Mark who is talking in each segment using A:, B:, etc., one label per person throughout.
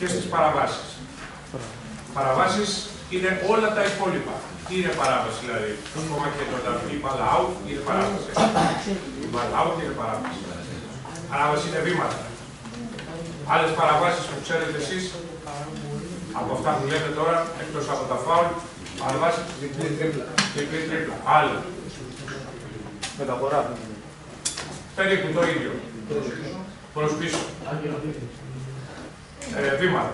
A: και στις παραβάσεις. Παραβάσεις είναι όλα τα υπόλοιπα. Τι είναι παράβαση δηλαδή? Ακόμα και όταν η μπάλα out είναι παράβαση. Η μπάλα out είναι παράβαση. Παράβαση είναι βήματα. Άλλες παραβάσεις που ξέρετε εσείς, από αυτά που λέμε τώρα, εκτός από τα φάουλ, παραβάσεις διπλή τρίπλα. Άλλο.
B: Μεταφορά.
A: Περίπου το ίδιο. Προς πίσω. Βήματα.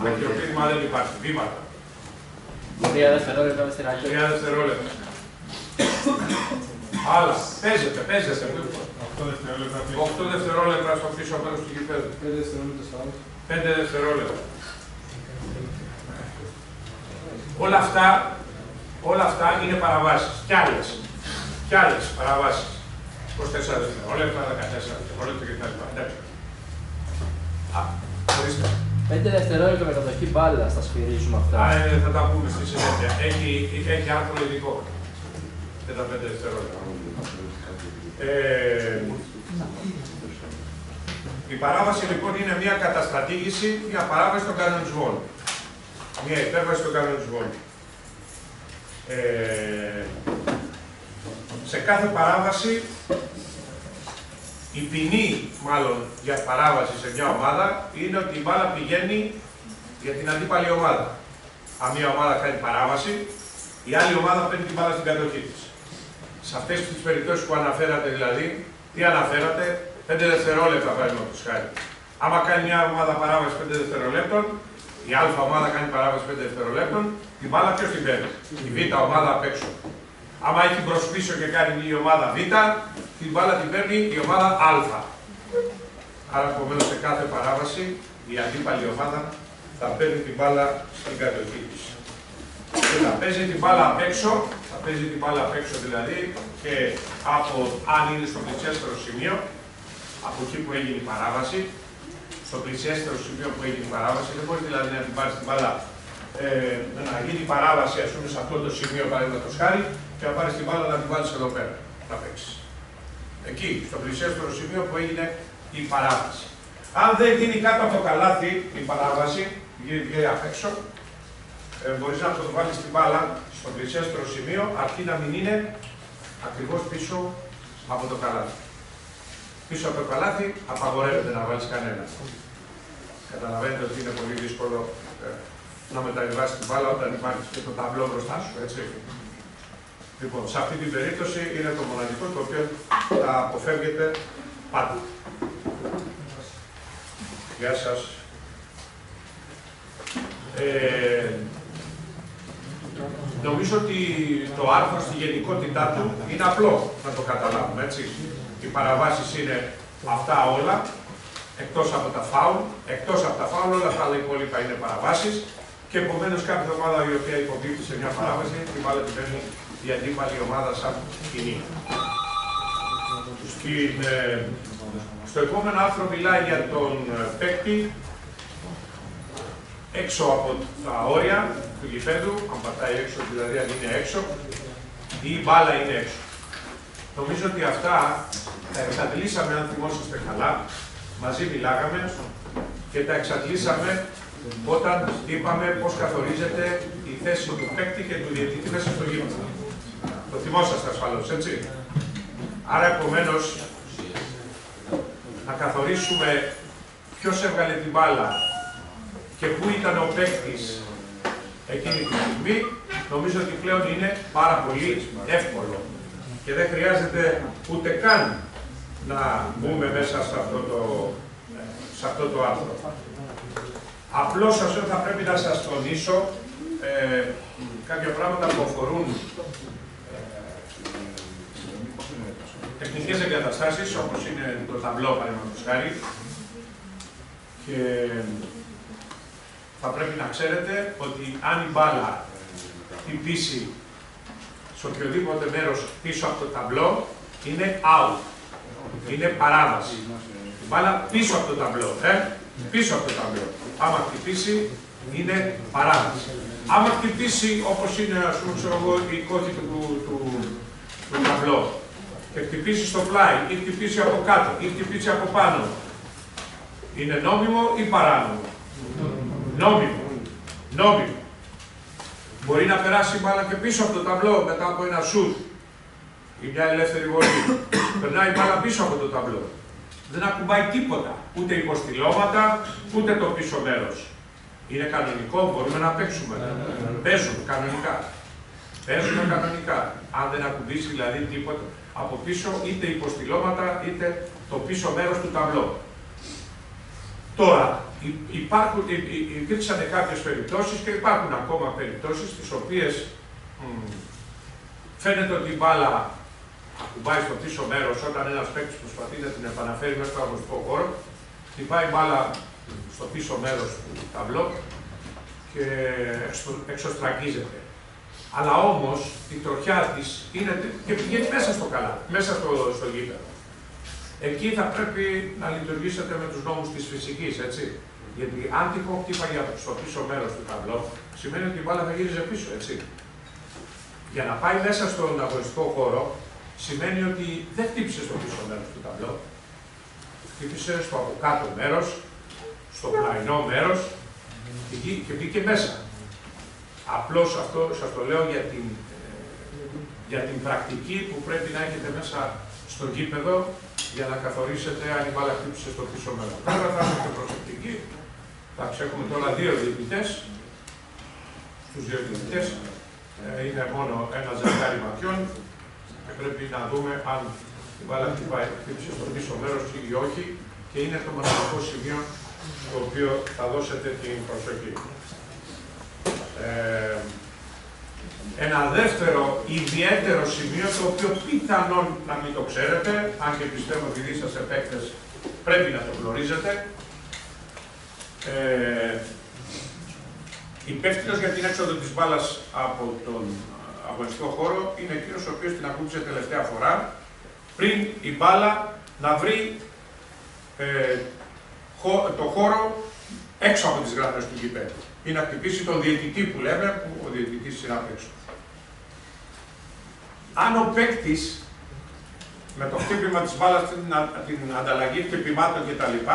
A: Ακυροπίδημα δεν υπάρχει. Βήματα.
B: 3 δευτερόλεπτα με στην αρχή.
A: 3 δευτερόλεπτα. Άλλα. Παίζετε. 8 δευτερόλεπτα στο πίσω μέρος του γηπέδου. 5 δευτερόλεπτα. Όλα αυτά είναι παραβάσεις. Κι άλλες παραβάσεις. 24 δευτερόλεπτα, 14 δευτερόλεπτα κτλ. Ορίστε.
B: 5 δευτερόλεπτα με κατοχή μπάλα στα σφυρίζουμε αυτά.
A: Θα τα πούμε στη συνέχεια. Έχει άρθρο ειδικό. Και τα 5 δευτερόλεπτα. Η παράβαση λοιπόν είναι μια καταστρατήγηση, μια παράβαση των κανονισμών. Μια υπέρβαση των κανονισμών. Σε κάθε παράβαση, η ποινή μάλλον για παράβαση σε μια ομάδα είναι ότι η μπάλα πηγαίνει για την αντίπαλη ομάδα. Αν μια ομάδα κάνει παράβαση, η άλλη ομάδα παίρνει την μπάλα στην κατοχή της. Σε αυτές τις περιπτώσεις που αναφέρατε δηλαδή, τι αναφέρατε, 5 δευτερόλεπτα παραδείγματος χάρη. Άμα κάνει μια ομάδα παράβαση 5 δευτερολέπτων, η Α ομάδα κάνει παράβαση 5 δευτερολέπτων, την μπάλα ποιος την παίρνει? Η Β ομάδα απ' έξω. Άμα έχει μπρος πίσω και κάνει η ομάδα Β, την μπάλα την παίρνει η ομάδα Α. Άρα, επομένως, σε κάθε παράβαση η αντίπαλη ομάδα θα παίρνει την μπάλα στην κατοχή της. Και θα παίζει την μπάλα απ' έξω, δηλαδή, και αν είναι στο πλησιέστερο σημείο, από εκεί που έγινε η παράβαση, στο πλησιέστερο σημείο που έγινε η παράβαση, δεν μπορεί δηλαδή να την πάρει την μπάλα, να γίνει η παράβαση, ας πούμε, σε αυτό το σημείο, παραδείγματος χάρη, και να πάρει την μπάλα να την βάλει εδώ πέρα, να παίξει. Εκεί, στο πλησιέστερο σημείο που έγινε η παράβαση. Αν δεν γίνει κάτω από το καλάθι η παράβαση, βγει απ' έξω, μπορείς να το βάλεις την μπάλα στο πλησιέστερο σημείο, αρκεί να μην είναι ακριβώς πίσω από το καλάθι. Πίσω από το καλάθι απαγορεύεται να βάλεις κανένα. Καταλαβαίνετε ότι είναι πολύ δύσκολο να μεταβιβάσεις την μπάλα όταν υπάρχει και το ταμπλό μπροστά σου, έτσι. Λοιπόν, σε αυτή την περίπτωση είναι το μοναδικό το οποίο θα αποφεύγετε πάντα. Γεια σας. Νομίζω ότι το άρθρο στη γενικότητά του είναι απλό να το καταλάβουμε, έτσι. Οι παραβάσεις είναι αυτά όλα, εκτός από τα φάουλ. Εκτός από τα φάουλ, όλα τα άλλα υπόλοιπα είναι παραβάσεις και επομένως κάθε ομάδα η οποία υποπίπτει σε μια παράβαση, την μπάλα την παίρνει η αντίπαλη ομάδα σαν κοινή. Στο επόμενο άρθρο μιλάει για τον παίκτη έξω από τα όρια του γηπέδου, αν πατάει έξω, δηλαδή αν είναι έξω, ή η μπάλα είναι έξω. Νομίζω ότι αυτά τα εξαντλήσαμε, αν θυμόσαστε καλά, μαζί μιλάγαμε και τα εξαντλήσαμε όταν είπαμε πώς καθορίζεται η θέση του παίκτη και του διαιτητή μέσα στο γήπεδο. Το θυμόσαστε ασφαλώς, έτσι. Άρα, επομένως, να καθορίσουμε ποιος έβγαλε την μπάλα και πού ήταν ο παίκτης εκείνη τη στιγμή, νομίζω ότι πλέον είναι πάρα πολύ εύκολο. Και δεν χρειάζεται ούτε καν να μπούμε μέσα σε αυτό το άρθρο. Απλώς αυτό θα πρέπει να σας τονίσω κάποια πράγματα που αφορούν τεχνικές εγκαταστάσεις, όπως είναι το ταμπλό, παραδείγματος χάρη. Και θα πρέπει να ξέρετε ότι αν η μπάλα χτυπήσει σε οποιοδήποτε μέρος πίσω από το ταμπλό, είναι out. Είναι παράβαση. Η μπάλα πίσω από το ταμπλό, πίσω από το ταμπλό. Άμα χτυπήσει, είναι παράβαση. Άμα χτυπήσει, όπως είναι, ας πούμε, ξέρω εγώ, η κόκκι του ταμπλό, και χτυπήσει στο πλάι, ή χτυπήσει από κάτω, ή χτυπήσει από πάνω, Είναι νόμιμο ή παράνομο? Νόμιμο. Νόμιμο. Μπορεί να περάσει η μπάλα και πίσω από το ταμπλό μετά από ένα σουτ ή μια ελεύθερη βολή. Περνάει η μπάλα πίσω από το ταμπλό. Δεν ακουμπάει τίποτα. Ούτε υποστηλώματα, ούτε το πίσω μέρος. Είναι κανονικό, μπορούμε να παίξουμε. Παίζουν κανονικά. Παίζουμε κανονικά. Αν δεν ακουμπήσει δηλαδή τίποτα από πίσω, είτε υποστηλώματα, είτε το πίσω μέρος του ταμπλό. Τώρα, υπήρξαν κάποιες περιπτώσεις και υπάρχουν ακόμα περιπτώσεις τις οποίες φαίνεται ότι η μπάλα ακουμπάει στο πίσω μέρος όταν ένας παίκτης προσπαθεί να την επαναφέρει μέσα στο αγωνιστικό χώρο, χτυπάει η μπάλα στο πίσω μέρος του ταμπλό και εξωστραγγίζεται. Αλλά όμως η τροχιά της είναι και πηγαίνει μέσα στο καλάθι, μέσα στο γήπεδο. Εκεί θα πρέπει να λειτουργήσετε με τους νόμους της φυσικής, έτσι. Γιατί αν τυχόν χτύπαγε στο πίσω μέρος του ταμπλό, σημαίνει ότι η μπάλα θα γύριζε πίσω, έτσι. Για να πάει μέσα στον αγωνιστικό χώρο, σημαίνει ότι δεν χτύπησε στο πίσω μέρος του ταμπλό. Χτύπησε στο από κάτω μέρος, στο πλαϊνό μέρος και μπήκε μέσα. Απλώς αυτό σας το λέω για την πρακτική που πρέπει να έχετε μέσα στο γήπεδο για να καθορίσετε αν η μπάλα χτύπησε στο πίσω μέρος. Τώρα θα είμαστε προσεκτικοί. Εντάξει, έχουμε τώρα δύο διαιτητές. Στους δύο διαιτητές είναι μόνο ένα ζευγάρι ματιών και πρέπει να δούμε αν η μπάλα χτύπησε στο πίσω μέρος ή όχι και είναι το μοναδικό σημείο στο οποίο θα δώσετε την προσοχή. Ένα δεύτερο ιδιαίτερο σημείο, το οποίο πιθανόν να μην το ξέρετε, αν και πιστεύω ότι οι σας παίκτες πρέπει να το γνωρίζετε, υπεύθυνος για την έξοδο της μπάλας από τον αγωνιστικό χώρο είναι εκείνος ο οποίος την ακούμπησε τελευταία φορά, πριν η μπάλα να βρει το χώρο έξω από τις γραμμές του γηπέδου ή να χτυπήσει τον διαιτητή που λέμε, που ο διαιτητής είναι απ' έξω. Αν ο παίκτης με το χτύπημα της μπάλας, την ανταλλαγή χτυπημάτων κτλ.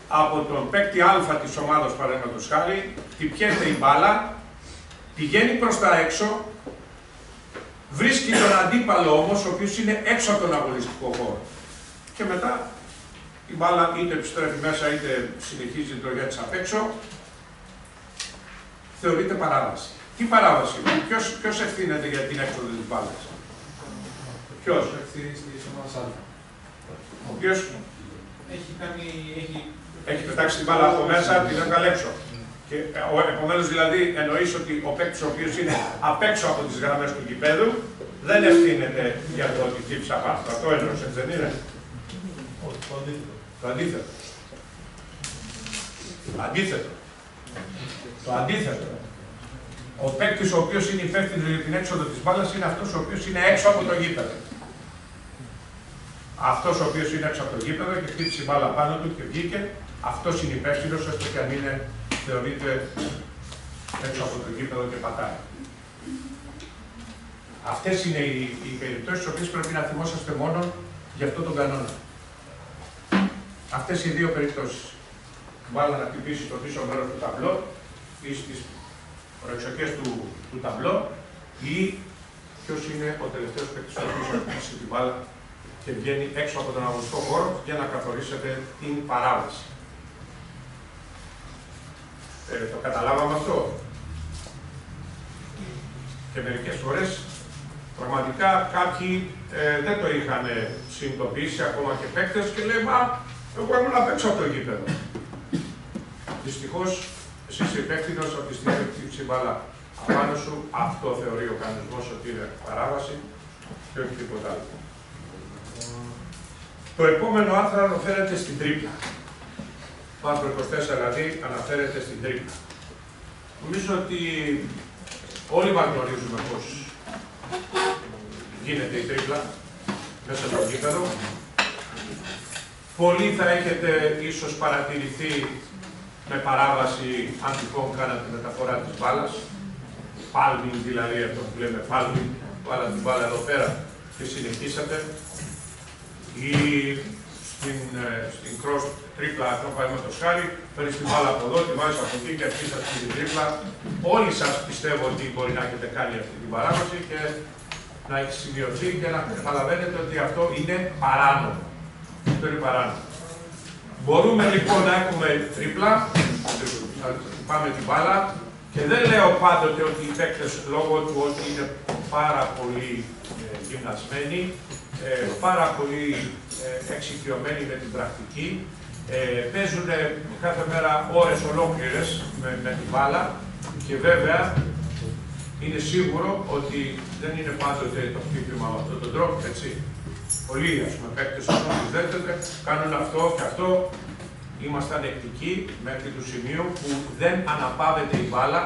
A: Από τον παίκτη Α της ομάδας παραδείγματος χάρη, χτυπιέται η μπάλα, πηγαίνει προς τα έξω, βρίσκει τον αντίπαλο όμως, ο οποίος είναι έξω από τον αγωνιστικό χώρο. Και μετά η μπάλα είτε επιστρέφει μέσα είτε συνεχίζει την τροχιά της απ' έξω, θεωρείται παράβαση. Τι παράβαση, ποιος ευθύνεται για την έξοδο της μπάλας? Ποιος? Ο οποίος έχει πετάξει την μπάλα από μέσα, την έβγαλε έξω. Και επομένως δηλαδή εννοείς ότι ο παίκτης ο οποίος είναι απ' έξω από τις γραμμές του γηπέδου δεν ευθύνεται για το ότι χτύπησε απ' αυτό. Αυτό εννοούσε, δεν είναι? Το αντίθετο. Το αντίθετο. Ο παίκτης ο οποίος είναι υπεύθυνος για την έξοδο της μπάλας είναι αυτός ο οποίος είναι έξω από το γήπεδο. Αυτός ο οποίος είναι έξω από το γήπεδο και χτύπησε η μπάλα πάνω του και βγήκε, αυτός είναι υπεύθυνος, έστω και αν είναι, θεωρείται έξω από το γήπεδο και πατάει. Αυτές είναι οι περιπτώσεις στις οποίες πρέπει να θυμόσαστε μόνο για αυτόν τον κανόνα. Αυτές οι δύο περιπτώσεις. Μπάλα να χτυπήσει στο πίσω μέρος του ταμπλό ή στις προεξοχές του ταμπλό ή ποιος είναι ο τελευταίος παίκτης ο οποίος θα χτυπήσει την μπάλα και βγαίνει έξω από τον αγωνιστικό χώρο για να καθορίσετε την παράβαση. Το καταλάβαμε αυτό. Και μερικές φορές πραγματικά κάποιοι δεν το είχαν συνειδητοποιήσει ακόμα και παίκτες και λέει «Μα, εγώ ήμουν απ' έξω από το γήπεδο». Δυστυχώς, εσύ είσαι υπεύθυνος από τη στιγμή που χτύπησε η μπάλα απάνω σου, αυτό θεωρεί ο κανονισμός ότι είναι παράβαση και όχι τίποτα άλλο. Το επόμενο άρθρο αναφέρεται στην τρίπλα. Το άρθρο 24 δηλαδή αναφέρεται στην τρίπλα. Νομίζω ότι όλοι μας γνωρίζουμε πώς γίνεται η τρίπλα μέσα στο γήπεδο. Πολλοί θα έχετε ίσως παρατηρηθεί με παράβαση αν τυχόν κάνατε μεταφορά της μπάλας. Palming δηλαδή, αυτό που λέμε palming, βάλατε την μπάλα εδώ πέρα και συνεχίσατε. Ή στην cross τρίπλα, παραδείγματος χάρη, παίρνεις την μπάλα από εδώ, τη βάζεις από εκεί και αρχίζεις αυτή την τρίπλα. Όλοι σας πιστεύω ότι μπορεί να έχετε κάνει αυτή την παράδοση και να έχει σημειωθεί και να καταλαβαίνετε ότι αυτό είναι παράνομο. Αυτό είναι παράνομο. Μπορούμε λοιπόν να έχουμε τρίπλα, να πάμε την μπάλα και δεν λέω πάντοτε ότι οι παίκτες λόγω του ότι είναι πάρα πολύ γυμνασμένοι, πάρα πολύ εξοικειωμένοι με την πρακτική, παίζουν κάθε μέρα ώρες ολόκληρες με την μπάλα και βέβαια είναι σίγουρο ότι δεν είναι πάντοτε το χτύπημα με αυτόν τον τρόπο, έτσι. Πολλοί, ας πούμε, παίκτες όπως δέχονται, κάνουν αυτό και αυτό. Είμαστε ανεκτικοί μέχρι του σημείου που δεν αναπαύεται η μπάλα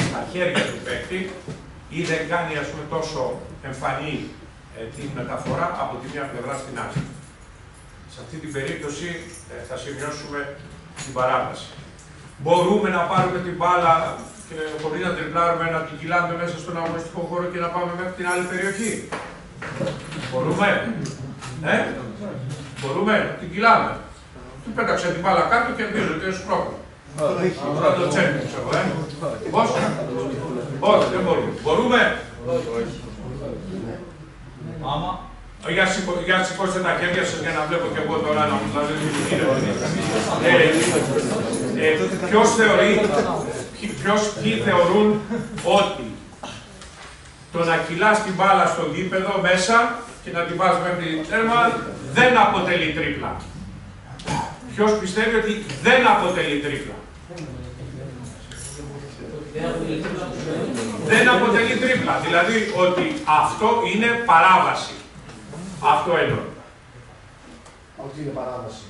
A: στα χέρια του παίκτη ή δεν κάνει, ας πούμε, τόσο εμφανή την μεταφορά από τη μία πλευρά στην άλλη. Σε αυτή την περίπτωση θα σημειώσουμε την παράβαση. Μπορούμε να πάρουμε την μπάλα και χωρίς να τριπλάρουμε, να την κυλάμε μέσα στον αγωνιστικό χώρο και να πάμε μέχρι την άλλη περιοχή. Μπορούμε. Μπορούμε, την κυλάμε. Του πέταξε την μπάλα κάτω και ελπίζω ότι είναι πρόβλημα. Θα το τσέκουμε, ξέρω, Πώς? Όχι, δεν μπορούμε. Μπορούμε. Για σηκώστε τα χέρια σας για να βλέπω και εγώ τώρα να μου δείτε τι γίνεται. Ποιοι θεωρούν ότι το να κυλάς την μπάλα στο γήπεδο μέσα και να την πας μέχρι τέρμα δεν αποτελεί τρίπλα. Ποιος πιστεύει ότι δεν αποτελεί τρίπλα. Δεν αποτελεί τρίπλα. Δηλαδή ότι αυτό είναι παράβαση. Αυτό εννοώ.
C: Ότι είναι παράβαση.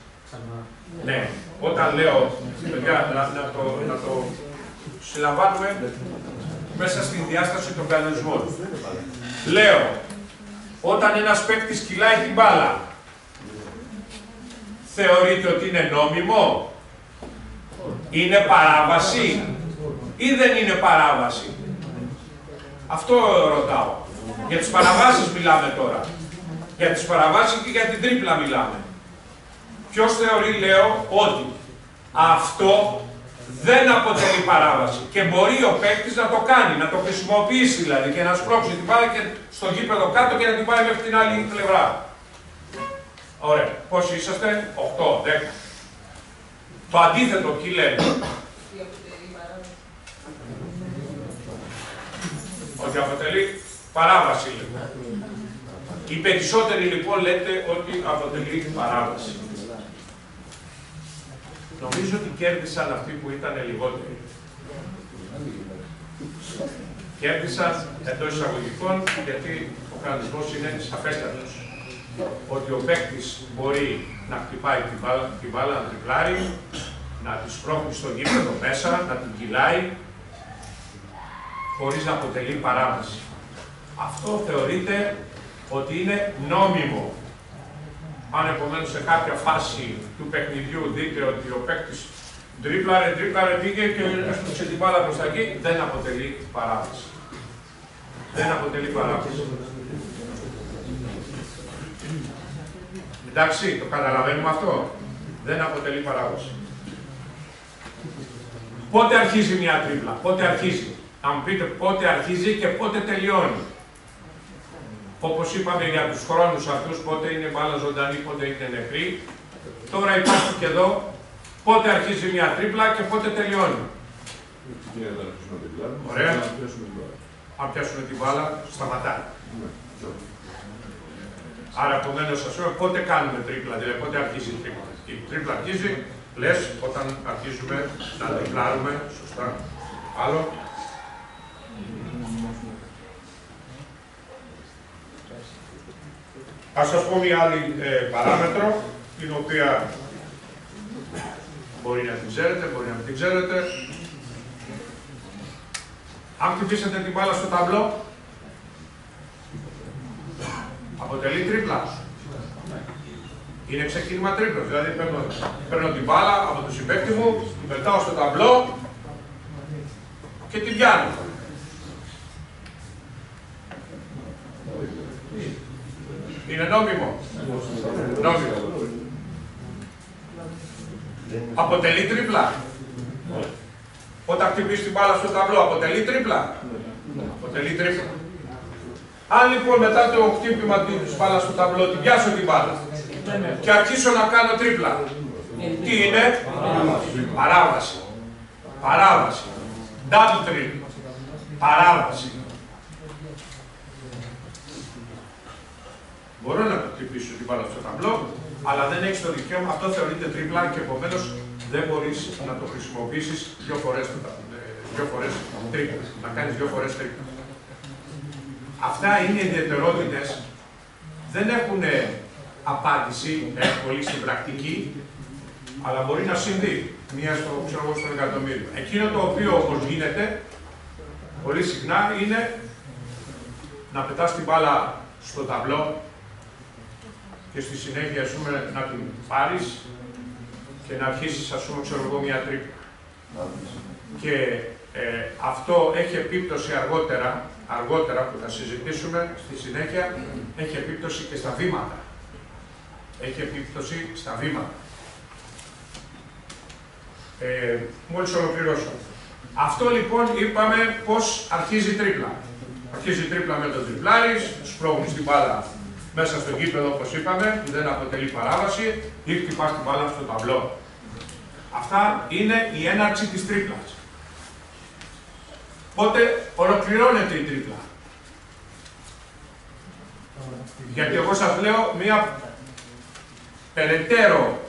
A: Ναι. Όταν λέω, να το συλλαμβάνουμε μέσα στην διάσταση των κανονισμών. Λέω, όταν ένας παίκτης κυλάει την μπάλα, θεωρείτε ότι είναι νόμιμο, είναι παράβαση ή δεν είναι παράβαση. Αυτό ρωτάω. Για τις παραβάσεις μιλάμε τώρα. Για τις παραβάσεις και για την τρίπλα μιλάμε. Ποιος θεωρεί, λέω, ότι αυτό δεν αποτελεί παράβαση και μπορεί ο παίκτης να το κάνει, να το χρησιμοποιήσει δηλαδή και να σπρώξει την μπάλα και στο γήπεδο κάτω και να την πάει μέχρι την άλλη πλευρά. Ωραία. Πόσοι είσαστε? 8, 10. Το αντίθετο, ποιοι λένε? Ότι αποτελεί παράβαση, λέτε. Οι περισσότεροι λοιπόν λέτε ότι αποτελεί παράβαση. Νομίζω ότι κέρδισαν αυτοί που ήταν λιγότεροι. Κέρδισαν εντός εισαγωγικών γιατί ο κανονισμός είναι σαφέστατος. Ότι ο παίκτης μπορεί να χτυπάει την μπάλα, να τριπλάρει, να τη σπρώχνει στο γήπεδο μέσα, να την κυλάει, χωρίς να αποτελεί παράβαση. Αυτό θεωρείται ότι είναι νόμιμο. Αν επομένως σε κάποια φάση του παιχνιδιού δείτε ότι ο παίκτης τρίπλαρε, πήγε και έσπρωξε την μπάλα προς τα εκεί, δεν αποτελεί παράβαση. Δεν αποτελεί παράβαση. Εντάξει, το καταλαβαίνουμε αυτό. Δεν αποτελεί παράβαση. Πότε αρχίζει μια τρίπλα, πότε αρχίζει. Αν μου πείτε πότε αρχίζει και πότε τελειώνει. Όπως είπαμε για τους χρόνους αυτούς, πότε είναι μπάλα ζωντανή, πότε είναι νεκρή. Τώρα υπάρχει και εδώ πότε αρχίζει μια τρίπλα και πότε τελειώνει. Ωραία. Αν πιάσουμε την μπάλα, σταματάει. Άρα, επομένως, σας λέω πότε κάνουμε τρίπλα, δηλαδή πότε αρχίζει η τρίπλα. Η τρίπλα αρχίζει, λες, όταν αρχίζουμε να τριπλάρουμε, σωστά. Άλλο. Ας σας πω μια άλλη παράμετρο, την οποία μπορεί να την ξέρετε, μπορεί να μην την ξέρετε. Αν χτυπήσετε την μπάλα στο ταμπλό, αποτελεί τρίπλα. Είναι ξεκίνημα τρίπλας, δηλαδή παίρνω την μπάλα από το συμπαίκτη μου, την πετάω στο ταμπλό και την πιάνω. Είναι νόμιμο. Νόμιμο. αποτελεί τρίπλα. Όταν χτυπήσει την μπάλα στο ταμπλό, αποτελεί τρίπλα. Αποτελεί τρίπλα. Αν λοιπόν μετά το χτύπημα της μπάλας στο ταμπλό την πιάσω την μπάλα και αρχίσω να κάνω τρίπλα, τι είναι? Παράβαση. Παράβαση. Double triple. Παράβαση. Μπορώ να το χτυπήσω την μπάλα στο ταμπλό, αλλά δεν έχεις το δικαίωμα, αυτό θεωρείται τρίπλα και επομένως δεν μπορείς να το χρησιμοποιήσεις δύο φορές τρίπλα. Να κάνεις δύο φορές τρίπλα. Αυτά είναι ιδιαιτερότητες, δεν έχουν απάντηση εύκολη στην πρακτική, αλλά μπορεί να συμβεί μία στον εκατομμύριο. Εκείνο το οποίο όμως γίνεται πολύ συχνά είναι να πετάς την μπάλα στο ταμπλό και στη συνέχεια να την πάρεις και να αρχίσεις μία τρίπλα. Και αυτό έχει επίπτωση αργότερα που θα συζητήσουμε στη συνέχεια, έχει επίπτωση και στα βήματα. Έχει επίπτωση στα βήματα. Μόλις ολοκληρώσω. Αυτό λοιπόν είπαμε πώς αρχίζει τρίπλα. Αρχίζει τρίπλα με τον τριπλάρις, σπρώχνεις την μπάλα μέσα στο γήπεδο όπως είπαμε, που δεν αποτελεί παράβαση, ή χτυπάς την μπάλα στο ταμπλό. Αυτά είναι η έναρξη της τρίπλας. Πότε ολοκληρώνεται η τρίπλα? Γιατί εγώ σας λέω μία περαιτέρω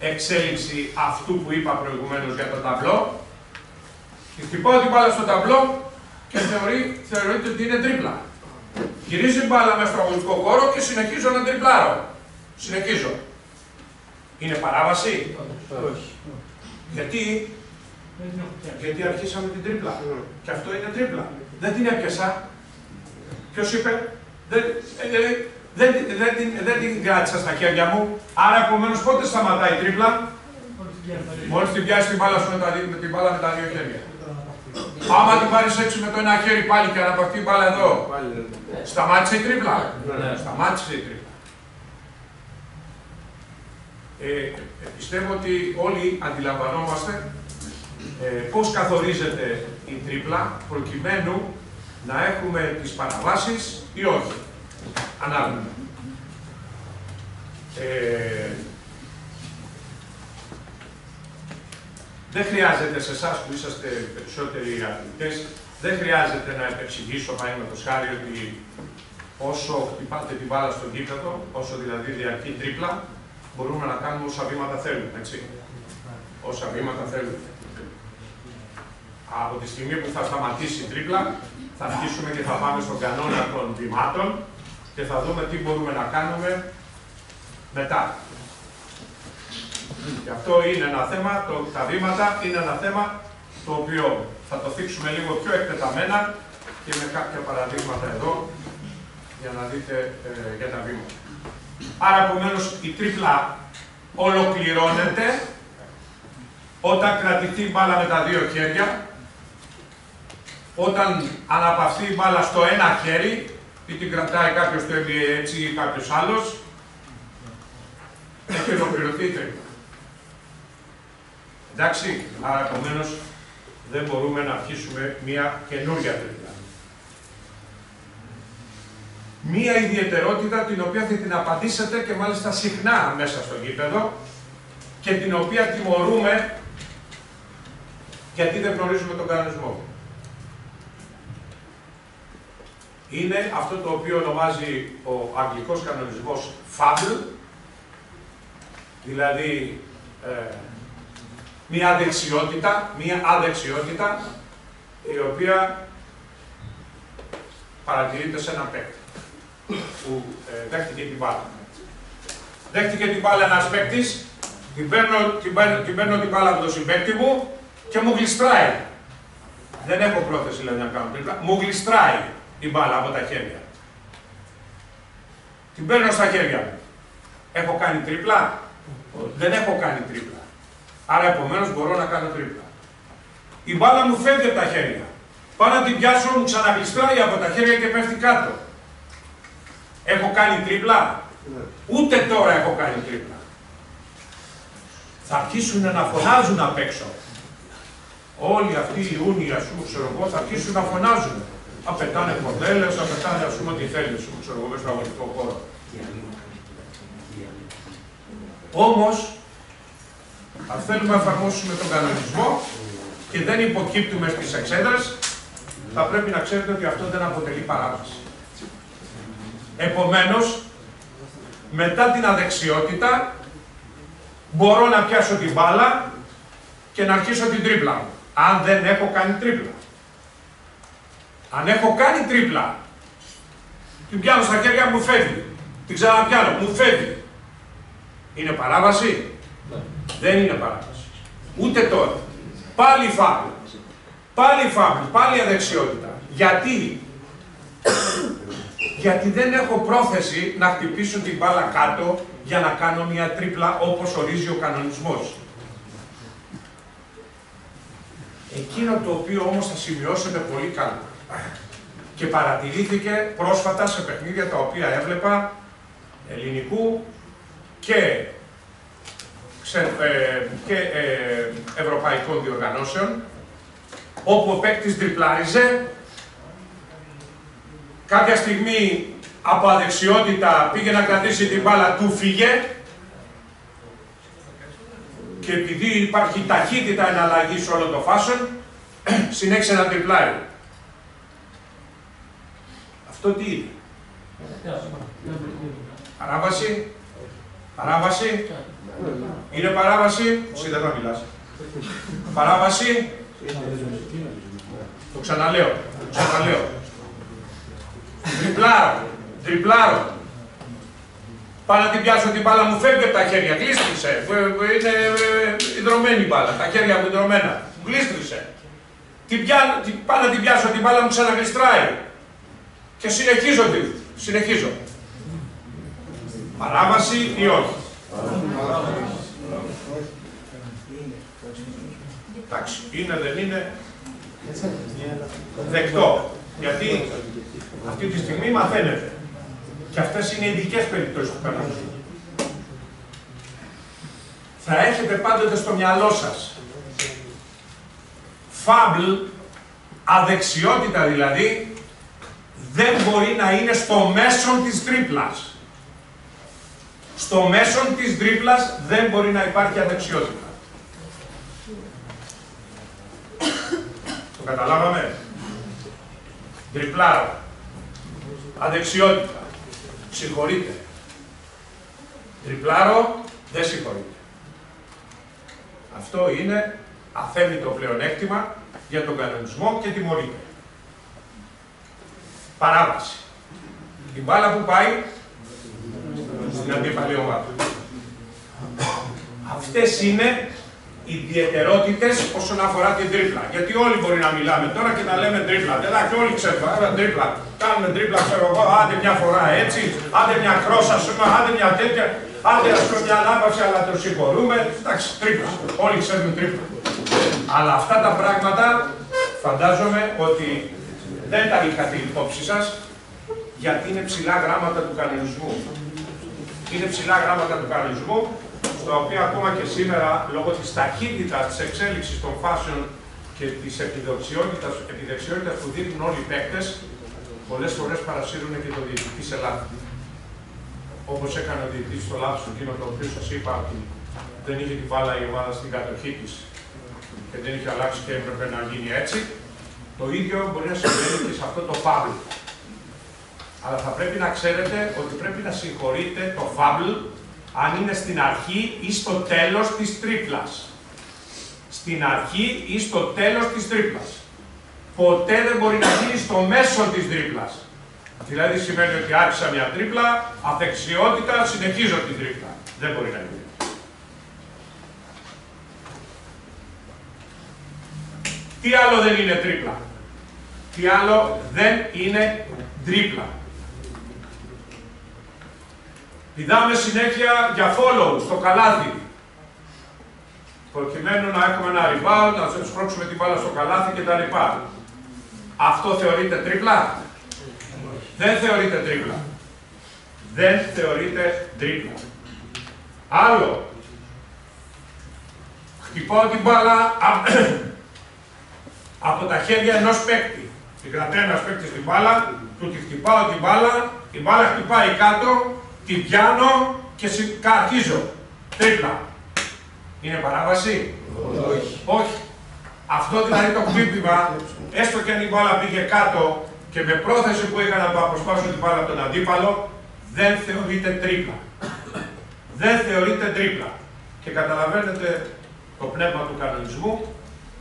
A: εξέλιξη αυτού που είπα προηγουμένως για το ταμπλό. Χτυπάω την μπάλα στο ταμπλό και θεωρείται ότι είναι τρίπλα. Γυρίζει μπάλα μέσα στο αγωνιστικό χώρο και συνεχίζω να τριπλάρω. Συνεχίζω. Είναι παράβαση? Όχι. Γιατί αρχίσαμε την τρίπλα. Και αυτό είναι τρίπλα. Δεν την έπιασα. Ποιος είπε? Δεν την κράτησα στα χέρια μου. Άρα επομένως πότε σταματάει η τρίπλα? Μόλις την πιάσει την μπάλα σου με την μπάλα με τα δύο χέρια. Άμα την πάρεις έτσι με το ένα χέρι πάλι και αναπαυτεί η μπάλα εδώ, σταμάτησε η τρίπλα. Σταμάτησε η τρίπλα. Πιστεύω ότι όλοι αντιλαμβανόμαστε πώς καθορίζεται η τρίπλα προκειμένου να έχουμε τις παραβάσεις ή όχι. Ανάλογα. Δεν χρειάζεται σε εσάς που είσαστε περισσότεροι αθλητές, δεν χρειάζεται να επεξηγήσω παραδείγματος χάρη ότι όσο χτυπάτε την μπάλα στο γήπεδο, όσο δηλαδή διαρκεί τρίπλα, μπορούμε να κάνουμε όσα βήματα θέλουμε, έτσι. Όσα βήματα θέλουμε. Από τη στιγμή που θα σταματήσει η τρίπλα, θα αρχίσουμε και θα πάμε στον κανόνα των βημάτων και θα δούμε τι μπορούμε να κάνουμε μετά. Και αυτό είναι ένα θέμα, τα βήματα είναι ένα θέμα το οποίο θα το θίξουμε λίγο πιο εκτεταμένα και με κάποια παραδείγματα εδώ για να δείτε για τα βήματα. Άρα, επομένως, η τρίπλα ολοκληρώνεται όταν κρατηθεί η μπάλα με τα δύο χέρια, όταν αναπαυθεί η μπάλα στο ένα χέρι, ή την κρατάει κάποιος στο NBA έτσι ή κάποιος άλλος, έχει ολοκληρωθεί η τρίπλα. Εντάξει, άρα επομένως δεν μπορούμε να αρχίσουμε μία καινούργια τρίπλα. Μία ιδιαιτερότητα την οποία θα την απαντήσετε και μάλιστα συχνά μέσα στο γήπεδο και την οποία τιμωρούμε γιατί δεν γνωρίζουμε τον κανονισμό. Είναι αυτό το οποίο ονομάζει ο αγγλικός κανονισμός FABL, δηλαδή μία αδεξιότητα η οποία παρατηρείται σε έναν παίκτη που δέχτηκε την μπάλα. Δέχτηκε την μπάλα ένας παίκτης, την παίρνω την μπάλα από τον συμπαίκτη μου και μου γλιστράει. Δεν έχω πρόθεση δηλαδή να κάνω τρίπλα, μου γλιστράει η μπάλα από τα χέρια. Την παίρνω στα χέρια μου. Έχω κάνει τρίπλα? Δεν έχω κάνει τρίπλα. Άρα επομένως μπορώ να κάνω τρίπλα. Η μπάλα μου φεύγει από τα χέρια. Πάω να την πιάσω, μου ξαναγλιστράει από τα χέρια και πέφτει κάτω. Έχω κάνει τρίπλα? Ούτε τώρα έχω κάνει τρίπλα. θα αρχίσουν να φωνάζουν απ' έξω. Όλοι αυτοί οι Ιούνιοι, ας πούμε, ξέρω εγώ, θα αρχίσουν να φωνάζουν. Θα πετάνε κορδέλες, θα πετάνε, ας πούμε, ό,τι θέλει, ξέρω εγώ, μέσα στον αγωνιστικό χώρο. Όμως, αν θέλουμε να εφαρμόσουμε τον κανονισμό και δεν υποκύπτουμε στις εξέδρες, θα πρέπει να ξέρετε ότι αυτό δεν αποτελεί παράβαση. Επομένως, μετά την αδεξιότητα, μπορώ να πιάσω την μπάλα και να αρχίσω την τρίπλα μου. Αν δεν έχω κάνει τρίπλα. Αν έχω κάνει τρίπλα, την πιάνω στα χέρια μου, φεύγει. Την ξαναπιάνω, μου φεύγει. Είναι παράβαση? Δεν είναι παράβαση. Ούτε τώρα. Πάλι φάουλ. Πάλι φάουλ. Πάλι αδεξιότητα. Γιατί? Γιατί δεν έχω πρόθεση να χτυπήσω την μπάλα κάτω για να κάνω μια τρίπλα όπως ορίζει ο κανονισμός. Εκείνο το οποίο όμως θα σημειώσετε πολύ καλά και παρατηρήθηκε πρόσφατα σε παιχνίδια τα οποία έβλεπα ελληνικού και ευρωπαϊκών διοργανώσεων, όπου ο παίκτης τριπλάριζε, κάποια στιγμή από αδεξιότητα πήγε να κρατήσει την μπάλα, του φύγε και επειδή υπάρχει ταχύτητα εναλλαγής όλων των φάσεων, συνέχισε να τριπλάρει. Αυτό τι είναι? Παράβαση? Παράβαση? Είναι παράβαση? Εσύ δεν θα μιλάς. Παράβαση? Το ξαναλέω. Το ξαναλέω. Τριπλάρω. Τριπλάρω. Πάω να την πιάσω την μπάλα, μου φεύγει από τα χέρια. Γλίστρισε. Είναι ιδρωμένη η μπάλα. Τα χέρια μου ιδρωμένα. Γλίστρισε. Πάω να την πιάσω την μπάλα, μου ξαναγλιστράει. Και συνεχίζω. Παράβαση ή όχι? Εντάξει, είναι, δεν είναι δεκτό. Γιατί αυτή τη στιγμή μαθαίνετε. Και αυτές είναι ειδικές περιπτώσεις του κανονισμού. Θα έχετε πάντοτε στο μυαλό σας φάμπλ, αδεξιότητα δηλαδή, δεν μπορεί να είναι στο μέσον της τρίπλας. Στο μέσον της τρίπλας δεν μπορεί να υπάρχει αδεξιότητα. Το καταλάβαμε? Τριπλάρο. Αδεξιότητα. Συγχωρείτε. Τριπλάρο, δεν συγχωρείτε. Αυτό είναι αθέμητο πλεονέκτημα για τον κανονισμό και τιμωρείται. Παράβαση. Η μπάλα που πάει στην αντίπαλη ομάδα. Αυτές είναι ιδιαιτερότητες όσον αφορά την τρίπλα. Γιατί όλοι μπορεί να μιλάμε τώρα και να λέμε τρίπλα. Εντάξει, όλοι ξέρουμε, τρίπλα. Κάνουμε τρίπλα, ξέρω εγώ, άντε μια φορά έτσι, άντε μια κρόσα, άντε μια τέτοια, άντε ας πούμε μια ανάπαυση, αλλά το συγχωρούμε. Εντάξει, τρίπλα. Όλοι ξέρουμε τρίπλα. Αλλά αυτά τα πράγματα φαντάζομαι ότι δεν τα είχατε υπόψη σας, γιατί είναι ψηλά γράμματα του κανονισμού. Είναι ψηλά γράμματα του κανονισμού, στα οποία ακόμα και σήμερα, λόγω της ταχύτητας της εξέλιξης των φάσεων και της επιδεξιότητας που δείχνουν όλοι οι παίκτες, πολλές φορές παρασύρουν και το διαιτητή σε λάθη. Όπως έκανε ο διαιτητής στο λάθος του εκείνο το οποίο σας είπα ότι δεν είχε την μπάλα η ομάδα στην κατοχή της και δεν είχε αλλάξει και έπρεπε να γίνει έτσι, το ίδιο μπορεί να συμβαίνει και σε αυτό το φάουλ. Αλλά θα πρέπει να ξέρετε ότι πρέπει να συγχωρείτε το φάουλ αν είναι στην αρχή ή στο τέλος της τρίπλας. Στην αρχή ή στο τέλος της τρίπλας. Ποτέ δεν μπορεί να γίνει στο μέσο της τρίπλας. Δηλαδή σημαίνει ότι άρχισα μια τρίπλα, αδεξιότητα, συνεχίζω την τρίπλα. Δεν μπορεί να γίνει. Τι άλλο δεν είναι τρίπλα? Τι άλλο δεν είναι τρίπλα? Πηδάμε συνέχεια για follow στο καλάθι. Προκειμένου να έχουμε ένα rebound, να σπρώξουμε την μπάλα στο καλάθι κτλ. Αυτό θεωρείται τρίπλα? Δεν θεωρείται τρίπλα. Δεν θεωρείται τρίπλα. Άλλο. χτυπάω την μπάλα από τα χέρια ενός παίκτη. Την κρατάει ένας παίκτης την μπάλα, του τη χτυπάω την μπάλα, η μπάλα χτυπάει κάτω, την πιάνω και αρχίζω. Τρίπλα. Είναι παράβαση?
C: Όχι.
A: Όχι. Αυτό δηλαδή το χτύπημα, έστω και αν η μπάλα πήγε κάτω και με πρόθεση που είχα να το αποσπάσω την μπάλα από τον αντίπαλο, δεν θεωρείται τρίπλα. Δεν θεωρείται τρίπλα. Και καταλαβαίνετε το πνεύμα του κανονισμού,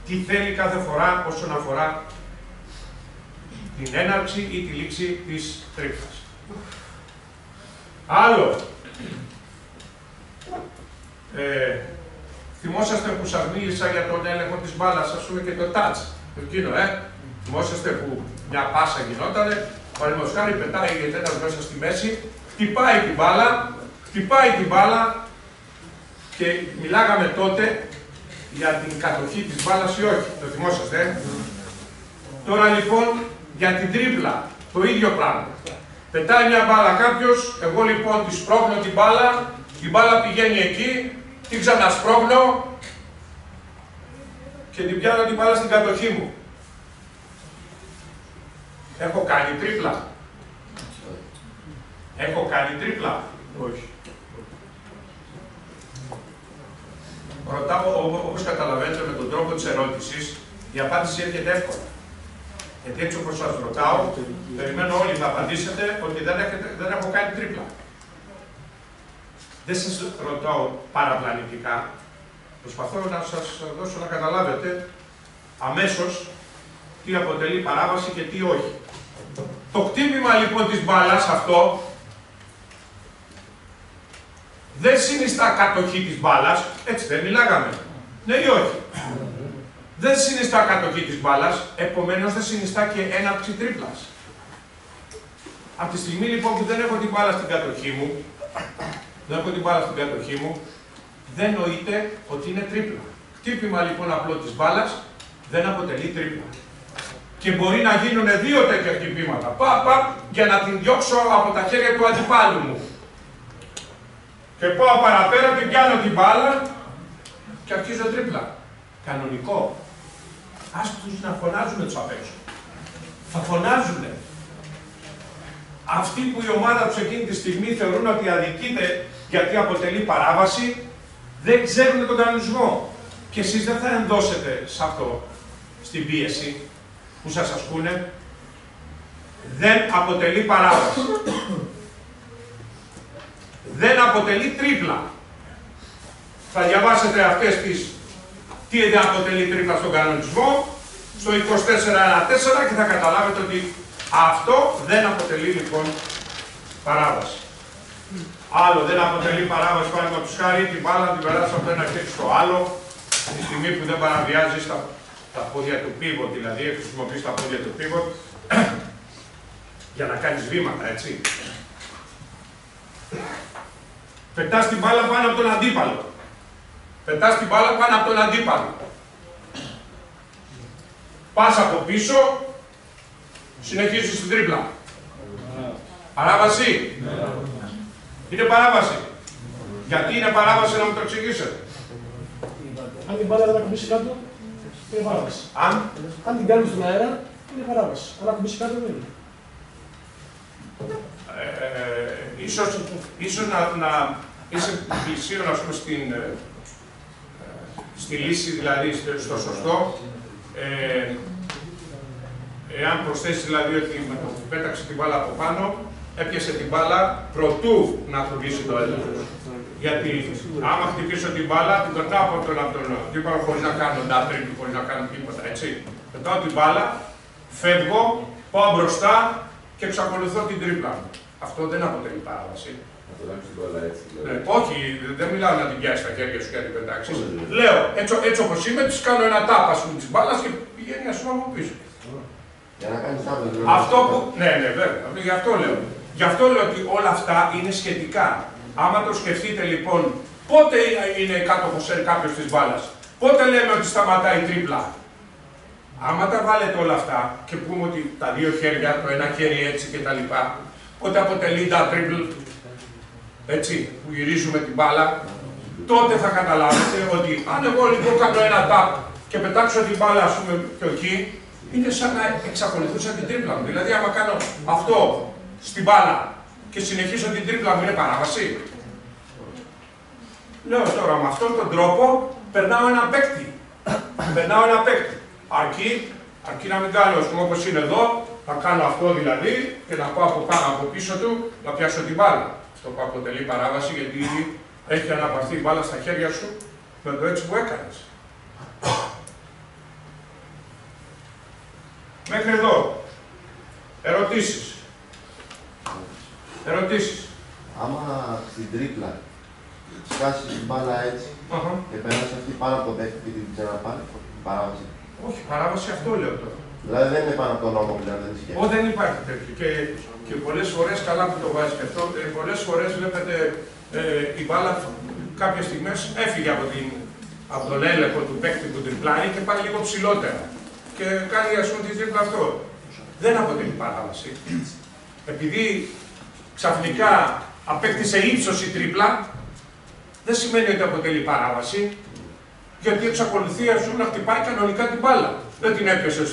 A: τι θέλει κάθε φορά όσον αφορά την έναρξη ή τη λήξη της τρίπλας. Άλλο. Θυμόσαστε που σας μίλησα για τον έλεγχο της μπάλας, ας πούμε, και το touch. Εκείνο, Θυμόσαστε που μια πάσα γινότανε, παραδείγματος χάρη πετάει ένας μέσα στη μέση, χτυπάει την μπάλα και μιλάγαμε τότε για την κατοχή της μπάλας ή όχι. Το θυμόσαστε, Τώρα λοιπόν για την τρίπλα, το ίδιο πράγμα. Πετάει μια μπάλα κάποιος, εγώ λοιπόν τη σπρώχνω την μπάλα πηγαίνει εκεί, την ξανασπρώχνω και την πιάνω την μπάλα στην κατοχή μου. Έχω κάνει τρίπλα? Έχω κάνει τρίπλα? Όχι. Ρωτάω, όπως καταλαβαίνετε με τον τρόπο της ερώτησης, η απάντηση έρχεται εύκολα. Γιατί έτσι όπως σας ρωτάω, περιμένω όλοι να απαντήσετε ότι δεν έχω κάνει τρίπλα. Δεν σας ρωτάω παραπλανητικά. Προσπαθώ να σας δώσω να καταλάβετε αμέσως τι αποτελεί παράβαση και τι όχι. Το χτύπημα λοιπόν της μπάλας αυτό δεν συνιστά κατοχή της μπάλας, έτσι δεν μιλάγαμε, ναι ή όχι. Δεν συνιστά κατοχή της μπάλας, επομένως δεν συνιστά και έναρξη τρίπλας. Από τη στιγμή λοιπόν που δεν έχω την μπάλα στην κατοχή μου, δεν νοείται ότι είναι τρίπλα. Χτύπημα λοιπόν απλό της μπάλας δεν αποτελεί τρίπλα. Και μπορεί να γίνουν δύο τέτοια χτυπήματα, για να την διώξω από τα χέρια του αντιπάλου μου. Και πάω παραπέρα, την πιάνω την μπάλα και αρχίζω τρίπλα. Κανονικό. Ας τους να φωνάζουν τους απ' έξω. Θα φωνάζουνε. Αυτοί που η ομάδα τους εκείνη τη στιγμή θεωρούν ότι αδικείται γιατί αποτελεί παράβαση, δεν ξέρουν τον κανονισμό. Και εσείς δεν θα ενδώσετε σε αυτό, στην πίεση που σας ασκούνε. Δεν αποτελεί παράβαση. Δεν αποτελεί τρίπλα. Θα διαβάσετε αυτές τις τι δεν αποτελεί τρίπλα στον κανονισμό, στο 24.1.4 και θα καταλάβετε ότι αυτό δεν αποτελεί λοιπόν παράβαση. Άλλο δεν αποτελεί παράβαση, παραδείγματος χάρη, την μπάλα την περάσει από το ένα χέρι στο άλλο, τη στιγμή που δεν παραβιάζει τα πόδια του pivot, δηλαδή χρησιμοποιείς τα πόδια του pivot για να κάνεις βήματα, έτσι. Πετάς την μπάλα πάνω από τον αντίπαλο. Πετάς την μπάλα πάνω από τον αντίπαλο. Πας από πίσω, συνεχίζεις την τρίπλα. Παράβαση. Είναι παράβαση. Γιατί είναι παράβαση να μου το εξηγήσετε.
C: Αν την μπάλα δεν ακουμπήσει κάτω, είναι παράβαση. Αν την κάνεις στον αέρα, είναι παράβαση. Αν ακουμπήσει κάτω, δεν είναι.
A: Ίσως να είσαι πλησίον, ας πούμε, στη λύση, δηλαδή στο σωστό. Εάν προσθέσει δηλαδή ότι με το που πέταξε την μπάλα από πάνω, έπιασε την μπάλα προτού να ακουμπήσει το έδαφος. Γιατί άμα χτυπήσω την μπάλα, την περνάω από τον αντίπαλο χωρίς να κάνω ντάτρινγκ, χωρίς να κάνω τίποτα, έτσι. Πετάω την μπάλα, φεύγω, πάω μπροστά και εξακολουθώ την τρίπλα μου. Αυτό δεν αποτελεί παράβαση. Όχι, δεν μιλάω να την πιάσει στα χέρια σου και να την πετάξεις. Λέω, έτσι όπως είμαι, της κάνω ένα τάπα, ας πούμε, της μπάλας και πηγαίνει ας πούμε από πίσω.
D: Για να κάνεις τάπα.
A: Αυτό που... Ναι, βέβαια, γι' αυτό λέω. Γι' αυτό λέω ότι όλα αυτά είναι σχετικά. Άμα το σκεφτείτε λοιπόν, πότε είναι κάτοχος κάποιος της μπάλας, πότε λέμε ότι σταματάει η τρίπλα. Άμα τα βάλετε όλα αυτά και πούμε ότι τα δύο χέρια, το ένα χέρι έτσι κτλ. Πότε αποτελεί τα τρίπλ, έτσι, που γυρίζουμε την μπάλα, τότε θα καταλάβετε ότι αν εγώ λοιπόν κάνω ένα τάπ και πετάξω την μπάλα, ας πούμε, και εκεί, είναι σαν να εξακολουθούσα την τρίπλα μου. Δηλαδή, άμα κάνω αυτό στην μπάλα και συνεχίσω την τρίπλα μου, είναι παράβαση. Λέω τώρα, με αυτόν τον τρόπο περνάω ένα παίκτη. Περνάω ένα παίκτη. Αρκεί να μην κάνω, ας πούμε, όπως είναι εδώ, θα κάνω αυτό δηλαδή και να πάω από πάνω από πίσω του να πιάσω την μπάλα. Αυτό που αποτελεί παράβαση, γιατί έχει αναπαρθεί η μπάλα στα χέρια σου με το έτσι που έκανες. Μέχρι εδώ. Ερωτήσεις. Ερωτήσεις.
D: Άμα στην τρίπλα σκάσεις την μπάλα έτσι και περάσει αυτή πάνω από το παίκτη και την ξαναπάρει, παράβαση.
A: Όχι, παράβαση αυτό λέω τώρα.
D: Δηλαδή δεν είναι πάνω από τον νόμο, δηλαδή δεν ισχύει.
A: Δεν υπάρχει τέτοιο. Και πολλές φορές, καλά που το βάζεις και αυτό, πολλές φορές βλέπετε η μπάλα κάποιες στιγμές έφυγε από τον έλεγχο του παίκτη που τριπλάει και πάει λίγο ψηλότερα. Και κάνει, ας πούμε, τη τρίπλα αυτό. Δεν αποτελεί παράβαση. Επειδή ξαφνικά απέκτησε ύψος η τρίπλα, δεν σημαίνει ότι αποτελεί παράβαση, γιατί εξακολουθεί, ας πούμε, να χτυπάει κανονικά την μπάλα. Δεν την έπιασε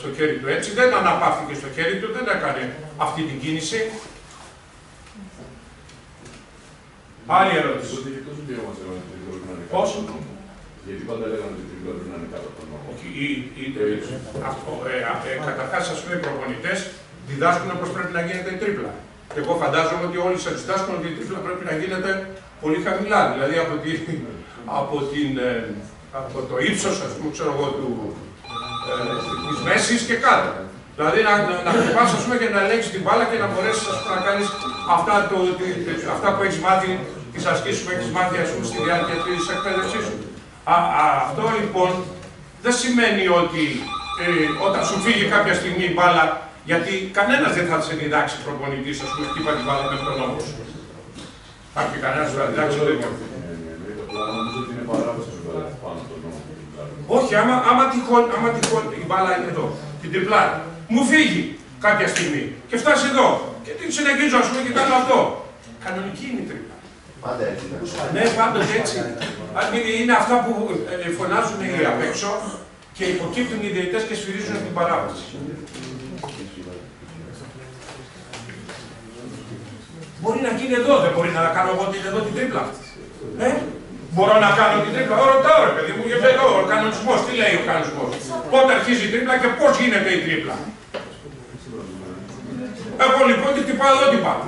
A: στο χέρι του έτσι, δεν αναπαύθηκε στο χέρι του, δεν έκανε αυτή την κίνηση. Άλλη ερώτηση. Πώς?
E: Γιατί πάντα λέγανε ότι η τρίπλα πρέπει να είναι κάτω από τον νόμο.
A: Καταρχάς, ας πούμε, οι προπονητές διδάσκουν πώς πρέπει να γίνεται η τρίπλα. Και εγώ φαντάζομαι ότι όλοι σας διδάσκουν ότι η τρίπλα πρέπει να γίνεται πολύ χαμηλά. Δηλαδή από το ύψος, ας πούμε, ξέρω εγώ, της μέσης και κάτω. Δηλαδή να χτυπάς, ας πούμε, και να ελέγξεις την μπάλα και να μπορέσεις, ας πούμε, να κάνεις αυτά που έχεις μάθει, τις ασκήσεις που έχεις μάθει, ας πούμε, στη διάρκεια της εκπαίδευσής σου. Αυτό λοιπόν δεν σημαίνει ότι όταν σου φύγει κάποια στιγμή η μπάλα, γιατί κανένας δεν θα σε διδάξει προπονητής, ας πούμε, χτύπα την μπάλα με τον νόμο σου. Υπάρχει κανένας που θα διδάξει τέτοιο.
E: Νομίζω ότι είναι παράβαση πάνω από τον νόμο.
A: Όχι, άμα τυχόν η μπάλα είναι εδώ, την τριπλάρει, μου φύγει κάποια στιγμή και φτάσει εδώ και την συνεχίζω, ας πούμε, και κάνω αυτό. Κανονική είναι η τρίπλα.
D: Πάντα έτσι.
A: Ναι, πάντοτε έτσι. Είναι αυτά που φωνάζουν οι απ' έξω και υποκύπτουν οι διαιτητές και σφυρίζουν την παράβαση. Μπορεί να γίνει εδώ, δεν μπορεί να κάνω εγώ εδώ την τρίπλα. Μπορώ να κάνω την τρίπλα. Ρωτάω, ρε παιδί μου, γιατί εδώ ο κανονισμός. Τι λέει ο κανονισμός? Πότε αρχίζει η τρίπλα και πώς γίνεται η τρίπλα? Εγώ λοιπόν τι χτυπάω εδώ, τι πάω.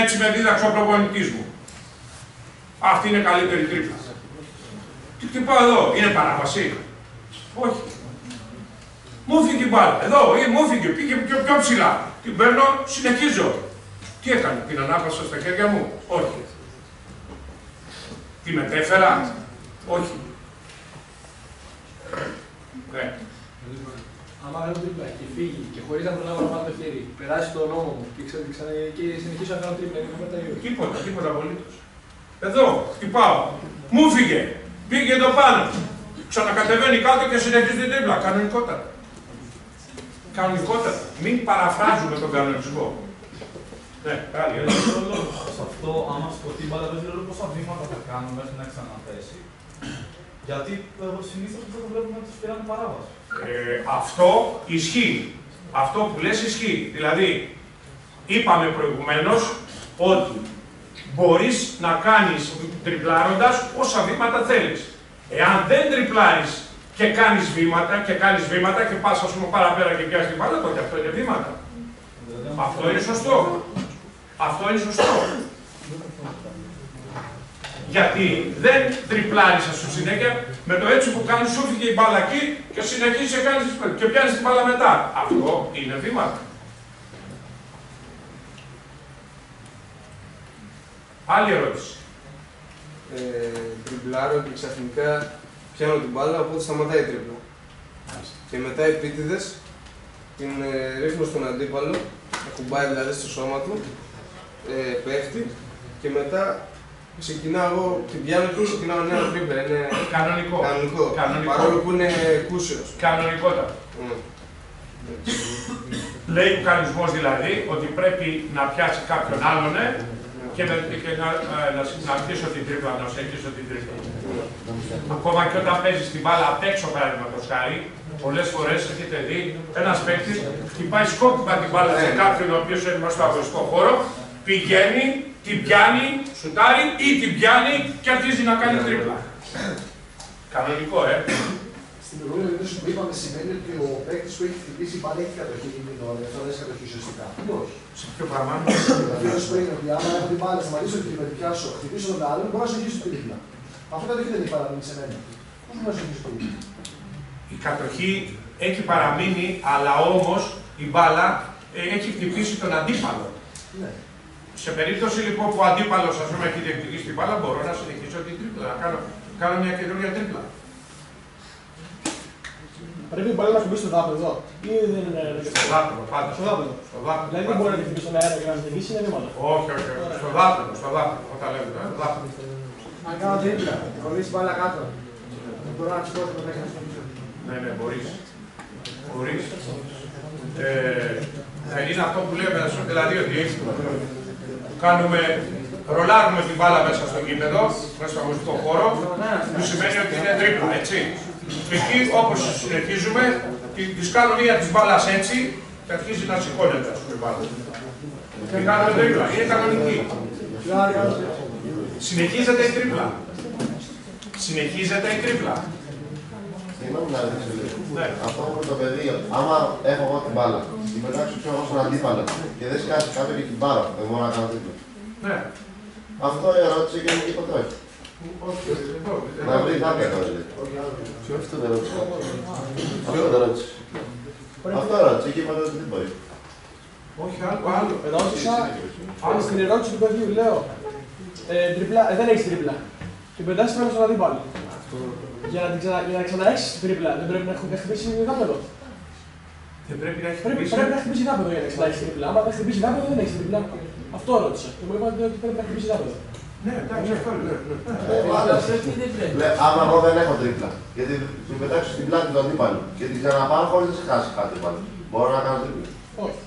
A: Έτσι με δίδαξε ο προπονητής μου. Αυτή είναι καλύτερη τρίπλα. Τι χτυπάω εδώ, είναι παράβαση? Όχι. Μου φύγει η μπάλα. Εδώ, μου φύγει, πήγε πιο ψηλά. Την παίρνω, συνεχίζω. Τι έκανε, την ανάπασα στα χέρια μου? Όχι. Τη μετέφερα? Όχι. Ναι.
B: Άμα κάνω τρίπλα και φύγει και χωρίς να προλάβω να πάρω το χέρι, περάσει το νόμο μου και συνεχίσω να κάνω τρίπλα, είναι μετά ή όχι?
A: Τίποτα απολύτως. Εδώ, χτυπάω. Μου φύγε. Πήγε εδώ πάνω. Ξανακατεβαίνει κάτω και συνεχίζει την τρίπλα. Κανονικότατα. Κανονικότατα. Μην παραφράζουμε τον κανονισμό. Ναι, πάλι.
F: Σε αυτό, άμα σκοτεί η μπάλα, δεν ξέρω πόσα βήματα θα κάνουν μέχρι να ξαναπέσει. Γιατί συνήθως αυτό το βλέπουμε να τους πήραν παράβαση.
A: Αυτό ισχύει. Αυτό που λες ισχύει. Δηλαδή, είπαμε προηγουμένως ότι μπορείς να κάνεις τριπλάροντας όσα βήματα θέλεις. Εάν δεν τριπλάρεις και κάνεις βήματα και πας, ας πούμε, παραπέρα και πιάσεις την μπάλα, τότε αυτό είναι βήματα. Αυτό είναι σωστό. Αυτό είναι σωστό. Γιατί δεν τριπλάρεις, ας πούμε, συνέχεια με το έτσι που κάνεις, σου φύγε η μπάλα εκεί και συνεχίζεις και πιάνεις την μπάλα μετά. Αυτό είναι βήματα. Άλλη ερώτηση.
G: Τριπλάρω και ξαφνικά πιάνω την μπάλα, οπότε σταματάει η τρίπλα. Και μετά οι επίτηδες την ρίχνω στον αντίπαλο, ακουμπάει δηλαδή στο σώμα του, πέφτει και μετά ξεκινάω εγώ, την πιάνω και ξεκινάω νέα τρίπλα. Είναι
A: κανονικό.
G: Παρόλο που είναι κούσιος.
A: Κανονικότατα. Λέει ο κανονισμός δηλαδή ότι πρέπει να πιάσει κάποιον άλλον και να χτίσω την τρίπλα, να συνεχίσω την τρίπλα. Ακόμα και όταν παίζει την μπάλα απ' έξω, παραδείγματος χάρη, πολλές φορές έχετε δει ένας παίκτης χτυπάει σκόπιμα την μπάλα σε κάποιον ο οποίος είναι μέσα στο αγωνιστικό χώρο, πηγαίνει, την πιάνει, σουτάρει ή την πιάνει και αρχίζει να κάνει τρίπλα. Κανονικό,
B: Στην προηγούμενη περίπτωση που είπαμε σημαίνει ότι ο παίκτης που έχει χτυπήσει πάλι έχει κατοχή και μην αυτό δεν έχει κατοχή ουσιαστικά. Όχι.
A: Σε ποιο πράγμα?
B: Δηλαδή, όσο πριν ότι άμα έχω την μπάλα, σταματήσω την τρίπλα, την πιάσω, χτυπήσω τον άλλον, μπορώ να συνεχίσω την τρίπλα. Αυτό κατοχή δεν έχει παραμείνει σε μένα. Πώς μπορώ να συνεχίσω την τρίπλα?
A: Η κατοχή έχει παραμείνει, αλλά όμως η μπάλα έχει χτυπήσει τον αντίπαλο.
B: Ναι.
A: Σε περίπτωση λοιπόν που ο αντίπαλος ας πούμε έχει διεκδικήσει την μπάλα, μπορώ να συνεχίσω την τρίπλα, να κάνω μια καινούργια τρίπλα.
C: Πρέπει η μπάλα να κουμπίσει στο δάπεδο ή δεν είναι.
A: Στο δάπεδο, πάντα.
C: Στο δάπεδο. Δηλαδή δεν μπορεί να την στον αέρα και να συνεχίσει, είναι βήματα.
A: Όχι, όχι. Στο δάπεδο, όταν λέμε δάπεδο.
B: Αν κάνω τρίπλα, χωρίς μπάλα κάτω, μπορώ να τσιπώσω το μέχρι να συνεχίσω.
A: Ναι, μπορείς. Είναι αυτό που λέμε, δηλαδή ότι ρολάρουμε την μπάλα μέσα στο γήπεδο, μέσα στο αγωνιστικό χώρο, που σημαίνει ότι είναι τρίπλα, έτσι. Και εκεί, όπως συνεχίζουμε, της κάνω μία της μπάλας έτσι και αρχίζει να σηκώνεται, ας πούμε, η μπάλα. Και κάνουμε τρίπλα, είναι κανονική. Συνεχίζεται η τρίπλα.
D: Συγγνώμη να ρωτήσω λίγο. Αυτό που το παιδί, άμα έχω εγώ την μπάλα, την πετάξω πιο εγώ στον αντίπαλο και δεν σκάσει κάποιο και την πάρω, δεν μπορώ να κάνω τρίπλα.
A: Ναι.
D: Αυτό η ερώτηση και μου τίποτα όχι. Να βρει κάποια τώρα. Αυτό δεν ρώτησε. Αυτό ρώτησε και είπατε ότι δεν μπορεί.
A: Όχι, άλλο.
C: Ρώτησα στην ερώτηση του παιδιού, λέω. Δεν έχει τρίπλα. Την πετάς πρέπει στον αντίπαλο. Για να ξαναέχεις τρίπλα, δεν πρέπει να χτυπήσει δάπεδο.
A: Δεν πρέπει να έχει
C: Πρέπει να χτυπήσει δάπεδο για να ξαναέχεις τρίπλα. Άμα δεν χτυπήσει δάπεδο, δεν έχεις τρίπλα. Αυτό ρώτησα. Και μου είπατε ότι πρέπει να χτυπήσει δάπεδο.
A: Ναι, εντάξει, αυτό είναι.
D: Άμα εγώ δεν έχω τρίπλα, γιατί την πετάξω στην πλάτη του αντίπαλου και την ξαναπάρω χωρίς να σε χάσει κάτι πάλι. Μπορώ να κάνω τρίπλα.
C: Όχι.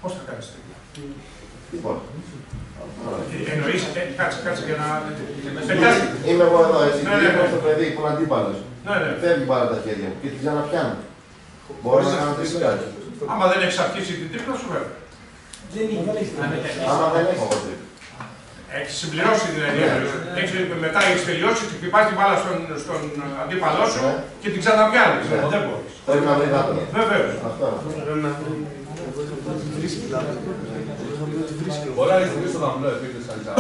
A: Πώς θα κάνεις τρίπλα?
D: Λοιπόν.
A: Εννοείς, κάτσε για να...
D: Είμαι εγώ εδώ, έτσι, και στο παιδί που είναι αντίπαλος. Φεύγει πάρα τα χέρια μου και την ξαναπιάνω. Μπορώ να κάνω τρίπλα.
A: Άμα δεν έχεις αρχίσει την τρίπλα σου βέβαια.
D: Άμα δεν έχω εγώ τρίπλα.
A: Έχεις συμπληρώσει δηλαδή. Μετά έχεις τελειώσει και χτυπάς την μπάλα στον αντίπαλό σου και την ξαναπιάνεις. Δεν μπορείς.
D: Πρέπει να βρει δάπεδο.
A: Βεβαίως.
E: Μπορεί να ρυθμίσει το ταμπλό επίτες καλύτερα.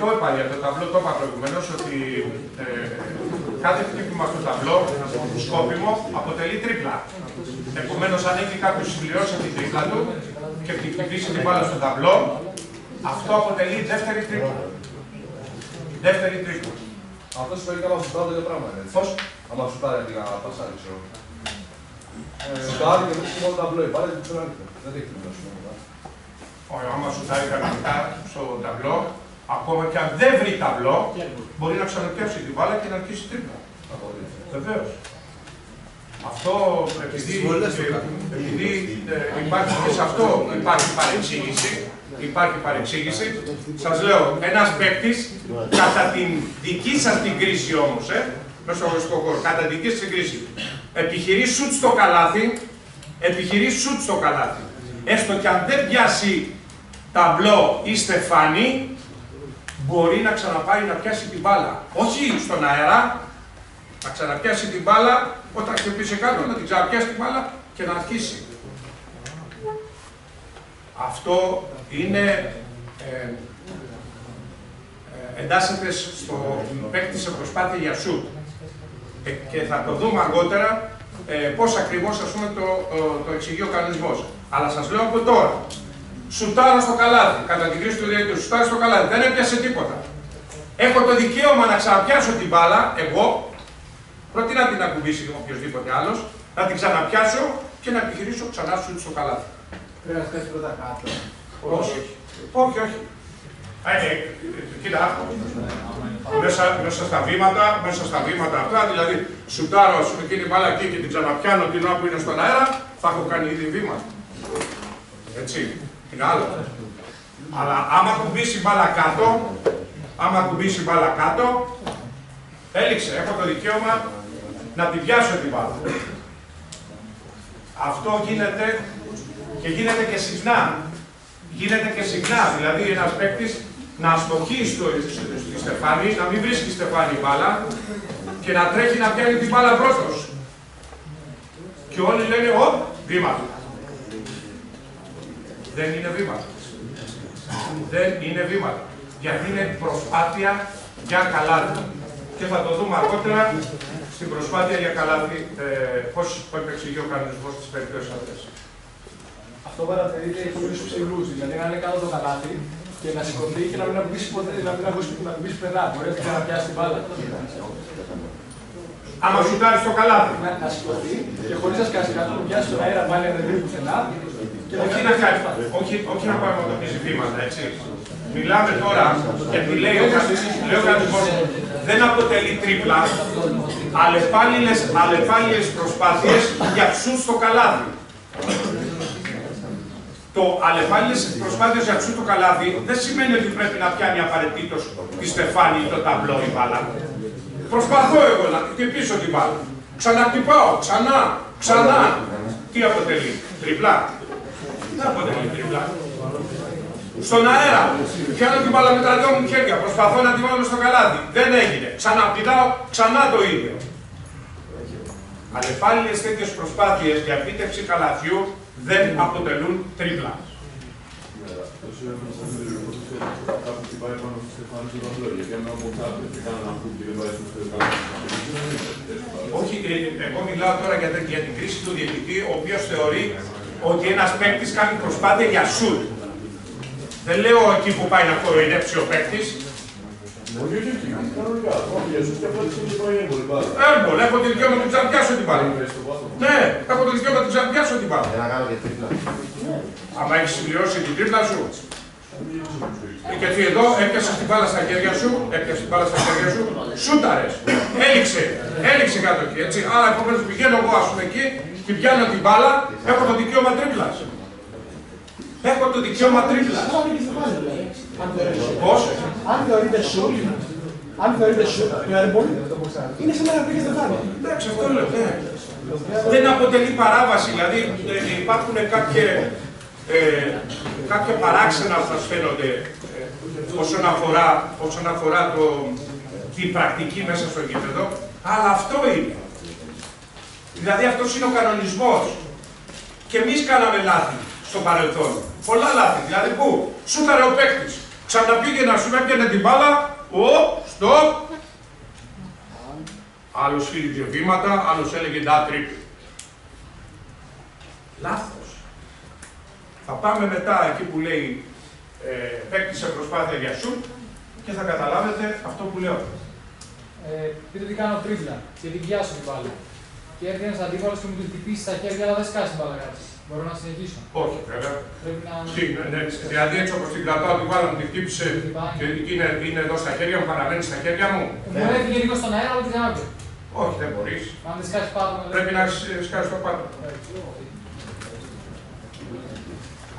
A: Το είπα για το ταμπλό, το είπα προηγουμένως ότι κάθε χτύπημα στο ταμπλό, σκόπιμο, αποτελεί τρίπλα. Επομένως, αν έχει κάποιος συμπληρώσει την τρίπλα του και χτυπήσει την μπάλα στο ταμπλό, αυτό αποτελεί δεύτερη τρίπλα. Δεύτερη τρίπλα.
E: Αυτό σημαίνει και άμα σου πάρει το πράγμα, έτσι.
A: Πώς?
E: Άμα σου πάρει την πασάρι, ξέρω. Σου πάρει και βρίσκει μόνο ταμπλό, πάρει και ξέρω. Δεν έχει τρίπλα σου.
A: Όχι, άμα σου πάρει κανονικά στο ταμπλό, ακόμα και αν δεν βρει ταμπλό, μπορεί να ξαναπιάσει την μπάλα και να αρχίσει τρίπλα. Βεβαίως. Αυτό επειδή υπάρχει και σε αυτό υπάρχει παρεξήγηση. Σας λέω, ένας παίκτης, κατά την δική σας την κρίση όμως, μέσα στο αγωνιστικό χώρο, κατά την δική σας την κρίση, επιχειρεί σουτ στο καλάθι, έστω και αν δεν πιάσει ταμπλό ή στεφάνι, μπορεί να ξαναπάρει να πιάσει την μπάλα. Όχι στον αέρα, να ξαναπιάσει την μπάλα, όταν χτυπήσει κάτω, να την ξαναπιάσει την μπάλα και να αρχίσει. Αυτό είναι, εντάσσεται στο παίκτη σε προσπάθεια για σουτ. Και θα το δούμε αργότερα πώς ακριβώς ας πούμε, το εξηγεί ο κανονισμός. Αλλά σας λέω από τώρα. Σουτάρω στο καλάθι, κατά την κρίση του διαιτητή, σουτάρω στο καλάθι, δεν έπιασε τίποτα. Έχω το δικαίωμα να ξαναπιάσω την μπάλα, εγώ, προτείνω να την ακουμπήσει οποιοδήποτε άλλος, να την ξαναπιάσω και να επιχειρήσω ξανά σουτ στο καλάθι.
B: Πρέπει να φτάσει πρώτα κάτω.
A: Όχι. Κοίτα, μέσα στα βήματα αυτά, δηλαδή σουτάρω εκείνη την μπάλα εκεί και την ξαναπιάνω την ώρα που είναι στον αέρα, θα έχω κάνει ήδη βήμα. Έτσι. Είναι άλλο. Αλλά άμα κουμπίσει μπάλα κάτω, έληξε, έχω το δικαίωμα να την πιάσω την μπάλα. Αυτό γίνεται και γίνεται και συχνά. Δηλαδή ένας παίκτης να αστοχεί στη στεφάνη, να μην βρίσκει στεφάνη μπάλα και να τρέχει να πιάνει την μπάλα πρώτος. Και όλοι λένε, βήματα. Δεν είναι βήματα. Δεν είναι βήματα. Γιατί είναι προσπάθεια για καλάθι. Και θα το δούμε αργότερα στην προσπάθεια για καλάθι, πώς επεξηγεί ο κανονισμός στις περιπτώσεις αυτές.
C: Αυτό παρατηρείται για πολλούς ψηλούς. Δηλαδή να είναι κάτω το καλάθι και να σηκωθεί και να μην ακουμπήσει ποτέ, να μην ακουμπήσει πεδά. Μπορεί να πιάσει την μπάλα.
A: Άμα σουτάρει στο καλάθι.
C: Να σηκωθεί και χωρίς να σκάσει κάτω, να πιάσει τον αέρα πάλι να βρει πουθενά.
A: Όχι να πάμε να πει βήματα, έτσι. Μιλάμε τώρα, γιατί λέει ο κανονισμός, δεν αποτελεί τρίπλα, αλλεπάλληλες προσπάθειες για ψους στο καλάθι. Το αλλεπάλληλες προσπάθειες για ψους στο καλάθι δεν σημαίνει ότι πρέπει να πιάνει απαραίτητος τη στεφάνη ή το ταμπλό η μπάλα. Προσπαθώ εγώ να χτυπήσω την μπάλα. Ξαναχτυπάω, ξανά. Τι αποτελεί, τρίπλα. Δεν αποτελεί τρίπλα. Στον αέρα, πιάνω την μπάλα με τα δυο μου χέρια, προσπαθώ να την βάλω στο καλάθι. Δεν έγινε. Ξαναπηδάω, ξανά το ίδιο. Αλλεπάλληλες τέτοιες προσπάθειες για επίτευξη καλαθιού δεν αποτελούν τρίπλα. Όχι, εγώ μιλάω τώρα για την κρίση του διαιτητή, ο οποίος θεωρεί ότι ένας παίκτης κάνει προσπάθεια για σουτ. Δεν λέω εκεί που πάει να κοροϊδέψει ο παίκτης. Έμπολ, έχω το δικαίωμα να του ξαναπιάσω την μπάλα. Ναι, έχω το δικαίωμα να του ξαναπιάσω την μπάλα. Άμα έχεις συμπληρώσει την τρίπλα σου. Γιατί εδώ έπιασε την μπάλα στα χέρια σου, σούταρες. Έληξε κάτω εκεί, έτσι. Άρα επομένως πηγαίνω εγώ, ας πούμε, εκεί και πιάνω την μπάλα, έχω το δικαίωμα τρίπλας. Έχω το δικαίωμα τρίπλας. Πώς?
C: Αν θεωρείται σουτ, το airball είναι σαν να πήγε στεφάνι.
A: Εντάξει, αυτό λέω, ναι. Δεν αποτελεί παράβαση, δηλαδή υπάρχουν κάποια παράξενα που σας φαίνονται όσον αφορά την πρακτική μέσα στο γήπεδο, αλλά αυτό είναι. Δηλαδή αυτός είναι ο κανονισμός. Και εμείς κάναμε λάθη στο παρελθόν. Πολλά λάθη. Δηλαδή πού? Σούταρε ο παίκτης. Ξαναπήγε να σου έπιανε την μπάλα. Στοπ. Άλλος φίλοι βήματα, άλλος έλεγε ντά τρίπλη. Λάθος. Θα πάμε μετά εκεί που λέει παίκτης σε προσπάθεια για σουτ και θα καταλάβετε αυτό που λέω.
H: Πείτε ότι κάνω τρίπλα και την πιάσω την μπάλα. Και έρθει ένας αντίπαλος και μου την χτυπήσει στα χέρια, αλλά δεν σκάσει την μπάλα κάτω. Μπορώ να συνεχίσω?
A: Όχι, βέβαια.
H: Πρέπει να...
A: Δηλαδή έτσι όπως την κρατάω την μπάλα μου, την χτύπησε και είναι εδώ στα χέρια μου, παραμένει στα χέρια μου.
H: Μου έφυγε λίγο στον αέρα, αλλά την ξανάπιω.
A: Όχι, δεν μπορείς.
H: Αν δεν σκάσει πάνω.
A: Πρέπει να σκάσεις το πάνω.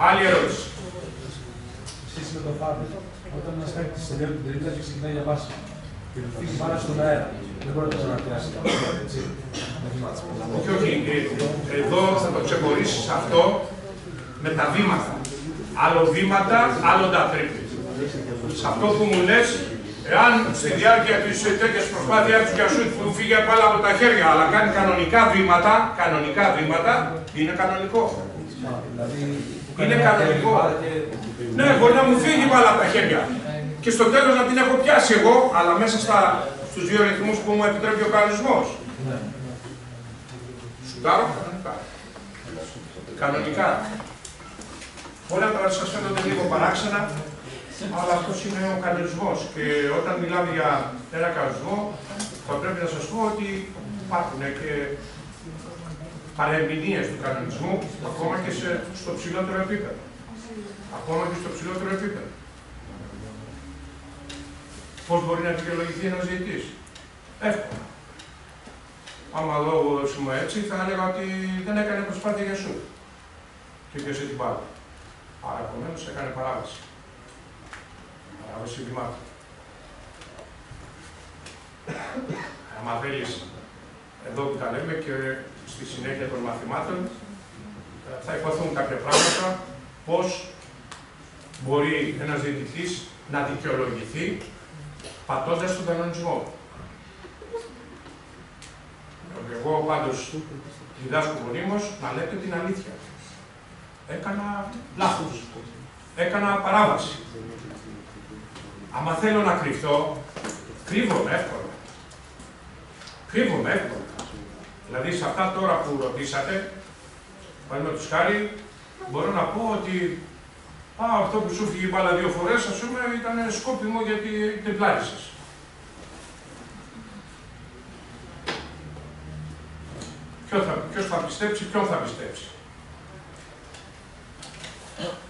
A: Άλλη ερώτηση.
B: Σχέση με το φάουλ, όταν ένας παίκτης τελειώνει την τρίπλα και ξεκινάει για βάση και του φύγει πάρα στον αέρα, δεν μπορεί να το ξαναπιάσει.
A: Όχι, εδώ θα το ξεχωρίσεις αυτό με τα βήματα. Άλλο βήματα, άλλο τα τρίπλη. Σε αυτό που μου λες, εάν στη διάρκεια της τέτοιας προσπάθειας του για σουτ που φύγει πάλι από τα χέρια, αλλά κάνει κανονικά βήματα, είναι κανονικό. Είναι κανονικό. Ναι, μπορεί να μου φύγει πάλι από τα χέρια. Και στο τέλος να την έχω πιάσει εγώ, αλλά μέσα στους δύο ρυθμούς που μου επιτρέπει ο κανονισμός. Σουτάρω κανονικά. Κανονικά. Μπορεί να σας φαίνονται λίγο παράξενα, αλλά αυτός είναι ο κανονισμός. Και όταν μιλάμε για ένα κανονισμό, θα πρέπει να σας πω ότι υπάρχουν και παρεμηνίες του κανονισμού, ακόμα και στο ψηλότερο επίπεδο. Πώς μπορεί να δικαιολογηθεί ένας διαιτητής? Εύκολα. Άμα δω έτσι, θα έλεγα ότι δεν έκανε προσπάθεια για σου. Και πιάσε την μπάλα. Άρα, επομένως, έκανε παράβαση. αγωσίδημάτων. Αν θέλεις, εδώ που τα λέμε και στη συνέχεια των μαθημάτων, θα υποθούν κάποια πράγματα, πώς μπορεί ένας διαιτητής να δικαιολογηθεί πατώντας τον κανονισμό. Εγώ πάντως διδάσκω μονίμως να λέτε την αλήθεια. Έκανα λάθος. Έκανα παράβαση. Άμα θέλω να κρυφτώ, κρύβομαι εύκολα. Κρύβομαι εύκολα. Δηλαδή σε αυτά τώρα που ρωτήσατε, παραδείγματος χάρη, μπορώ να πω ότι αυτό που σου φύγει η μπάλα 2 φορές, ας πούμε, ήταν σκόπιμο γιατί την πλάρισες. Ποιος θα πιστέψει, ποιον θα πιστέψει.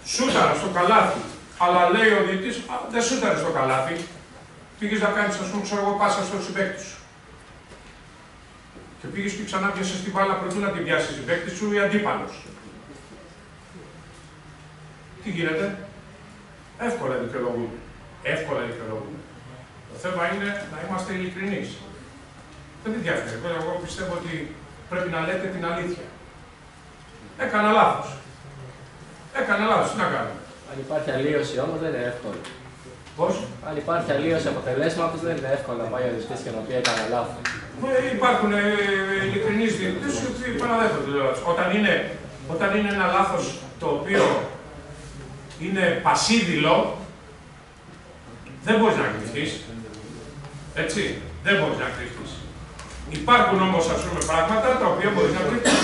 A: Σούταρα στο καλάθι, αλλά λέει ο διαιτητής, δεν σούταρε στο καλάθι. Πήγες να κάνεις, ας πούμε, ξέρω εγώ, πάσα στο συμπαίκτη σου. Και πήγες και ξανά πιάσες την μπάλα προτού να την πιάσεις συμπαίκτη σου ή αντίπαλος. Τι γίνεται, εύκολα δικαιολογούνται. Εύκολα δικαιολογούνται. Το θέμα είναι να είμαστε ειλικρινείς. Δεν με διαφέρει. Εγώ πιστεύω ότι πρέπει να λέτε την αλήθεια. Έκανα λάθος. Έκανα λάθος, τι να κάνω.
I: Αν υπάρχει αλλίωση όμως δεν είναι εύκολο.
A: Πώς? Αν
I: υπάρχει αλλίωση αποτελέσματος δεν είναι εύκολο να πάει ο διαιτητής και να πει έκανα λάθος.
A: Υπάρχουν ειλικρινείς διαιτητές που παραδέχονται. Όταν είναι ένα λάθος το οποίο είναι πασίδηλο, δεν μπορείς να κρυφτείς. Έτσι, δεν μπορείς να κρυφτείς. Υπάρχουν όμως, ας πούμε, πράγματα τα οποία μπορείς να κρυφτείς.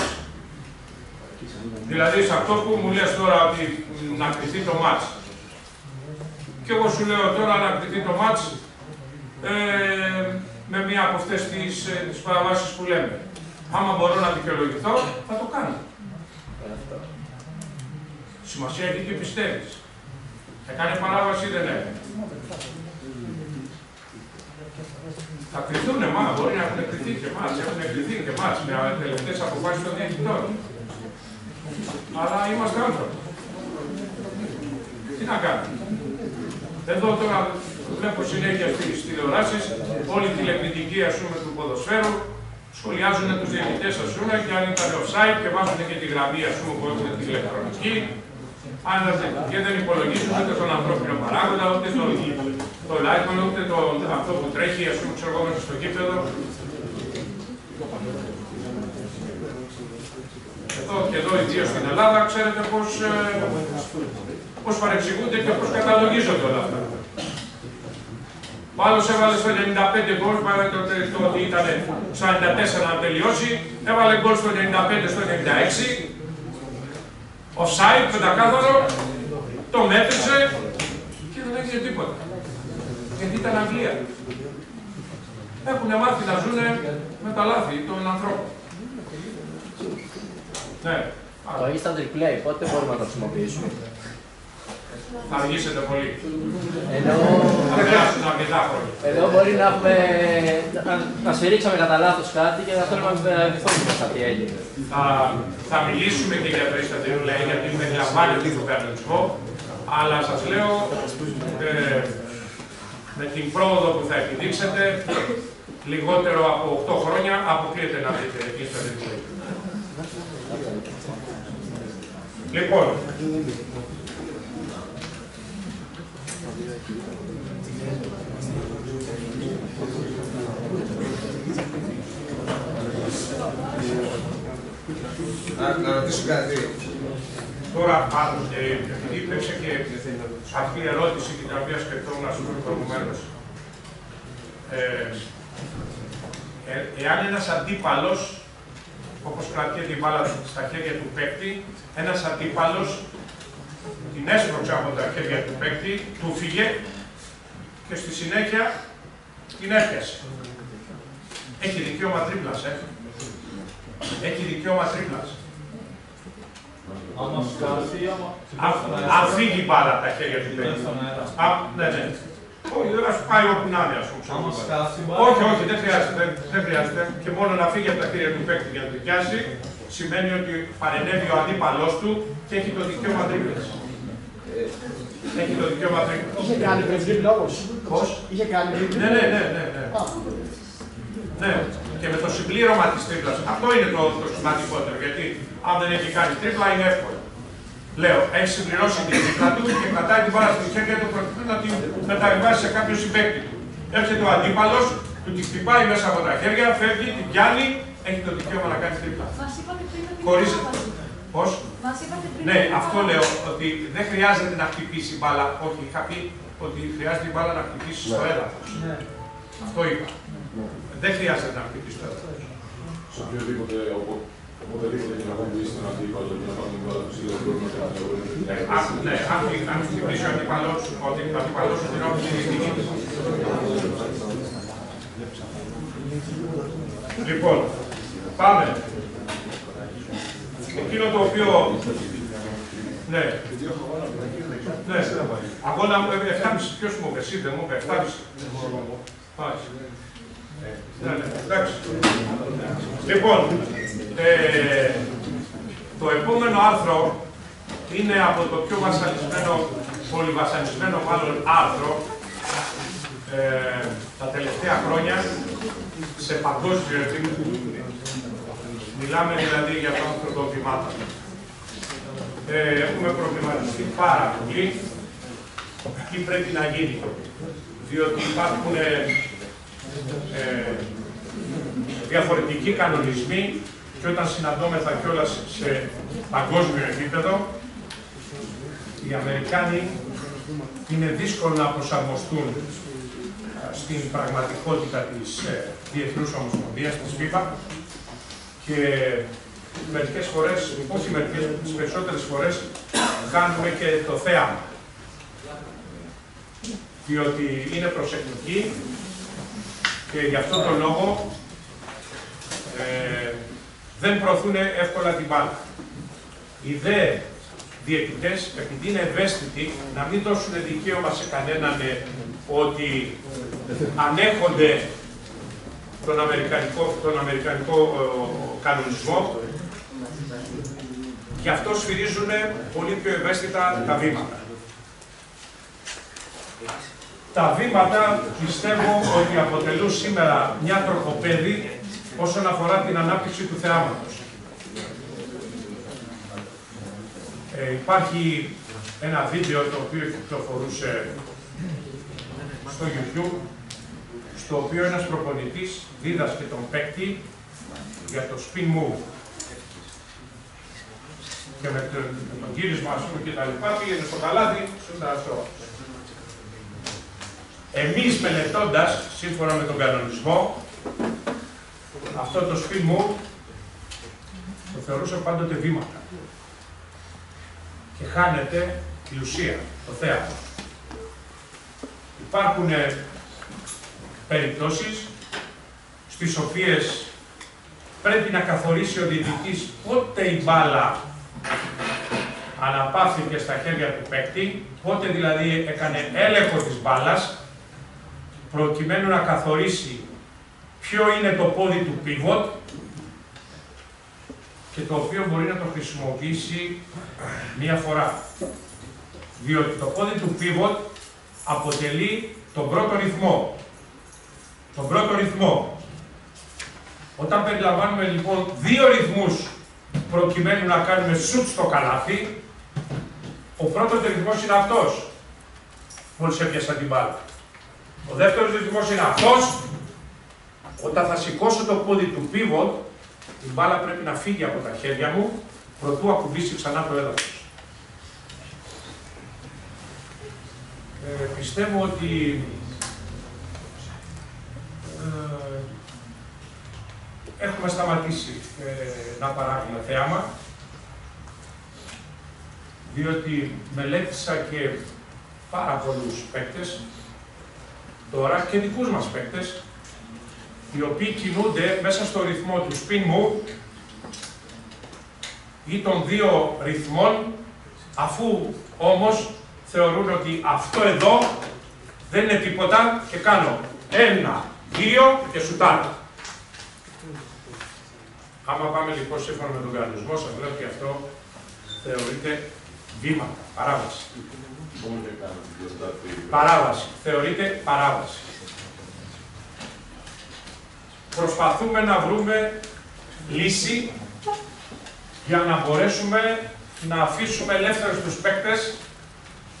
A: Δηλαδή, σε αυτό που μου λες τώρα ότι να κρυφτεί το μάτς. Και εγώ σου λέω τώρα να κρυφτεί το μάτς με μία από αυτές τις παραβάσεις που λέμε. Άμα μπορώ να δικαιολογηθώ, θα το κάνω. Σημασία έχει και πιστεύεις. Έκανε παράβαση ή δεν έκανε. Θα κρυφτούνε, μπορεί να έχουν κρυφτεί και εμάς, έχουν κρυφτεί και εμάς με τελευταίες αποφάσεις των διαιτητών. Αλλά είμαστε άνθρωποι. Τι να κάνουμε. Εδώ τώρα βλέπω συνέχεια στις τηλεοράσεις, όλη τη τηλεκριτική, ας πούμε, του ποδοσφαίρου, σχολιάζουν τους διαιτητές, ας πούμε, και αν ήταν offside και βάζουν και τη γραμμή, ας πούμε, που έχουν την ηλεκτρονική. Και δεν υπολογίζουν ούτε τον ανθρώπινο παράγοντα, ούτε το λάθος, ούτε αυτό που τρέχει, ας πούμε, ξέρω εγώ, μέσα στο γήπεδο. Και εδώ, ιδίως στην Ελλάδα, ξέρετε πώς παρεξηγούνται και πώς καταλογίζονται όλα αυτά. Ο άλλος έβαλε στο 95 γκολ, το ότι ήταν 44 να τελειώσει, έβαλε γκολ στο 95, στο 96, offside, πεντακάθαρο, το μέτρησε και δεν έγινε τίποτα. Γιατί ήταν Αγγλία. Έχουν μάθει να ζουν με τα λάθη των ανθρώπων. Ναι.
I: Το instant replay, πότε μπορούμε να το χρησιμοποιήσουμε?
A: Θα αργήσετε πολύ.
I: Ενώ
A: θα περάσουν αρκετά χρόνια.
I: Εδώ μπορεί να έχουμε. να σφυρίξαμε κατά λάθος κάτι και να θέλουμε να διορθώσουμε τι έγινε.
A: Θα μιλήσουμε και για το instant replay, γιατί περιλαμβάνεται στον κανονισμό, αλλά σας λέω με την πρόοδο που θα επιδείξετε, λιγότερο από 8 χρόνια αποκλείεται να δείτε instant replay. Λοιπόν,
G: να ρωτήσω κάτι.
A: Τώρα, επειδή υπήρξε και αυτή η ερώτηση την οποία σκεφτόμουν προηγουμένως. Εάν ένας αντίπαλος, όπως κρατιέται την μπάλα στα χέρια του παίκτη, ένας αντίπαλος την έσπρωξε από τα χέρια του παίκτη, του φύγε και στη συνέχεια την έπιασε. Έχει δικαίωμα τρίπλας, Έχει δικαίωμα τρίπλας.
F: Άμα σκάσει,
A: αν φύγει η μπάλα από τα χέρια του παίκτη. Ναι. Όχι, ας πάει όπου να είναι, ας πούμε. Όχι, δεν χρειάζεται. Και μόνο να φύγει από τα χέρια του παίκτη για να το πιάσει, σημαίνει ότι παρενέβη ο αντίπαλός του και έχει το δικαίωμα τρίπλας. Έχει το δικαίωμα τρίπλα.
C: Είχε κάνει πριν τρίπλα όμως.
A: Πώς?
C: Είχε κάνει πριν τρίπλα.
A: Ναι. Και με το συμπλήρωμα της τρίπλας. Αυτό είναι το σημαντικότερο. Γιατί αν δεν έχει κάνει τρίπλα είναι εύκολο. Λέω, έχει συμπληρώσει την τρίπλα του και κρατάει την μπάλα στη χέρια του προκειμένου να την μεταβιβάσει σε κάποιο συμπαίκτη του. Έρχεται ο αντίπαλος, του τη χτυπάει μέσα από τα χέρια, φεύγει, την πιάνει, έχει το δικαίωμα να κάνει τρίπλα. Χωρίς. Πώς? Ναι, αυτό λέω, ότι δεν χρειάζεται να χτυπήσει η μπάλα. Όχι, είχα πει ότι χρειάζεται η μπάλα να χτυπήσει στο έδαφος. Αυτό είπα. Δεν χρειάζεται να χτυπήσει το έδαφος.
J: Σε οποιοδήποτε και να χτυπήσει τον αντίπαλο και να πάρει την μπάλα του σύλλογου.
A: Ναι, αν χτυπήσει ο αντίπαλος, την όποια είναι. Λοιπόν, πάμε. Εκείνο το οποίο. Ναι. Αγώνα μου έπαιρνε 7,5. Ποιος μου είπε, εσύ δεν μου είπε, 7,5. Ναι, εντάξει. Λοιπόν, το επόμενο άρθρο είναι από το πιο πολυβασανισμένο μάλλον άρθρο τα τελευταία χρόνια σε παγκόσμιο επίπεδο. Μιλάμε δηλαδή για το άρθρο των βημάτων. Έχουμε προβληματιστεί πάρα πολύ τι πρέπει να γίνει. Διότι υπάρχουν διαφορετικοί κανονισμοί και όταν συναντώμεθα κιόλας σε παγκόσμιο επίπεδο, οι Αμερικάνοι είναι δύσκολο να προσαρμοστούν στην πραγματικότητα της Διεθνούς Ομοσπονδίας, της FIFA, και μερικές φορές, όχι μερικές, τις περισσότερες φορές, κάνουμε και το θέαμα. Διότι είναι προσεκτικοί και γι' αυτόν τον λόγο δεν προωθούν εύκολα την μπάλα. Οι δε διαιτητές, επειδή είναι ευαίσθητοι, να μην δώσουν δικαίωμα σε κανέναν ότι ανέχονται τον αμερικανικό κανονισμό, γι' αυτό σφυρίζουν πολύ πιο ευαίσθητα τα βήματα. Τα βήματα πιστεύω ότι αποτελούν σήμερα μια τροχοπέδη όσον αφορά την ανάπτυξη του θεάματος. Υπάρχει ένα βίντεο το οποίο κυκλοφορούσε στο YouTube, στο οποίο ένας προπονητής δίδασκε τον παίκτη για το spin move. Και με τον γύρισμα, ας πούμε, και τα λοιπά, πήγαινε στο καλάθι, σούτα αυτό. Εμείς μελετώντας, σύμφωνα με τον κανονισμό, αυτό το spin move το θεωρούσαμε πάντοτε βήματα. Και χάνεται η ουσία, το θέαμα. Υπάρχουν περιπτώσεις στις οποίες πρέπει να καθορίσει ο διαιτητής πότε η μπάλα αναπαύθηκε στα χέρια του παίκτη, πότε δηλαδή έκανε έλεγχο της μπάλας, προκειμένου να καθορίσει ποιο είναι το πόδι του pivot και το οποίο μπορεί να το χρησιμοποιήσει μία φορά. Διότι το πόδι του pivot αποτελεί τον πρώτο ρυθμό. Τον πρώτο ρυθμό. Όταν περιλαμβάνουμε λοιπόν δύο ρυθμούς προκειμένου να κάνουμε σουτ στο καλάθι, ο πρώτος ρυθμός είναι αυτός. Μόλις έπιασα την μπάλα. Ο δεύτερος ρυθμός είναι αυτός. Όταν θα σηκώσω το πόδι του pivot, η μπάλα πρέπει να φύγει από τα χέρια μου προτού ακουμπήσει ξανά το έδαφος. Πιστεύω ότι έχουμε σταματήσει να παράγουμε θέαμα, διότι μελέτησα και πάρα πολλούς παίκτες τώρα και δικούς μας παίκτες, οι οποίοι κινούνται μέσα στο ρυθμό του spin move ή των δύο ρυθμών, αφού όμως θεωρούν ότι αυτό εδώ δεν είναι τίποτα και κάνω 1, 2 και σουτάρω. Άμα πάμε λοιπόν σύμφωνα με τον κανονισμό, σας λέω ότι αυτό θεωρείται Βήματα, παράβαση. Παράβαση. Θεωρείται παράβαση. Προσπαθούμε να βρούμε λύση για να μπορέσουμε να αφήσουμε ελεύθερους τους παίκτες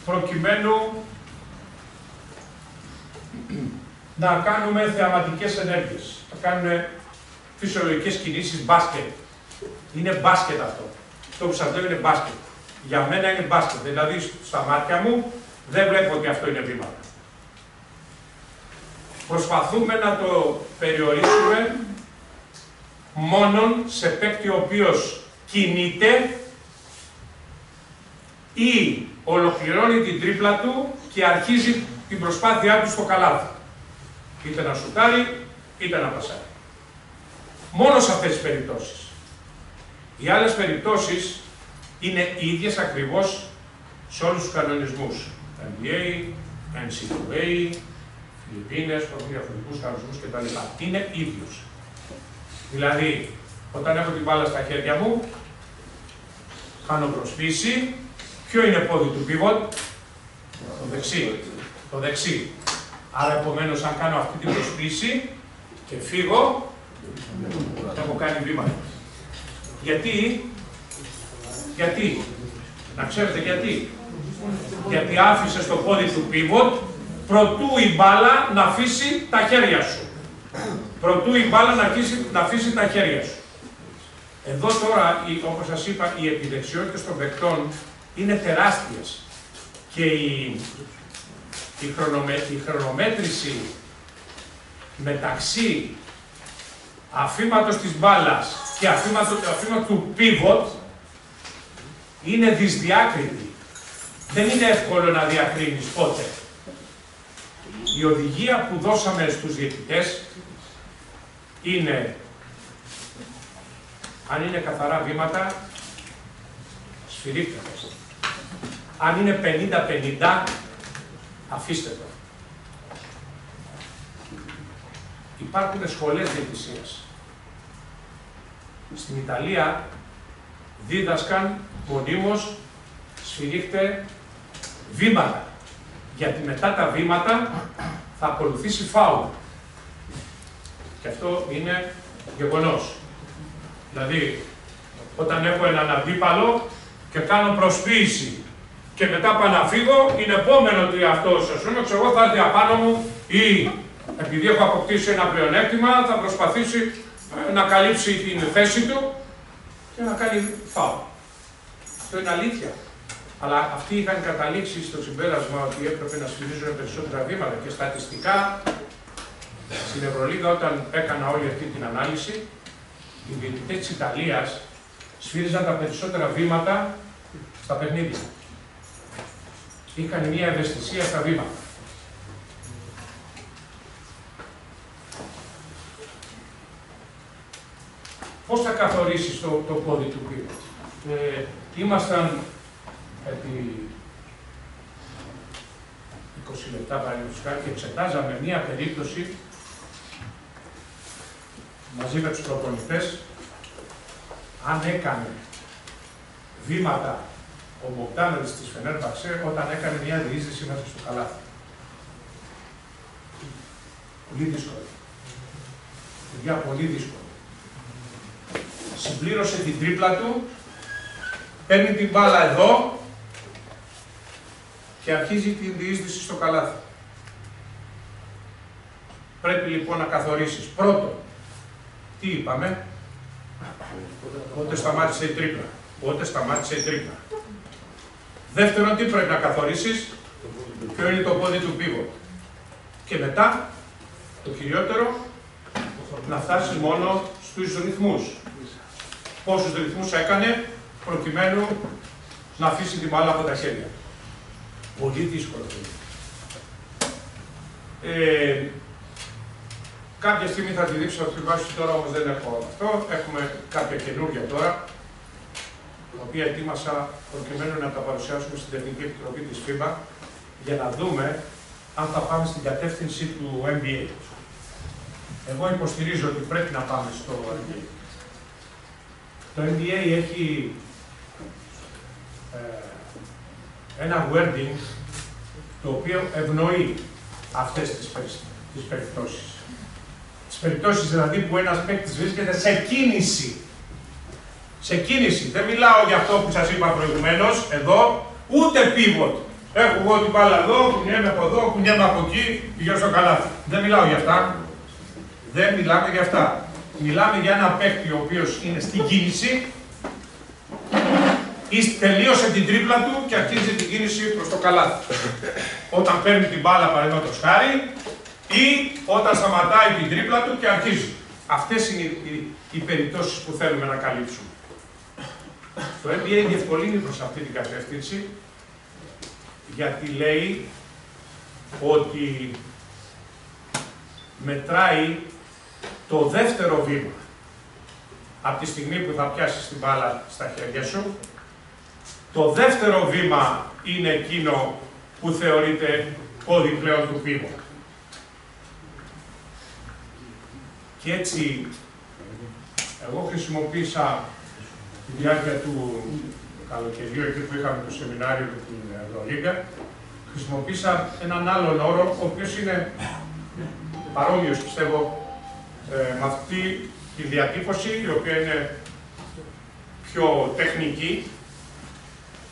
A: προκειμένου να κάνουμε θεαματικές ενέργειες, να κάνουμε φυσιολογικές κινήσεις μπάσκετ. Είναι μπάσκετ αυτό. Το που σας λέω είναι μπάσκετ. Για μένα είναι μπάσκετ. Δηλαδή στα μάτια μου δεν βλέπω ότι αυτό είναι βήματα. Προσπαθούμε να το περιορίσουμε μόνον σε παίκτη ο οποίος κινείται ή ολοκληρώνει την τρίπλα του και αρχίζει την προσπάθειά του στο καλάθι. Είτε να σουτάρει, είτε να πασάρει. Μόνο σε αυτές τις περιπτώσεις. Οι άλλες περιπτώσεις είναι οι ίδιες ακριβώς σε όλους τους κανονισμούς. NBA, NCAA, Φιλιππίνες, διαφορετικούς κανονισμούς κτλ. Είναι ίδιος. Δηλαδή, όταν έχω την μπάλα στα χέρια μου, κάνω προσπίση. Ποιο είναι πόδι του pivot? Το δεξί. Το δεξί. Άρα, επομένως, αν κάνω αυτή την προσπίση και φύγω, έχω κάνει βήματα. Γιατί, να ξέρετε γιατί. Γιατί άφησε στο πόδι του pivot προτού η μπάλα να αφήσει τα χέρια σου. Προτού η μπάλα να αφήσει τα χέρια σου. Εδώ τώρα, όπως σας είπα, οι επιδεξιότητες των παικτών είναι τεράστιες. Και η χρονομέτρηση μεταξύ αφήματος της μπάλας και αφήματος του pivot είναι δυσδιάκριτη. Δεν είναι εύκολο να διακρίνεις πότε. Η οδηγία που δώσαμε στους διαιτητές είναι, αν είναι καθαρά βήματα, σφυρίχτε το. Αν είναι 50-50, αφήστε το. Υπάρχουν σχολές διαιτησίας. Στην Ιταλία δίδασκαν μονίμως σφυρίχτε βήματα. Γιατί μετά τα βήματα θα ακολουθήσει φάουλ. Και αυτό είναι γεγονός. Δηλαδή, όταν έχω έναν αντίπαλο και κάνω προσποίηση και μετά πάω να φύγω, είναι επόμενο ότι αυτός εγώ θα έρθει απάνω μου ή επειδή έχω αποκτήσει ένα πλεονέκτημα, θα προσπαθήσει να καλύψει την θέση του και να κάνει φάουλ. Αυτό είναι αλήθεια. Αλλά αυτοί είχαν καταλήξει στο συμπέρασμα ότι έπρεπε να σφυρίζουν περισσότερα βήματα και στατιστικά στην Ευρωλίγα, όταν έκανα όλη αυτή την ανάλυση, οι διαιτητές της Ιταλίας σφύριζαν τα περισσότερα βήματα στα παιχνίδια. Είχαν μια ευαισθησία στα βήματα. Πώς θα καθορίσεις το πόδι του pivot? Ήμασταν επί 20 λεπτά παραδείγματος και εξετάζαμε μία περίπτωση μαζί με τους προπονητές αν έκανε βήματα ο Μποκτάνοβιτς της Φενέρμπαξε όταν έκανε μια διείσδυση μέσα στο καλάθι. Πολύ δύσκολο. Παιδιά, πολύ δύσκολο. Συμπλήρωσε την τρίπλα του, παίρνει την μπάλα εδώ και αρχίζει την διείσδυση στο καλάθι. Πρέπει λοιπόν να καθορίσεις. Πρώτον, τι είπαμε? Πότε σταμάτησε η τρίπλα. Πότε σταμάτησε η τρίπλα. Δεύτερον, τι πρέπει να καθορίσεις? Ποιο είναι το πόδι του pivot. Και μετά, το κυριότερο, να φτάσεις μόνο στους ρυθμούς. Πόσους ρυθμούς έκανε προκειμένου να αφήσει την μπάλα από τα χέρια. Πολύ δύσκολο. Κάποια στιγμή θα τη δείξω ακριβώς, τώρα όμως δεν έχω αυτό. Έχουμε κάποια καινούργια τώρα, τα οποία ετοίμασα προκειμένου να τα παρουσιάσουμε στην Τεχνική Επιτροπή της FIBA για να δούμε αν θα πάμε στην κατεύθυνση του NBA. Εγώ υποστηρίζω ότι πρέπει να πάμε στο NBA. Το NBA έχει ένα wording το οποίο ευνοεί αυτές τις περιπτώσεις. Τις περιπτώσεις δηλαδή που ένας παίκτης βρίσκεται σε κίνηση. Σε κίνηση. Δεν μιλάω για αυτό που σας είπα προηγουμένως, εδώ, ούτε pivot. Έχω εγώ την μπάλα εδώ, κουνιέμαι από εδώ, κουνιέμαι από εκεί, πηγαίνω στο καλάθι. Δεν μιλάω για αυτά. Δεν μιλάμε για αυτά. Μιλάμε για ένα παίκτη ο οποίος είναι στην κίνηση, τελείωσε την τρίπλα του και αρχίζει την κίνηση προς το καλάθι. Όταν παίρνει την μπάλα παραδείγματος χάρη ή όταν σταματάει την τρίπλα του και αρχίζει. Αυτές είναι οι περιπτώσεις που θέλουμε να καλύψουμε. Το NBA διευκολύνει προς αυτή την κατεύθυνση, γιατί λέει ότι μετράει το δεύτερο βήμα. Από τη στιγμή που θα πιάσεις την μπάλα στα χέρια σου, το δεύτερο βήμα είναι εκείνο που θεωρείται πόδι πλέον του pivot. Και έτσι, εγώ χρησιμοποίησα τη διάρκεια του καλοκαιριού, εκεί που είχαμε το σεμινάριο με την Ευρωλίγκα, χρησιμοποίησα έναν άλλον όρο, ο οποίος είναι παρόμοιος, πιστεύω, με αυτή τη διατύπωση, η οποία είναι πιο τεχνική,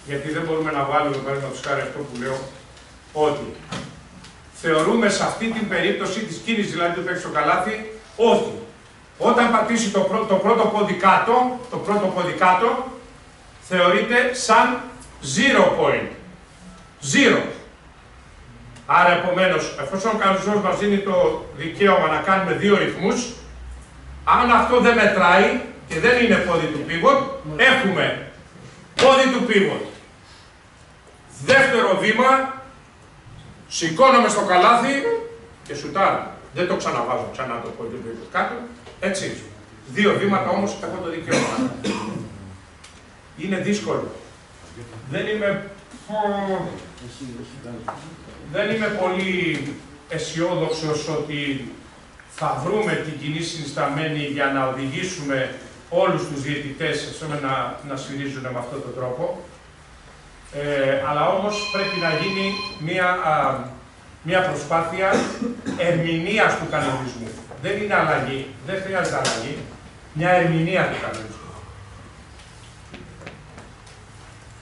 A: γιατί δεν μπορούμε να βάλουμε, παραδείγματος χάρη, αυτό που λέω, ότι θεωρούμε σε αυτή την περίπτωση της κίνησης, δηλαδή του παίξει στο καλάθι, ότι όταν πατήσει το πρώτο πόδι κάτω, θεωρείται σαν zero point. Zero. Άρα, επομένως, εφόσον ο κανονισμός μας δίνει το δικαίωμα να κάνουμε δύο ρυθμούς, αν αυτό δεν μετράει και δεν είναι πόδι του pivot, έχουμε πόδι του pivot. Δεύτερο βήμα, σηκώνομαι στο καλάθι και σουτάρω. Δεν το ξαναβάζω ξανά το πόδι του pivot κάτω. Έτσι. Δύο βήματα όμως έχω το δικαίωμα. Είναι δύσκολο. Δεν είμαι πολύ αισιόδοξος ότι θα βρούμε την κοινή συνισταμένη για να οδηγήσουμε όλους τους διαιτητές να σφυρίζουν με αυτόν τον τρόπο. Αλλά όμως πρέπει να γίνει μια προσπάθεια ερμηνείας του κανονισμού. Δεν είναι αλλαγή, δεν χρειάζεται αλλαγή, μια ερμηνεία του κανονισμού.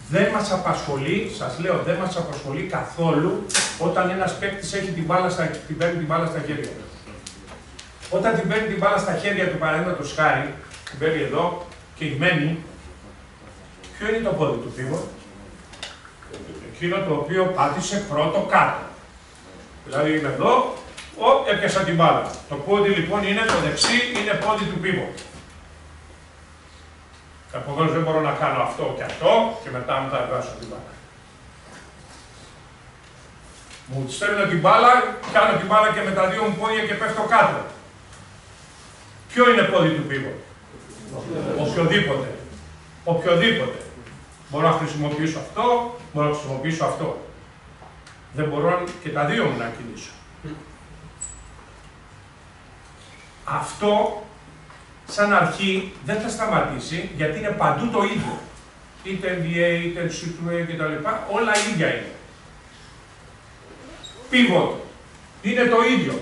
A: Δεν μας απασχολεί, σας λέω, δεν μας απασχολεί καθόλου όταν ένας παίκτης έχει την παίρνει την μπάλα στα χέρια του. Όταν την παίρνει την μπάλα στα χέρια του, παραδείγματος χάρη, την παίρνει εδώ και μένει, ποιο είναι το πόδι του pivot? Εκείνο το οποίο πάτησε πρώτο κάτω. Δηλαδή είμαι εδώ, έπιασα την μπάλα. Το πόδι λοιπόν είναι το δεξί, είναι πόδι του pivot. Επομένως δεν μπορώ να κάνω αυτό και αυτό και μετά θα βγάσω την μπάλα. Μου στέλνω την μπάλα, κάνω την μπάλα και με τα δύο μου πόδια και πέφτω κάτω. Ποιο είναι πόδι του pivot? Οποιοδήποτε. Οποιοδήποτε. Μπορώ να χρησιμοποιήσω αυτό, μπορώ να χρησιμοποιήσω αυτό. Δεν μπορώ και τα δύο μου να κινήσω. Αυτό, σαν αρχή, δεν θα σταματήσει, γιατί είναι παντού το ίδιο. Είτε NBA, είτε NCAA κτλ. Όλα ίδια είναι. Pivot. Είναι το ίδιο.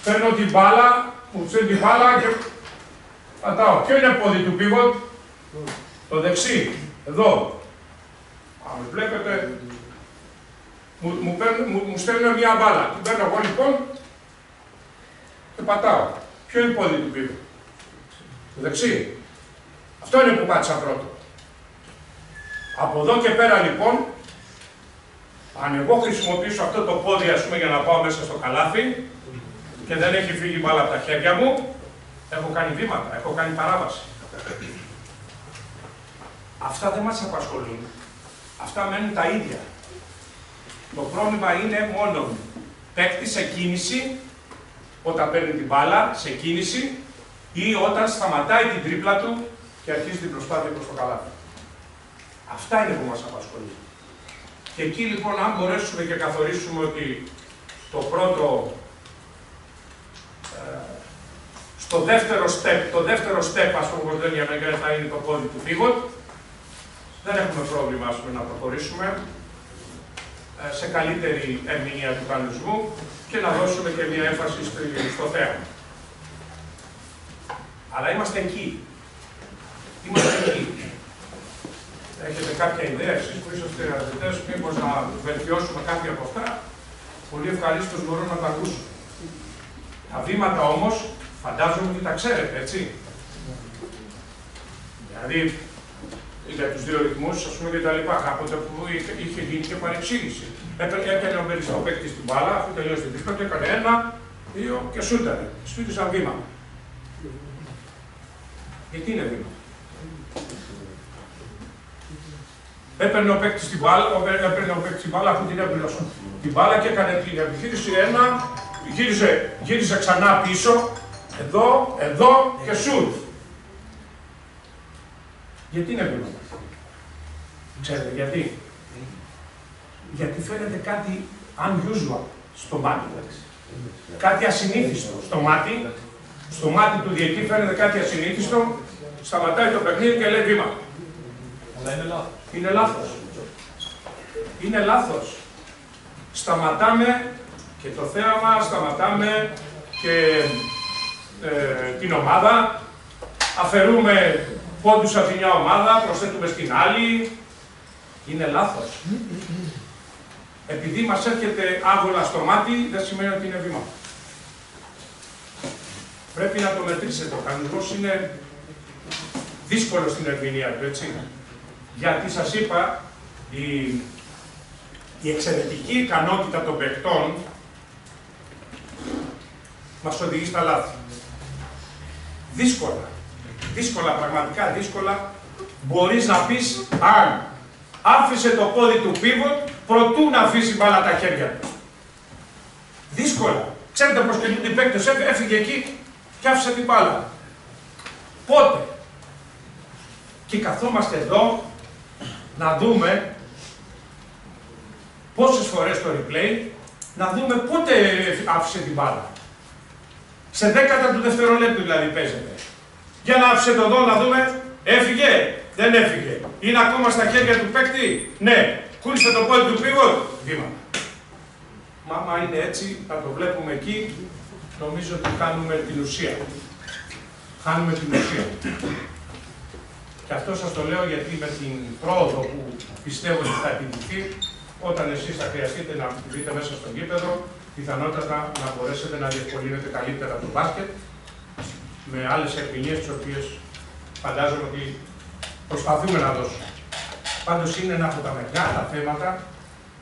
A: Παίρνω την μπάλα, μου ψήνει την μπάλα και πατάω. Ποιο είναι πόδι του pivot? Το δεξί. Εδώ. Αν βλέπετε, μου στέλνουν μια μπάλα. Την παίρνω εγώ λοιπόν και πατάω. Ποιο είναι πόδι του pivot? Το δεξί. Αυτό είναι που πάτησα πρώτο. Από εδώ και πέρα λοιπόν, αν εγώ χρησιμοποιήσω αυτό το πόδι, ας πούμε, για να πάω μέσα στο καλάθι και δεν έχει φύγει η μπάλα από τα χέρια μου, έχω κάνει βήματα, έχω κάνει παράβαση. Αυτά δεν μας απασχολούν. Αυτά μένουν τα ίδια. Το πρόβλημα είναι μόνο παίκτη σε κίνηση, όταν παίρνει την μπάλα, σε κίνηση, ή όταν σταματάει την τρίπλα του και αρχίζει την προσπάθεια προς το καλάθι. Αυτά είναι που μας απασχολεί. Και εκεί λοιπόν, αν μπορέσουμε και καθορίσουμε ότι το πρώτο, το δεύτερο step, ας πούμε, όπως λένε οι Αμερικανοί, θα είναι το πόδι του pivot, δεν έχουμε πρόβλημα, ας πούμε, να προχωρήσουμε. σε καλύτερη ερμηνεία του κανονισμού και να δώσουμε και μια έμφαση στο θέαμα. Αλλά είμαστε εκεί. Είμαστε εκεί. Έχετε κάποια ιδέα εσείς που είσαστε ερευνητές, μήπως να βελτιώσουμε κάποια από αυτά? Πολύ ευχαρίστως μπορώ να τα ακούσω. Τα βήματα όμως, φαντάζομαι ότι τα ξέρετε, έτσι. Δηλαδή, για τους δύο ρυθμούς, ας πούμε, και τα λοιπά. Κάποτε που είχε γίνει και παρεξήγηση. Έκανε ο μπεριστό παίκτη στην μπάλα, αφού τελείωσε την τρίπλα, και έκανε 1, 2 και σούταρε. Σούτησαν βήμα. Γιατί είναι βήμα? Έπαιρνε ο παίκτης την μπάλα, αφού την έπληρωσε την μπάλα και έκανε την επιχείρηση 1, γύριζε ξανά πίσω, εδώ και σουτ. Γιατί είναι βήμα? Ξέρετε γιατί? Γιατί φαίνεται κάτι unusual στο μάτι. Κάτι ασυνήθιστο στο μάτι του διαιτητή φαίνεται κάτι ασυνήθιστο, σταματάει το παιχνίδι και λέει βήμα.
F: Αλλά είναι λάθος.
A: Είναι λάθος. Είναι λάθος. Σταματάμε και το θέαμα, σταματάμε και την ομάδα, αφαιρούμε πόντους από τη μια ομάδα, προσθέτουμε στην άλλη. Είναι λάθος. Επειδή μας έρχεται άβολα στο μάτι, δεν σημαίνει ότι είναι βήμα. Πρέπει να το μετρήσετε. Ο κανονισμός είναι δύσκολο στην ερμηνεία του, έτσι. Γιατί σας είπα, η εξαιρετική ικανότητα των παικτών μας οδηγεί στα λάθη. Δύσκολα, πραγματικά δύσκολα, μπορείς να πεις αν άφησε το πόδι του pivot προτού να αφήσει μπάλα τα χέρια του. Δύσκολα. Ξέρετε πως κινούνται οι παίκτες, έφυγε εκεί και άφησε την μπάλα. Πότε? Και καθόμαστε εδώ να δούμε πόσες φορές το replay, να δούμε πότε άφησε την μπάλα. Σε δέκατα του δευτερολέπτου δηλαδή παίζεται. Για να άφησε το δω να δούμε, έφυγε, δεν έφυγε. Είναι ακόμα στα χέρια του παίκτη, ναι. Κούνησε το πόδι του pivot, βήμα. Μα είναι έτσι, θα το βλέπουμε εκεί, νομίζω ότι χάνουμε την ουσία. Χάνουμε την ουσία. Και αυτό σας το λέω γιατί με την πρόοδο που πιστεύω ότι θα επιτυχεί, όταν εσείς θα χρειαστείτε να μπείτε μέσα στο γήπεδο, πιθανότατα να μπορέσετε να διευκολύνετε καλύτερα το μπάσκετ με άλλες ερμηνείες τις οποίες φαντάζομαι ότι προσπαθούμε να δώσουμε. Πάντως είναι ένα από τα μεγάλα θέματα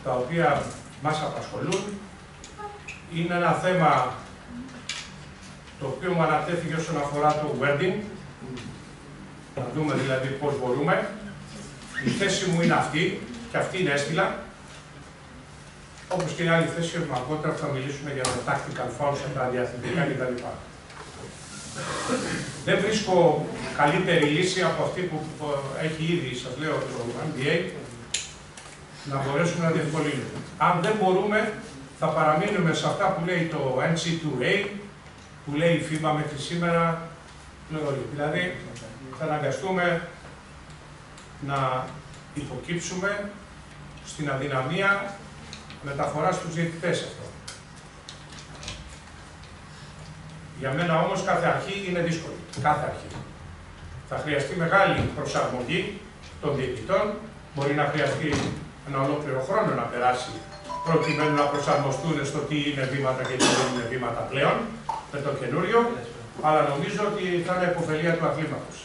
A: τα οποία μας απασχολούν. Είναι ένα θέμα το οποίο μου ανατέθηκε όσον αφορά το wording. Να δούμε δηλαδή πώς μπορούμε. Η θέση μου είναι αυτή και αυτή είναι έστειλα. Όπως και η άλλη θέση, αργότερα θα μιλήσουμε για τα tactical fouls, τα διαθετικά κτλ. Δεν βρίσκω καλύτερη λύση από αυτή που έχει ήδη, σας λέω, το NBA, να μπορέσουμε να διευκολύνουμε. Αν δεν μπορούμε, θα παραμείνουμε σε αυτά που λέει το NC2A, που λέει η FIBA μέχρι σήμερα. Δηλαδή, θα αναγκαστούμε να υποκύψουμε στην αδυναμία μεταφοράς στους διαιτητές αυτό. Για μένα όμως κάθε αρχή είναι δύσκολη. Κάθε αρχή. Θα χρειαστεί μεγάλη προσαρμογή των διαιτητών. Μπορεί να χρειαστεί ένα ολόκληρο χρόνο να περάσει προκειμένου να προσαρμοστούν στο τι είναι βήματα και τι δεν είναι βήματα πλέον με το καινούριο. Αλλά νομίζω ότι θα είναι υποφελία του αθλήματος.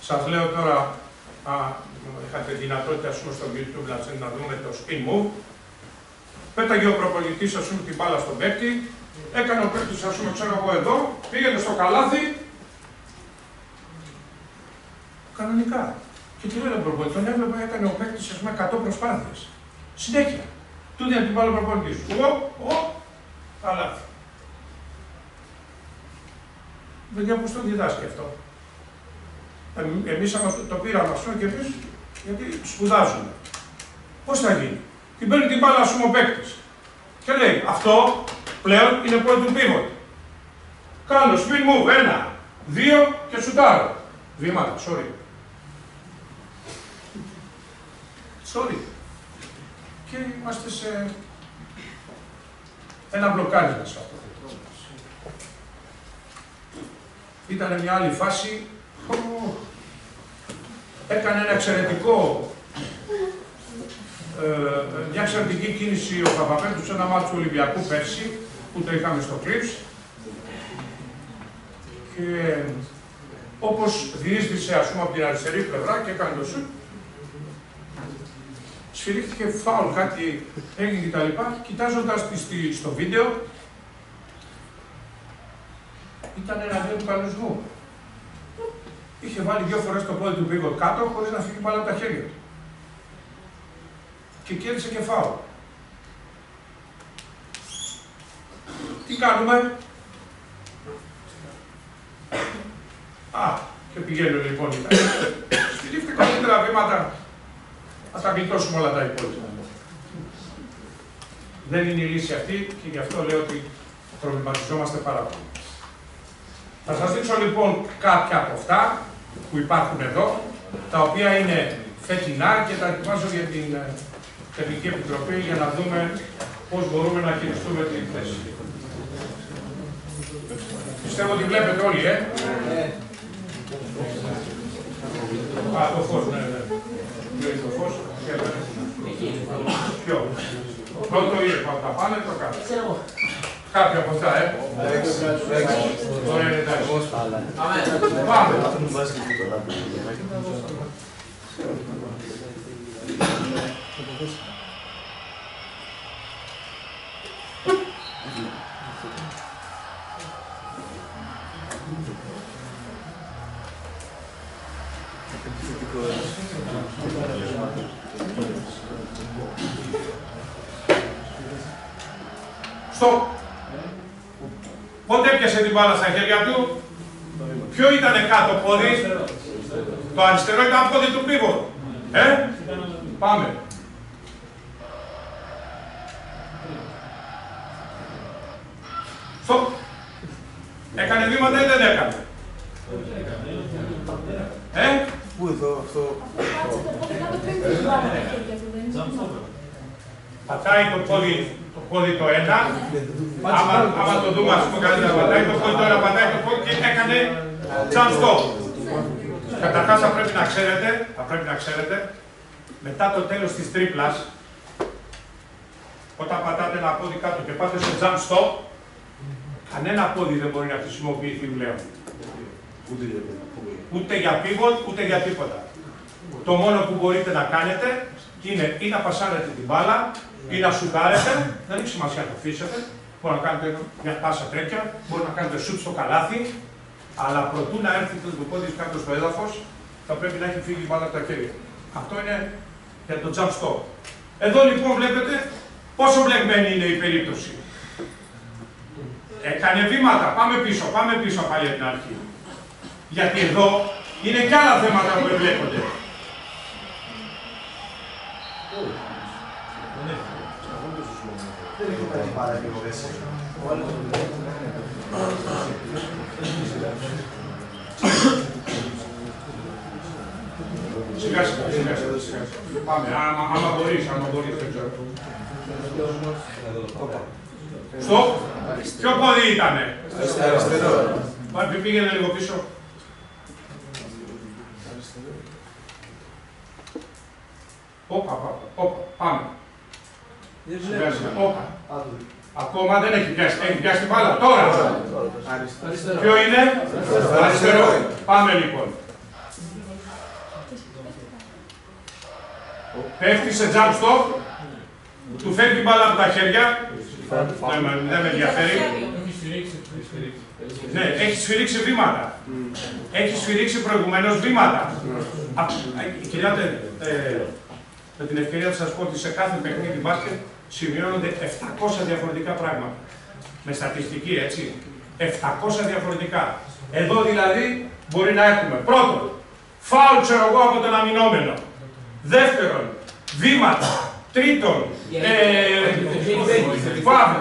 A: Σας λέω τώρα, είχατε δυνατότητα στο YouTube να δούμε το spin move. Πέταγε ο προπονητής, ας πούμε, την μπάλα στον παίκτη. Έκανε ο παίκτης, ας πούμε, ξέρω εγώ εδώ, πήγαινε στο καλάθι. Κανονικά. Και τι λέει ο προπονητής, τον έβλεπα, έκανε ο παίκτης, ας πούμε, 100 προσπάθειες. Συνέχεια. Του δίνει την μπάλα ο προπονητής. Καλάθι. Παιδιά, πώς το διδάσκει αυτό? Εμείς το πήραμε, ας πούμε, και εμείς, γιατί σπουδάζουμε. Πώς θα γίνει? Την παίρνει την μπάλα, ας πούμε, ο παίκτης. Και λέει, αυτό πλέον είναι πόδι του pivot. Κάνω spin move, 1, 2 και σουτάρω. Βήματα, sorry. και είμαστε σε ένα μπλοκάρισμα σε αυτό. Ήταν μια άλλη φάση που έκανε ένα εξαιρετικό, μια εξαιρετική κίνηση ο Παπαπέτρου σε ένα μάτσο του Ολυμπιακού πέρσι, που το είχαμε στο κλιπς. Και όπως διείσδησε, ας πούμε, από την αριστερή πλευρά και έκανε το σουτ, σφυρίχθηκε φάουλ, κάτι έγινε κτλ. Κοιτάζοντας στο βίντεο, ήταν εναντίον του κανονισμού. Είχε βάλει 2 φορές το πόδι του πίβοτ κάτω, χωρίς να φύγει μπάλα από τα χέρια του. Και κέρδισε και φάουλ. Τι κάνουμε? Και πηγαίνουν λοιπόν οι Ιταλοί. Στηρίχτε καλύτερα βήματα, θα τα γλιτώσουμε όλα τα υπόλοιπα. Δεν είναι η λύση αυτή και γι' αυτό λέω ότι προβληματιζόμαστε πάρα πολύ. Θα σας δείξω λοιπόν κάποια από αυτά που υπάρχουν εδώ, τα οποία είναι φετινά και τα ετοιμάζω για την Τεχνική Επιτροπή για να δούμε πώς μπορούμε να χειριστούμε την θέση. Πιστεύω ότι βλέπετε όλοι, το φως, ναι. Ποιο είναι το φως? Ποιο? Πρώτο είναι από τα πάνω ή το κάτω? Κάποια από αυτά, Ωραία, εντάξει. Πάμε. Στο. Πότε έπιασε την μπάλα στα χέρια του? Ποιο ήτανε κάτω πόδι? Το αριστερό ήταν πόδι του πίβο. Πάμε. Στο. Έκανε βήματα ή δεν έκανε?
G: Πού εδώ, αυτό?
A: Πατάει το πόδι το ένα. Άμα το δούμε, ας πούμε καλύτερα, πατάει το πόδι το ένα, πατάει το πόδι και έκανε jump stop. Καταρχάς θα πρέπει να ξέρετε, μετά το τέλος της τρίπλας, όταν πατάτε ένα πόδι κάτω και πάτε σε jump stop, κανένα πόδι δεν μπορεί να χρησιμοποιηθεί πλέον. Ούτε για pivot, ούτε για τίποτα. Το μόνο που μπορείτε να κάνετε είναι ή να πασάρετε την μπάλα ή να σουτάρετε, δεν έχει σημασία να το αφήσετε. Μπορεί να κάνετε μια πάσα τέτοια, μπορεί να κάνετε σουτ στο καλάθι, αλλά προτού να έρθει το πόδι κάτω στο έδαφος, θα πρέπει να έχει φύγει η μπάλα από τα χέρια. Αυτό είναι για το jump stop. Εδώ λοιπόν βλέπετε πόσο μπλεγμένη είναι η περίπτωση. Έκανε βήματα, πάμε πίσω πάλι από την αρχή. Γιατί εδώ είναι και άλλα θέματα που εμπλέκονται.
B: Δεν έχω κάτι πάρα επιλογές.
A: Σιγά σιγά. Πάμε, άμα μπορείς, δεν ξέρω. Στο, ποιο πόδι ήτανε?
G: Αριστερό.
A: Πήγαινε λίγο πίσω. Πάμε. Σιγά σιγά. Ακόμα δεν έχει πιάσει. Έχει πιάσει την μπάλα. Τώρα. Ποιο είναι? Αριστερό. Πάμε λοιπόν. Πέφτει σε jump stop. Του φέρνει την μπάλα από τα χέρια. Δεν με ενδιαφέρει. Ναι, έχει σφυρίξει βήματα. Έχει σφυρίξει προηγουμένως βήματα. Κυρία, με την ευκαιρία να σας πω ότι σε κάθε παιχνίδι μπάσκετ σημειώνονται 700 διαφορετικά πράγματα. Με στατιστική, έτσι. 700 διαφορετικά. Εδώ δηλαδή μπορεί να έχουμε πρώτον, φάουλ ξέρω εγώ από τον αμυνόμενο. Δεύτερον, βήματα. Τρίτον, φάουλ.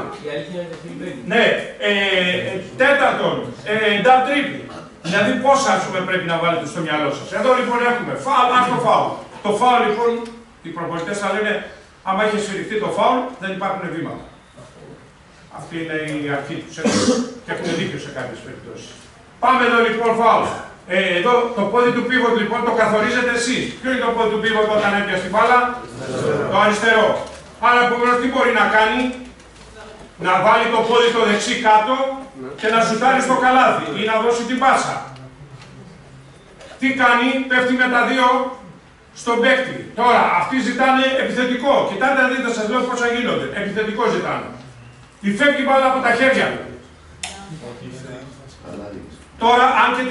A: Ναι, τέταρτον, double triple. Δηλαδή πόσα ας πούμε πρέπει να βάλετε στο μυαλό σας. Εδώ λοιπόν έχουμε φάουλ, το φάουλ. Το φάουλ λοιπόν, οι προπονητές θα λένε άμα έχει σφυριχτεί το φάουλ, δεν υπάρχουν βήματα. Αυτή είναι η αρχή του και έχουν δίκιο σε κάποιες περιπτώσεις. Πάμε εδώ λοιπόν φάουλ. Εδώ το πόδι του πίβοτ λοιπόν το καθορίζετε εσείς. Ποιο είναι το πόδι του πίβοτ όταν έπιασε την μπάλα? Το αριστερό. Άρα επομένως τι μπορεί να κάνει? Να βάλει το πόδι το δεξί κάτω και να σουτάρει στο καλάθι ή να δώσει την πάσα. Τι κάνει? Πέφτει με τα δύο στον παίκτη. Τώρα αυτοί ζητάνε επιθετικό. Κοιτάτε να δείτε, σας λέω πόσα γίνονται. Επιθετικό ζητάνε. Τη φεύγει μπάλα από τα χέρια του. Τώρα, αν και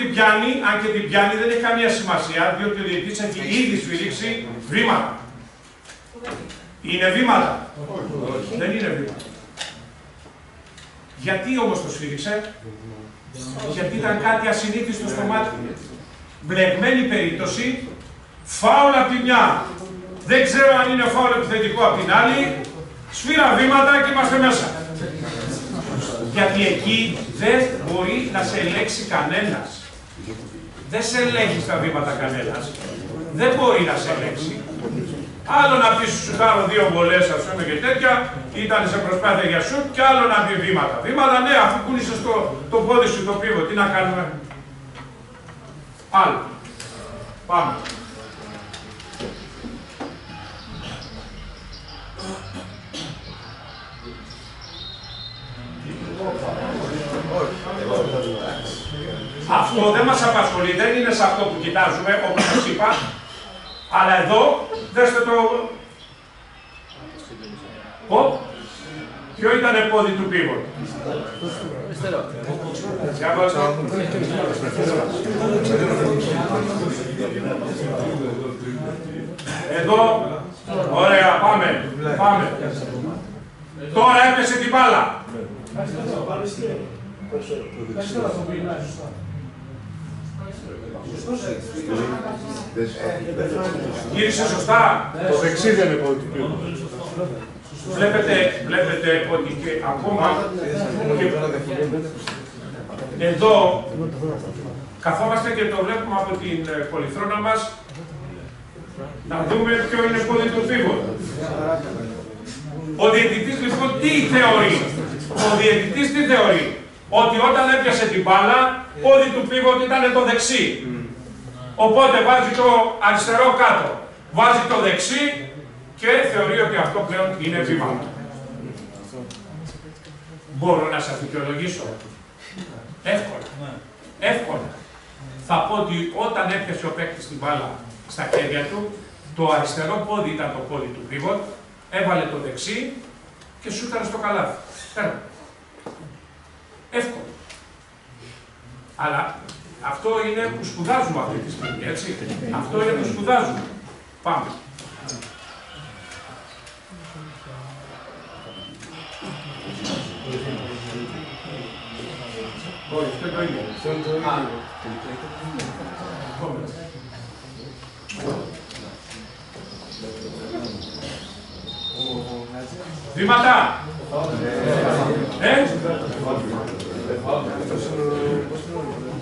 A: την πιάνει, δεν έχει καμία σημασία, διότι ο διαιτητής έχει ήδη σφυρίξει βήματα. Είναι βήματα. Δεν είναι βήματα. Γιατί όμως το σφύριξε? Γιατί ήταν κάτι ασυνήθιστο στο μάτι. Μπλεγμένη περίπτωση, φάουλ από τη μια. Δεν ξέρω αν είναι φάουλ επιθετικό από την άλλη. Σφύρα βήματα και είμαστε μέσα. Γιατί εκεί δεν μπορεί να σε ελέγξει κανένας. Δεν σε ελέγχει στα βήματα κανένας. Δεν μπορεί να σε ελέγξει. Άλλο να πει σου κάνω 2 βολές, ας πούμε και τέτοια, ήταν σε προσπάθεια για σουτ, και άλλο να πει βήματα. Βήματα, ναι, αφού κούνησες το πόδι σου το πίβο, τι να κάνουμε? Άλλο. Πάμε. Αυτό δεν μας απασχολεί, δεν είναι σε αυτό που κοιτάζουμε, όπως σας είπα, αλλά εδώ, δέστε το... Ποιο ήταν πόδι του πίβο? Εδώ, ωραία, πάμε. Τώρα έπεσε την μπάλα. Γύρισε σωστά.
J: Το δεξί δεν είναι πόδι του πίβου.
A: Βλέπετε ότι και ακόμα εδώ καθόμαστε και το βλέπουμε από την πολυθρόνα μας να δούμε ποιο είναι πόδι του πίβου. Ο διαιτητής λοιπόν τι θεωρεί? Ο διαιτητής τι θεωρεί? Ότι όταν έπιασε την μπάλα, πόδι του πίβοτ ήταν το δεξί. Οπότε βάζει το αριστερό κάτω. Βάζει το δεξί και θεωρεί ότι αυτό πλέον είναι βήμα. Μπορώ να σας δικαιολογήσω? Εύκολα. Θα πω ότι όταν έπιασε ο παίκτης την μπάλα στα χέρια του, το αριστερό πόδι ήταν το πόδι του πίβοτ, έβαλε το δεξί και σούταρε στο καλάθι. Εύκολο. Αλλά αυτό είναι που σπουδάζουμε αυτή τη στιγμή, έτσι. Αυτό είναι που σπουδάζουμε. Πάμε. Όχι, αυτό είναι το ίδιο. Βήματα!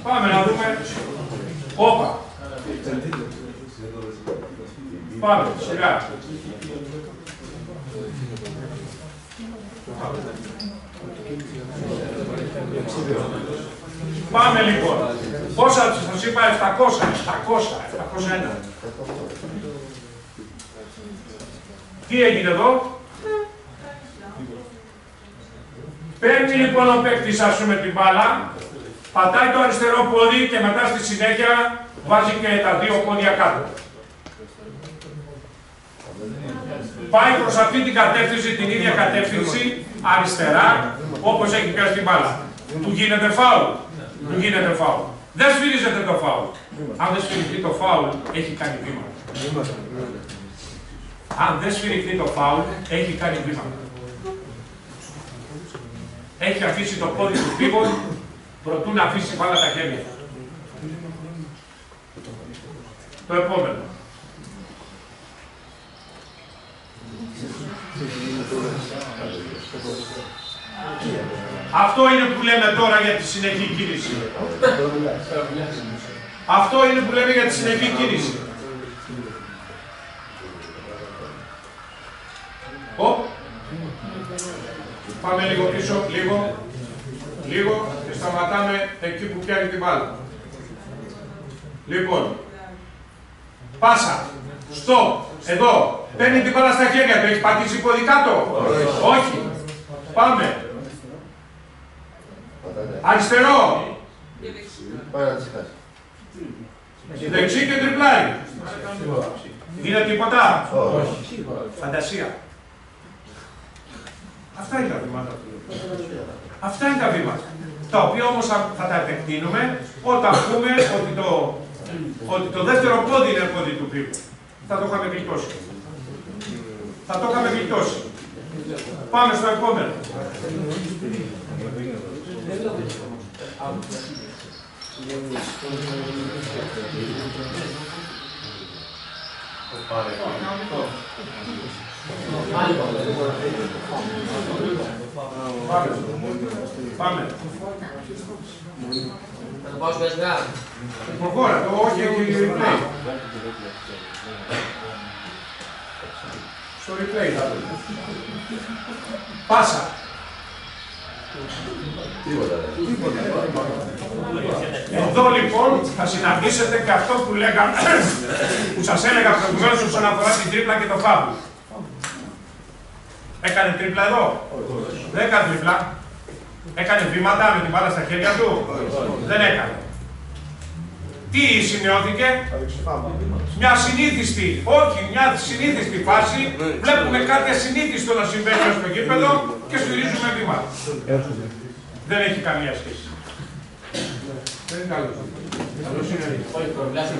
A: Πάμε να δούμε. Όπα! Πάμε, σιγά. Πάμε λοιπόν. Πόσα σας είπα? 701. Τι έγινε εδώ? Παίρνει λοιπόν ο παίκτης, ας πούμε, την μπάλα, πατάει το αριστερό πόδι και μετά στη συνέχεια βάζει και τα 2 πόδια κάτω. Πάει προς αυτή την κατεύθυνση, την ίδια κατεύθυνση, αριστερά, όπως έχει πιάσει την μπάλα. Του γίνεται φάουλ. Δεν σφυρίζεται το φάουλ. Αν δεν σφυριχτεί το φάουλ, έχει κάνει βήμα. Αν δεν σφυριχτεί το φάουλ, έχει κάνει βήμα. Έχει αφήσει το πόδι του πίβο προτού να αφήσει μπάλα τα χέρια. Το επόμενο. Αυτό είναι που λέμε τώρα για τη συνεχή κίνηση. Αυτό είναι που λέμε για τη συνεχή κίνηση. Πάμε λίγο πίσω, λίγο και σταματάμε εκεί που πιάνει την μπάλα. Λοιπόν, πάσα, στοπ, εδώ, παίρνει την μπάλα στα χέρια του, έχει πατήσει πόδι κάτω. Όχι. Πάμε. Αριστερό. Δεξί και τριπλάρι. Είναι τίποτα. Φαντασία. Αυτά είναι τα βήματα. Αυτά είναι τα βήματα. Τα οποία όμως θα τα επεκτείνουμε όταν πούμε ότι το δεύτερο πόδι είναι πόδι του πύργου. Θα το είχαμε γλιτώσει. Πάμε στο επόμενο. Πάμε.
I: Θα το πάω στο SGR.
A: Προχώρα, το όχι έχει replay. Στο replay θα το. Πάσα. Εδώ λοιπόν θα συναντήσετε και αυτό που σας έλεγα προηγουμένως όσον αφορά την τρίπλα και το φάουλ. Έκανε τρίπλα εδώ. Δεν έκανε τρίπλα. Έκανε βήματα με την μπάλα στα χέρια του. Δεν έκανε. Τι σημειώθηκε? Μια συνήθιστη φάση. Βλέπουμε κάτι ασυνήθιστο να συμβαίνει στο γήπεδο και στηρίζουμε βήματα. Δεν έχει καμία σχέση. Δεν είναι καλός. Καλός είναι. Όχι, προβλάσει.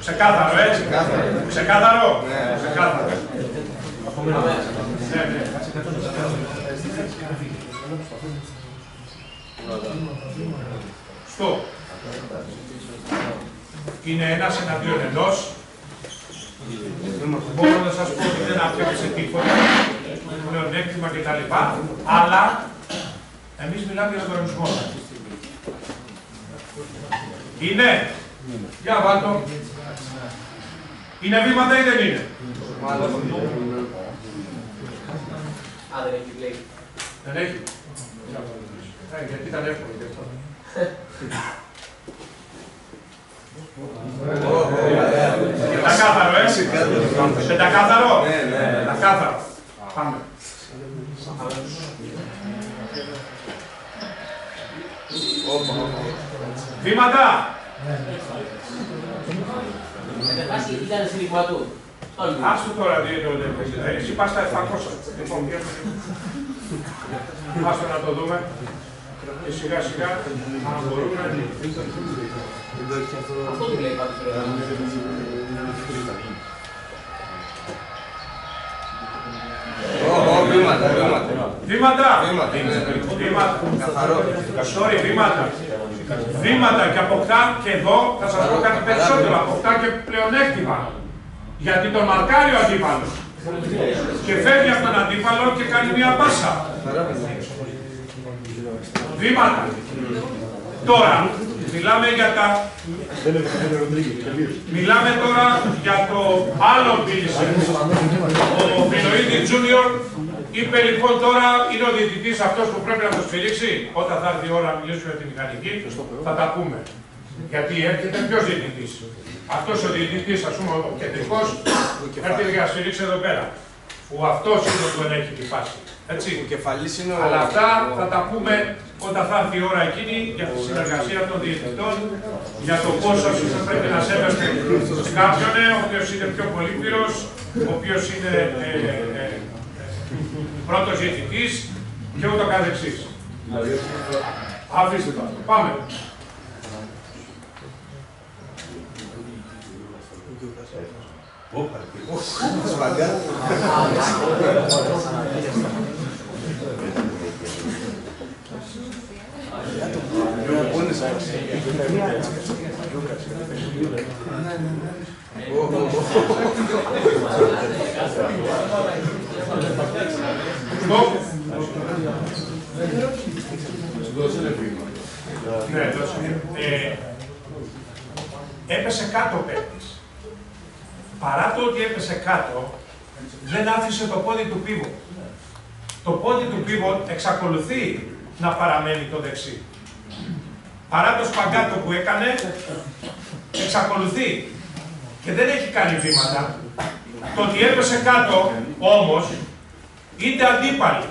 A: Ξεκάθαρο, έτσι. Ξεκάθαρο. Ξεκάθαρο. Στο. Είναι ένας εναντίον ενός. Μπορώ να σας πω ότι δεν αφήνει τίποτα, πλεονέκτημα κτλ. Αλλά εμείς μιλάμε για τον ορισμό. Είναι. Για βάλτο. Είναι βήματα ή δεν είναι?
I: Δεν έχει πλέον.
A: Δεν έχει. Γιατί ήταν εύκολο γι' αυτό. Πεντακάθαρο, έτσι. Πεντακάθαρο. Πεντακάθαρο. Πάμε. Βήματα.
I: Ήταν σύνδικμα του.
A: Άστο τώρα, εσύ πας στα 700. Λοιπόν, άστο να το δούμε. Και σιγά σιγά, αν μπορούμε.
I: Αυτό του λέει πάντως.
A: Βήματα. Βήματα και αποκτά και εδώ θα σας πω κάτι περισσότερο. Αποκτά και πλεονέκτημα. Γιατί τον μαρκάρει ο αντίπαλος. Και φεύγει από τον αντίπαλο και κάνει μια πάσα. Βήματα. Τώρα, μιλάμε τώρα για το άλλο πίλησε. Ο Πιλοίδη Τζούνιορ είπε λοιπόν τώρα είναι ο διαιτητής αυτός που πρέπει να το στηρίξει. Όταν θα έρθει η ώρα να μιλήσουμε για τη μηχανική, θα τα πούμε. Γιατί έρχεται ποιος διαιτητής? Αυτός ο διαιτητής, ας πούμε, ο κεντρικός, έρχεται για να στηρίξει εδώ πέρα. Που αυτός είναι που δεν έχει τη φάση. Έτσι. Αλλά αυτά θα τα πούμε όταν θα έρθει η ώρα εκείνη για τη συνεργασία των διαιτητών, για το πόσο πρέπει να σέβεστε κάποιον, ο οποίος είναι πιο πολύπληρος, ο οποίος είναι πρώτος διαιτητής και ούτω καθεξής. Αφήστε το. Πάμε. Έπεσε κάτω ο παίκτης. Παρά το ότι έπεσε κάτω, δεν άφησε το πόδι του πίβο. Το πόδι του πίβο εξακολουθεί να παραμένει το δεξί. Παρά το σπαγκάτο που έκανε, εξακολουθεί και δεν έχει κάνει βήματα. Το ότι έπεσε κάτω, όμως, είτε αντίπαλοι,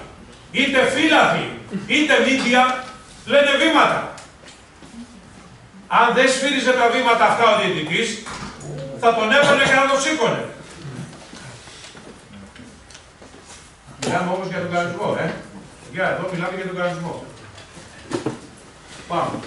A: είτε φύλαθλοι, είτε μίντια, λένε βήματα. Αν δεν σφύριζε τα βήματα αυτά ο διαιτητής, θα τον έβαλε και να τον σήκωνε. Μιλάμε όμως για τον κανονισμό, Για εδώ μιλάμε για τον κανονισμό. Πάμε.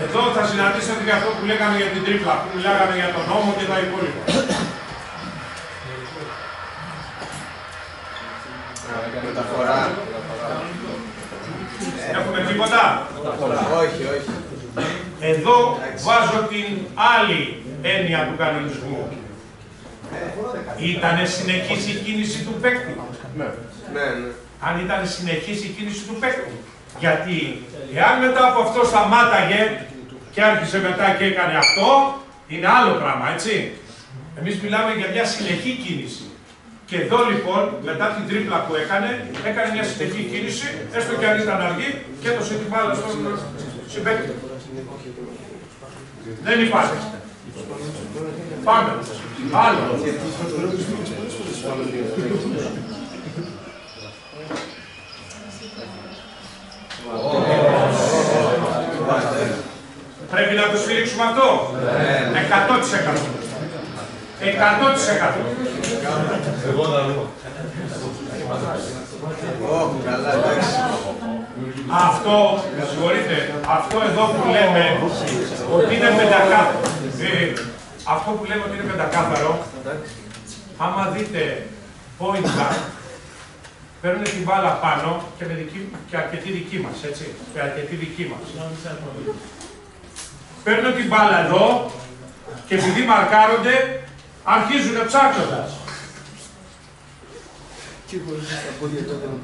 A: Εδώ θα συναντήσετε για αυτό που λέγαμε για την τρίπλα, που μιλάγαμε για τον νόμο και τα υπόλοιπα.
G: Μεταφορά.
A: Έχουμε τίποτα?
G: Όχι, όχι.
A: Εδώ βάζω την άλλη έννοια του κανονισμού. Ήτανε συνεχής η κίνηση του παίκτη.
G: Ναι.
A: Αν ήταν συνεχής η κίνηση του παίκτη. Γιατί εάν μετά από αυτό σταμάταγε και άρχισε μετά και έκανε αυτό, είναι άλλο πράγμα, έτσι. Εμείς μιλάμε για μια συνεχή κίνηση. Και εδώ λοιπόν, μετά την τρίπλα που έκανε μια συνεχή κίνηση, έστω και αν ήταν αργή, και έδωσε την μπάλα στον συμπαίκτη. Δεν υπάρχει. Πάμε. Άλλο. Πρέπει να το σφυρίξουμε αυτό. 100%. 100%.
J: Εγώ να δω.
G: Καλά, εντάξει.
A: Αυτό, συγχωρείτε, αυτό εδώ που λέμε ότι είναι πεντακάθαρο. Αυτό που λέμε ότι είναι πεντακάθαρο, άμα δείτε point guard, παίρνουν την μπάλα πάνω και αρκετή δική μας, έτσι, και αρκετή δική μας. Παίρνουν την μπάλα εδώ και επειδή μαρκάρονται, αρχίζουν ψάχνοντας.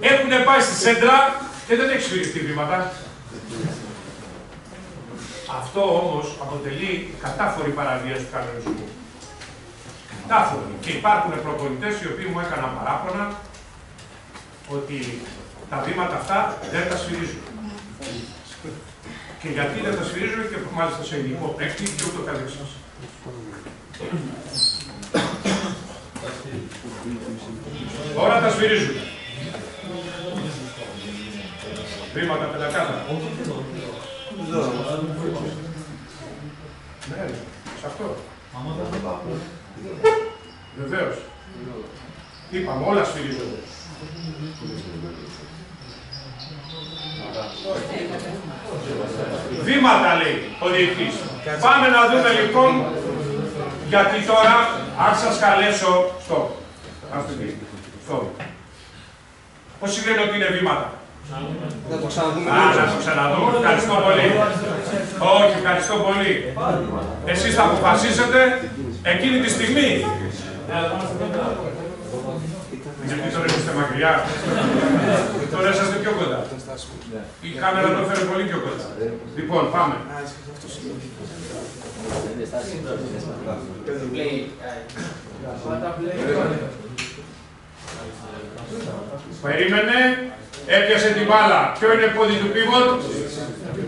A: Έχουν πάει στη σέντρα και δεν έχει σφυριστεί βήματα. Αυτό όμως αποτελεί κατάφορη παραβίαση του κανονισμού. Κατάφορη. Και υπάρχουν προπονητές οι οποίοι μου έκαναν παράπονα ότι τα βήματα αυτά δεν τα σφυρίζουν. Και γιατί δεν τα σφυρίζουν και μάλιστα σε ειδικό παίκτη και ούτω καθεξής. Τώρα τα σφυρίζουν. Βήματα πεντακάθαρα. Ναι, σε αυτό. Βεβαίως. Είπαμε, όλα σφυρίζονται. Βήματα λέει ο διετής. Πάμε να δούμε λοιπόν, γιατί τώρα, αν σας καλέσω, πώς σημαίνει ότι είναι βήματα.
G: Να το ξαναδούμε.
A: Να το ξαναδούμε. Ευχαριστώ πολύ. Όχι, ευχαριστώ πολύ. Εσείς θα αποφασίσετε εκείνη τη στιγμή. Γιατί τώρα είστε μακριά. Τώρα είσαστε πιο κοντά. Η κάμερα το φέρει πολύ πιο κοντά. Λοιπόν, πάμε. Περίμενε, έπιασε την μπάλα. Ποιο είναι πόδι του πίβοτ?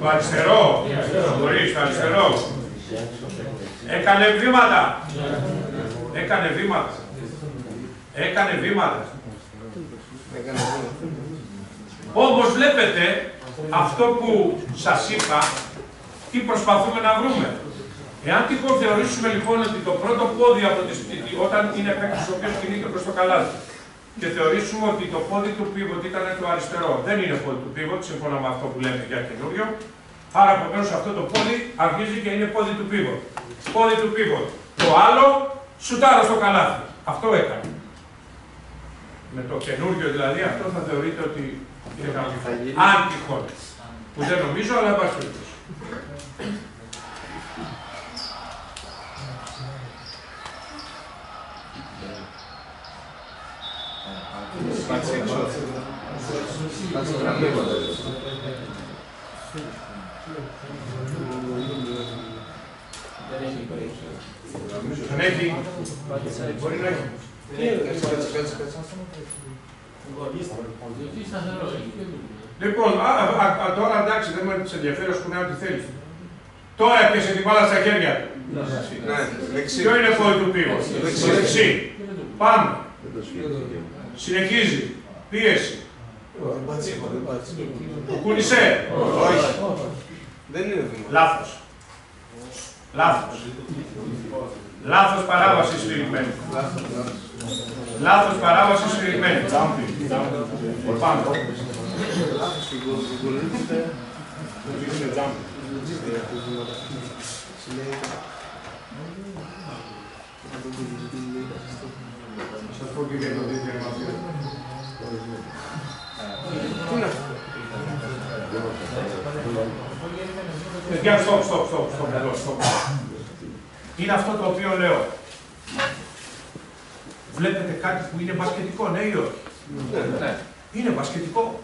A: Το αριστερό. Μπορείς, το αριστερό. Έκανε βήματα. Έκανε βήματα. Έκανε βήματα. Όμως βλέπετε αυτό που σας είπα, τι προσπαθούμε να βρούμε. Εάν τυχόν θεωρήσουμε λοιπόν ότι το πρώτο πόδι από τη σπίτι, όταν είναι παίκτης ο οποίος κινείται προς το καλάθι, και θεωρήσουμε ότι το πόδι του pivot ήταν το αριστερό. Δεν είναι πόδι του pivot, σύμφωνα με αυτό που λέμε για καινούριο. Άρα, επομένως, αυτό το πόδι αρχίζει και είναι πόδι του pivot. Πόδι του pivot. Το άλλο, σουτάρω στο καλάθι. Αυτό έκανε. Με το καινούριο δηλαδή, αυτό θα θεωρείτε ότι είναι κανονικό. Αν τυχόν. Που δεν νομίζω, αλλά εν πάση περιπτώσει. Δεν έχει. Μπορεί να έχει. Λοιπόν, τώρα εντάξει, δεν με ενδιαφέρει όσο που ό,τι θέλει. Τώρα έπιασε την μπάλα στα χέρια του. Ποιο είναι πόδι του pivot? Δεξί. Πάμε. Συνεχίζει. Πίεση. Κούνησε.
G: Όχι. Δεν είναι βήμα.
A: Λάθος. Λάθος. Λάθος παράβαση σφυριγμένη. Λάθος παράβαση σφυριγμένη. Πάμε. Σας πω και για το δίκτυο μαθήρα. Τι είναι αυτό? Παιδιά, στοπ. Είναι αυτό το οποίο λέω. Βλέπετε κάτι που είναι μπασκετικό, ναι ή όχι? Ναι. Είναι μπασκετικό.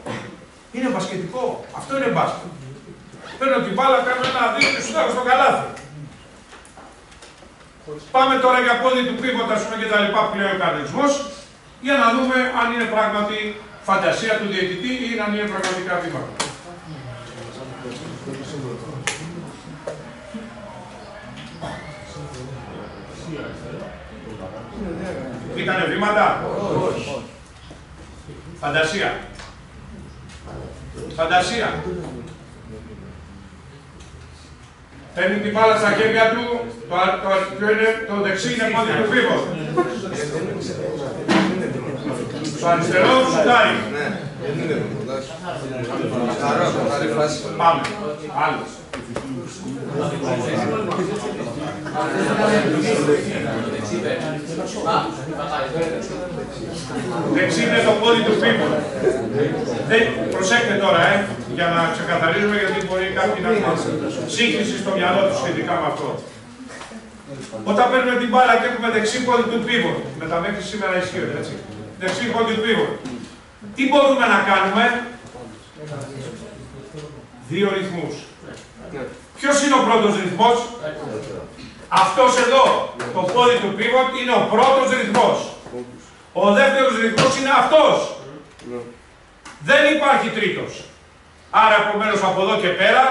A: Είναι μπασκετικό. Αυτό είναι μπάσκετ. Παίρνω την μπάλα, κάνω ένα δύο και σουτάρω στο καλάθι. Πάμε τώρα για πόδι του pivot, ας πούμε, και τα λοιπά που λέει ο κανονισμός, για να δούμε αν είναι πράγματι φαντασία του διαιτητή ή αν είναι πραγματικά βήματα. Ήτανε βήματα? Όχι. Φαντασία. Φαντασία. Παίρνει την μπάλα στα χέρια του, το δεξί είναι πόδι του pivot. Το αριστερό σουτάρει. Πάμε. Άλλος. Δεξί είναι το πόδι του pivot. Προσέξτε τώρα, για να ξεκαθαρίζουμε, γιατί μπορεί κάποιοι να έχουν σύγχυση στο μυαλό τους σχετικά με αυτό. Όταν παίρνουμε την μπάλα και έχουμε δεξί πόδι του pivot, με τα μέχρι σήμερα ισχύουν, έτσι. Δεξί πόδι του pivot. Τι μπορούμε να κάνουμε? Δύο ρυθμούς. Ποιος είναι ο πρώτος ρυθμός? Αυτός εδώ, το πόδι του pivot, είναι ο πρώτος ρυθμός. Ο δεύτερος ρυθμός είναι αυτός. Δεν υπάρχει τρίτος. Άρα, επομένως, από εδώ και πέρα,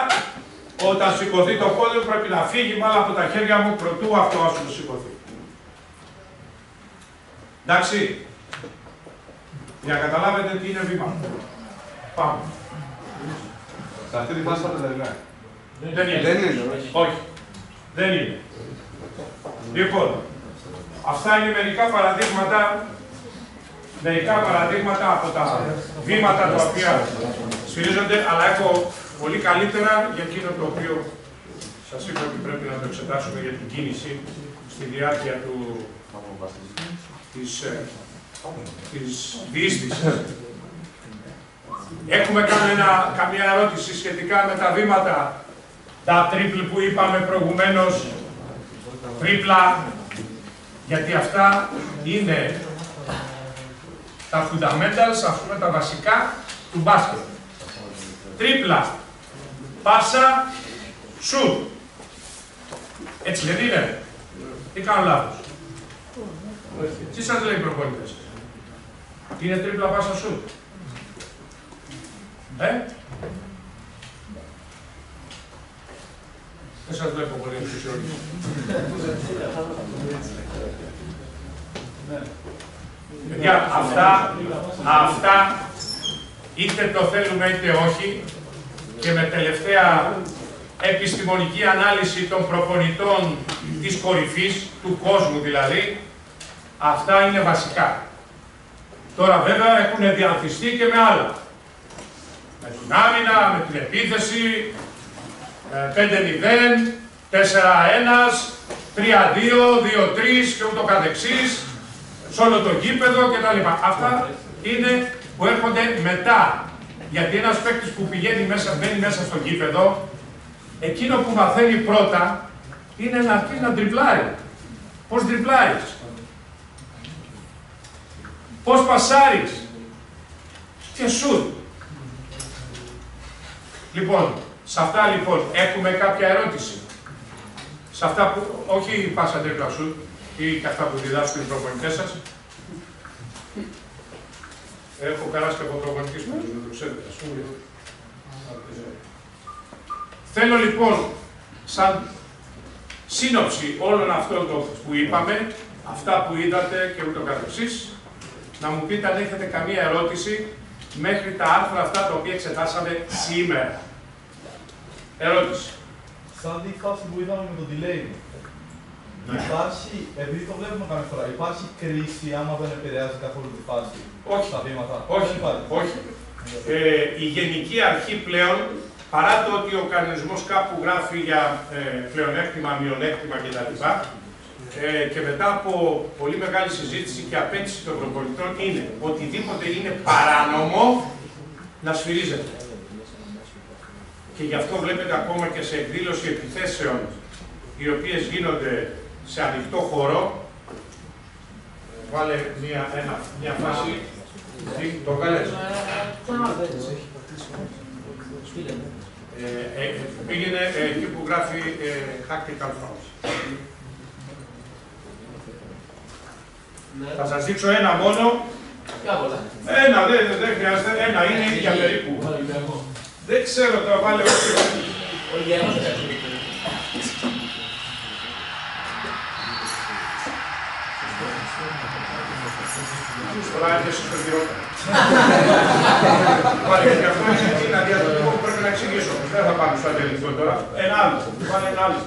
A: όταν σηκωθεί το πόδι πρέπει να φύγει μάλλον από τα χέρια μου προτού αυτό άσου το σηκωθεί. Εντάξει. Για να καταλάβετε τι είναι βήμα. Πάμε.
E: Σε αυτή τη φάση πάντα δεν είναι.
A: Δεν είναι. Όχι. Δεν είναι. Λοιπόν, αυτά είναι μερικά παραδείγματα από τα βήματα τα οποία σφυρίζονται, αλλά έχω πολύ καλύτερα για εκείνο το οποίο σας είπα ότι πρέπει να το εξετάσουμε για την κίνηση στη διάρκεια της διείσδυσης. Έχουμε καμία ερώτηση σχετικά με τα βήματα, τα τρίπλ που είπαμε προηγουμένως, τρίπλα, γιατί αυτά είναι τα fundamentals, ας πούμε, τα βασικά του μπάσκετ. Τρίπλα, πάσα, σουτ. Έτσι δεν είναι? Τι κάνω λάθος? Τι σας λέει οι προπονητές? Είναι τρίπλα, πάσα, σουτ. Δεν σας βλέπω πολύ ενθουσιώδη. Παιδιά, αυτά είτε το θέλουμε είτε όχι, και με τελευταία επιστημονική ανάλυση των προπονητών της κορυφής, του κόσμου δηλαδή, αυτά είναι βασικά. Τώρα βέβαια έχουν διανθιστεί και με άλλα. Με την άμυνα, με την επίθεση, 5-0, 4-1, 3-2, 2-3 και ούτω καθεξής, σε όλο το γήπεδο κτλ. Αυτά είναι που έρχονται μετά. Γιατί ένας παίκτης που πηγαίνει μέσα, μπαίνει μέσα στο γήπεδο, εκείνο που μαθαίνει πρώτα είναι να αρχίσει να τριπλάρει. Πώς τριπλάρεις, πώς πασάρεις και σουτ. Λοιπόν, σε αυτά λοιπόν έχουμε κάποια ερώτηση. Σε αυτά που, όχι πάσα τρίπλα σουτ ή και αυτά που διδάσκουν οι προπονητές σας. Έχω περάσει και από προπονητής μου, δεν το ξέρετε, ας πούμε. Θέλω λοιπόν, σαν σύνοψη όλων αυτών που είπαμε, αυτά που είδατε και ούτω καθεξής, να μου πείτε αν έχετε καμία ερώτηση μέχρι τα άρθρα αυτά τα οποία εξετάσαμε σήμερα. Ερώτηση.
F: Σαν τη φάση που είδαμε με το delay, υπάρχει, επειδή το βλέπουμε καμιά φορά, υπάρχει κρίση άμα δεν επηρεάζει καθόλου τη φάση,
A: όχι,
F: τα βήματα.
A: Όχι, όχι. Η Γενική Αρχή πλέον, παρά το ότι ο κανονισμός κάπου γράφει για πλεονέκτημα, μειονέκτημα κτλ. Και μετά από πολύ μεγάλη συζήτηση και απέτηση των προπονητών είναι οτιδήποτε είναι παράνομο να σφυρίζεται. Και γι' αυτό βλέπετε ακόμα και σε εκδήλωση επιθέσεων οι οποίες γίνονται σε ανοιχτό χώρο. Βάλε μια φάση. Το βγάλες. Πήγαινε εκεί που γράφει tactical fouls. Θα σας δείξω ένα μόνο. Ένα, δεν χρειάζεται. Ένα είναι για περίπου. Δεν ξέρω, τώρα βάλε όχι. Τώρα έρχεσαι στο χειρότερο. Βάλε και αυτό είναι ένα διαδοτικό που πρέπει να εξηγήσω. Δεν θα πάμε στο αντιληφθό τώρα. Ένα άλλο. Βάλε ένα άλλο.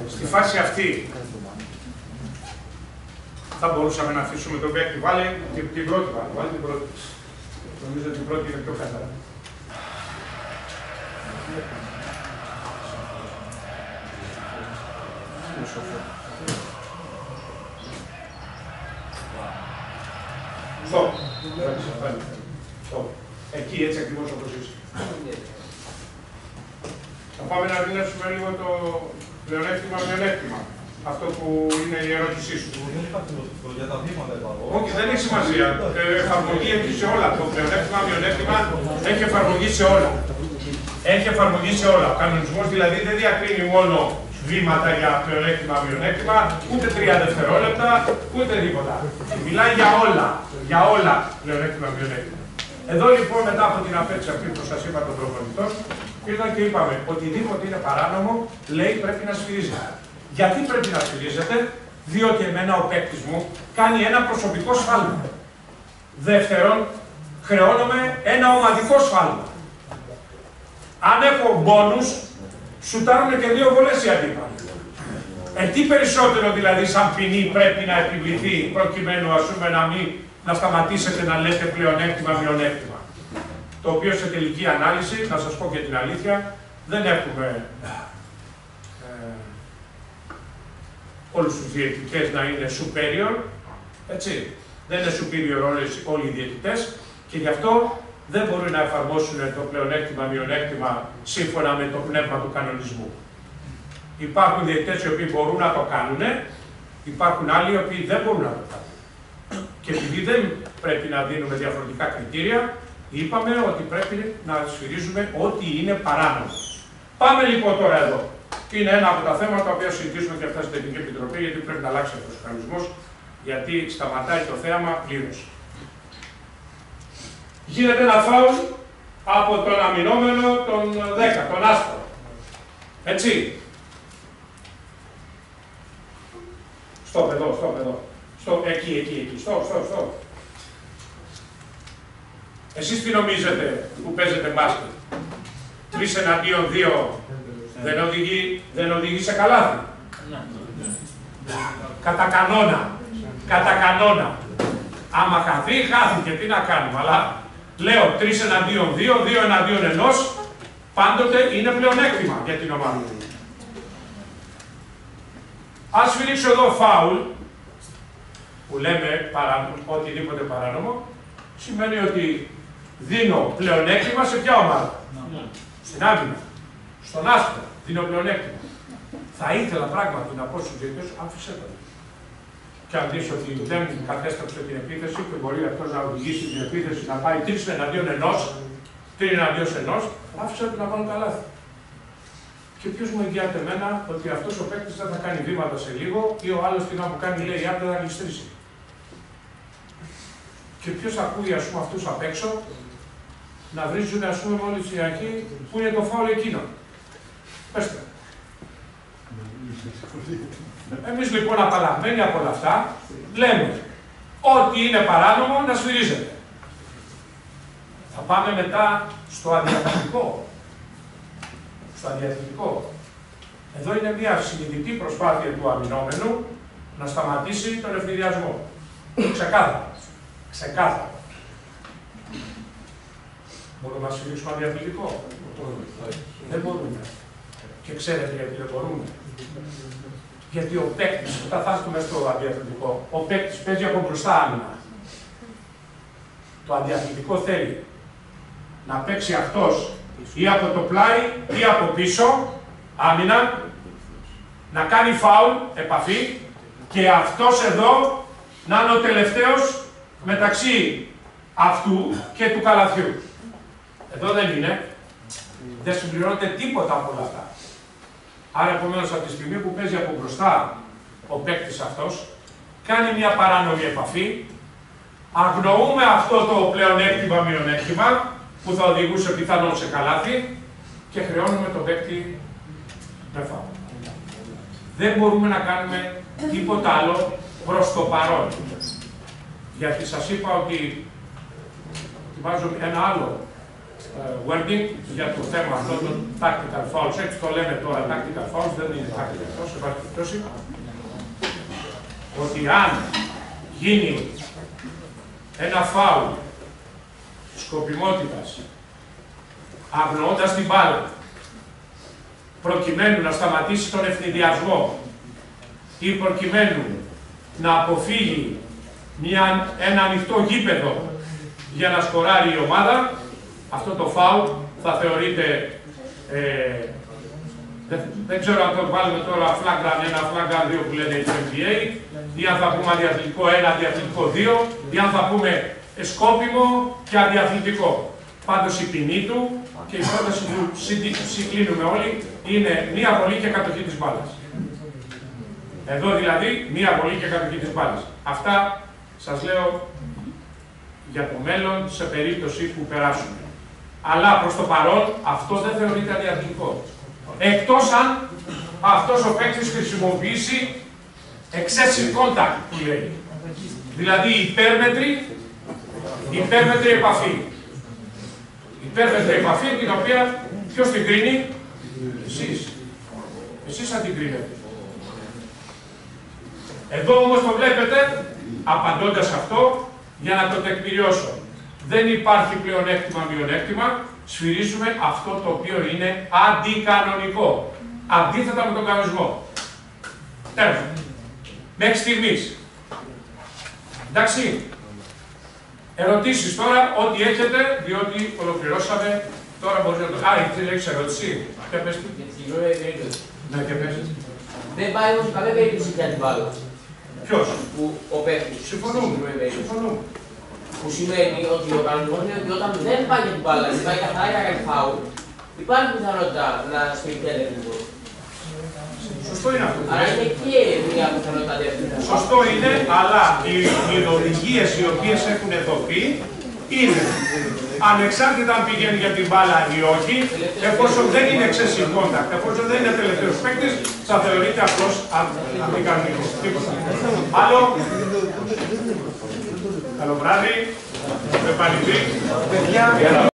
A: Στη φάση αυτή θα μπορούσαμε να αφήσουμε τον παίκτη. Βάλε την πρώτη, βάλε την πρώτη. Νομίζω ότι την πρώτη είναι πιο καθαρά. Εκεί, έτσι ακριβώς όπως είσαι. Θα πάμε να δουλέψουμε λίγο το πλεονέκτημα-μειονέκτημα. Αυτό που είναι η ερώτησή σου.
F: Για τα βήματα υπάρχουν.
A: Όχι, δεν έχει σημασία. Εφαρμογή έχει σε όλα. Το πλεονέκτημα-μειονέκτημα έχει εφαρμογή σε όλα. Έχει εφαρμογή σε όλα. Ο κανονισμός δηλαδή δεν διακρίνει μόνο βήματα για πλεονέκτημα-μειονέκτημα, ούτε 3 δευτερόλεπτα, ούτε τίποτα. Μιλάει για όλα. Για όλα πλεονέκτημα-μειονέκτημα. Εδώ λοιπόν μετά από την απέτηση αυτή που σας είπα των προπονητών, ήρθαν και είπαμε οτιδήποτε είναι παράνομο, λέει πρέπει να σφυρίζεται. Γιατί πρέπει να σφυρίζεται, διότι εμένα ο παίκτης μου κάνει ένα προσωπικό σφάλμα. Δεύτερον, χρεώνομαι ένα ομαδικό σφάλμα. Αν έχω μπόνους, σουτάρουν και 2 βολές οι αντίπαλοι. Τι περισσότερο δηλαδή σαν ποινή πρέπει να επιβληθεί προκειμένου ας πούμε να σταματήσετε να λέτε πλεονέκτημα-μειονέκτημα. Το οποίο σε τελική ανάλυση, να σας πω και την αλήθεια, δεν έχουμε όλους τους διαιτητές να είναι superior, έτσι. Δεν είναι superior όλοι οι διαιτητές και γι' αυτό δεν μπορούν να εφαρμόσουν το πλεονέκτημα-μειονέκτημα σύμφωνα με το πνεύμα του κανονισμού. Υπάρχουν διαιτητές οι οποίοι μπορούν να το κάνουν, υπάρχουν άλλοι οι οποίοι δεν μπορούν να το κάνουν. Και επειδή δεν πρέπει να δίνουμε διαφορετικά κριτήρια, είπαμε ότι πρέπει να σφυρίζουμε ό,τι είναι παράνομο. Πάμε λοιπόν τώρα εδώ. Είναι ένα από τα θέματα τα οποία συζητήσουμε και αυτά στην Τεχνική Επιτροπή, γιατί πρέπει να αλλάξει αυτός ο κανονισμός, γιατί σταματάει το θέαμα πλήρως. γίνεται ένα φάουλ από τον αμυνόμενο τον 10, τον άσπρο. Έτσι. Στοπ εδώ. Εκεί. Στοπ. Εσείς τι νομίζετε που παίζετε μπάσκετ? 3 εναντίον 2 δεν οδηγεί σε καλάθι. Κατά κανόνα. Άμα χάθηκε, τι να κάνουμε, αλλά λέω 3 εναντίον 2, 2 εναντίον 1, πάντοτε είναι πλεονέκτημα για την ομάδα. Ας σφυρίξω εδώ φάουλ, που λέμε οτιδήποτε παράνομο, σημαίνει ότι δίνω πλεονέκτημα σε ποια ομάδα? Στην άμυνα, στον άσπρο, δίνω πλεονέκτημα. Θα ήθελα πράγματι να πω στους διαιτητές, άφησέ το. Και αν δεις ότι δεν κατέστρεψε την επίθεση και μπορεί αυτός να οδηγήσει την επίθεση να πάει 3 εναντίον 1, άφησε του να βάλουν τα λάθη. Και ποιος μου εγγυάται εμένα ότι αυτός ο παίκτης δεν θα κάνει βήματα σε λίγο ή ο άλλος την που κάνει λέει άντε θα γλιστρήσει. Και ποιος ακούει ας πούμε αυτούς απ' έξω να βρίζουν ας πούμε μόλις στην αρχή που είναι το φάουλ εκείνο. Πέστε. Εμείς λοιπόν απαλλαγμένοι από όλα αυτά λέμε ό,τι είναι παράνομο να σφυρίζεται. Θα πάμε μετά στο αδιαθετικό. Εδώ είναι μια συνειδητή προσπάθεια του αμυνόμενου να σταματήσει τον ευνηδιασμό. Ξεκάθαρα. Μπορούμε να σφυρίξουμε αδιαθετικό? Δεν μπορούμε. Και ξέρετε γιατί δεν μπορούμε? Γιατί ο παίκτης, όταν θα έρθουμε στο αδιαθετικό, ο παίκτης παίζει από μπροστά άμυνα. Το αδιαθετικό θέλει να παίξει αυτός ή από το πλάι ή από πίσω, άμυνα, να κάνει φάουλ, επαφή, και αυτός εδώ να είναι ο τελευταίος μεταξύ αυτού και του καλαθιού. Εδώ δεν είναι. Δεν συμπληρώνεται τίποτα από όλα αυτά. Άρα, επομένως, από τη στιγμή που παίζει από μπροστά ο παίκτης αυτός, κάνει μια παράνομη επαφή, αγνοούμε αυτό το πλεονέκτημα-μειονέκτημα που θα οδηγούσε πιθανόν σε καλάθι και χρεώνουμε τον παίκτη με φάουλ. Δεν μπορούμε να κάνουμε τίποτα άλλο προς το παρόν. Γιατί σας είπα ότι βάζω ένα άλλο wording για το θέμα αυτό των tactical fouls. Έτσι το λέμε τώρα, tactical fouls, δεν είναι tactical fouls, σε βάση περιπτώσει. Ότι αν γίνει ένα φάουλ σκοπιμότητας, αγνοώντας την μπάλα, προκειμένου να σταματήσει τον ευνηδιασμό ή προκειμένου να αποφύγει ένα ανοιχτό γήπεδο για να σκοράρει η ομάδα, αυτό το φάουλ θα θεωρείται, δεν ξέρω αν το βάλουμε τώρα φλάγκραν 1, φλάγκραν 2 που λένε το NBA, ή αν θα πούμε αδιαθλητικό 1, αδιαθλητικό 2, ή αν θα πούμε σκόπιμο και αδιαθλητικό. Πάντως η ποινή του και η πρόταση που συγκλίνουμε όλοι είναι μία βολή και κατοχή της μπάλας. Εδώ δηλαδή μία βολή και κατοχή της μπάλας. Αυτά σας λέω για το μέλλον σε περίπτωση που περάσουμε. Αλλά προς το παρόν αυτό δεν θεωρείται αδιαθλητικό. Εκτός αν αυτός ο παίκτης χρησιμοποιήσει excessive contact που λέει. Δηλαδή υπέρμετρη επαφή. Υπέρμετρη επαφή την οποία ποιος την κρίνει? Εσείς θα την κρίνετε. Εδώ όμως το βλέπετε, απαντώντας αυτό, για να το τεκμηριώσω. Δεν υπάρχει πλεονέκτημα-μειονέκτημα, σφυρίζουμε αυτό το οποίο είναι αντικανονικό. Αντίθετα με τον κανονισμό. Τέλος. Μέχρι στιγμής. Εντάξει. Ερωτήσεις τώρα, ό,τι έχετε, διότι ολοκληρώσαμε. Τώρα μπορείτε να το... έχεις ερώτηση. Και πες τι. Ναι, και πες.
K: Δεν πάει όμως καμία περίπτωση για την μπάλα.
A: Ποιος?
K: Ο παίκτης.
A: Συμφωνούμε.
K: Που σημαίνει ότι ο κανονισμός είναι ότι όταν δεν πάει για την μπάλα, δεν πάει καθαρά για κάτι φάουλ, υπάρχει πιθανότητα να σπιχτεί αντιαθλητικό.
A: Σωστό είναι αυτό.
K: Άρα είναι και μια πιθανότητα αντιαθλητικό.
A: Σωστό είναι, αλλά οι οδηγίες οι οποίες έχουν εδώ πει είναι ανεξάρτητα αν πηγαίνει για την μπάλα ή όχι, εφόσον δεν είναι excessive contact, εφόσον δεν είναι τελευταίος παίκτης, θα θεωρείται απλώς αντικανονικός. Άλλο. Καλό βράδυ. Με πανηδί.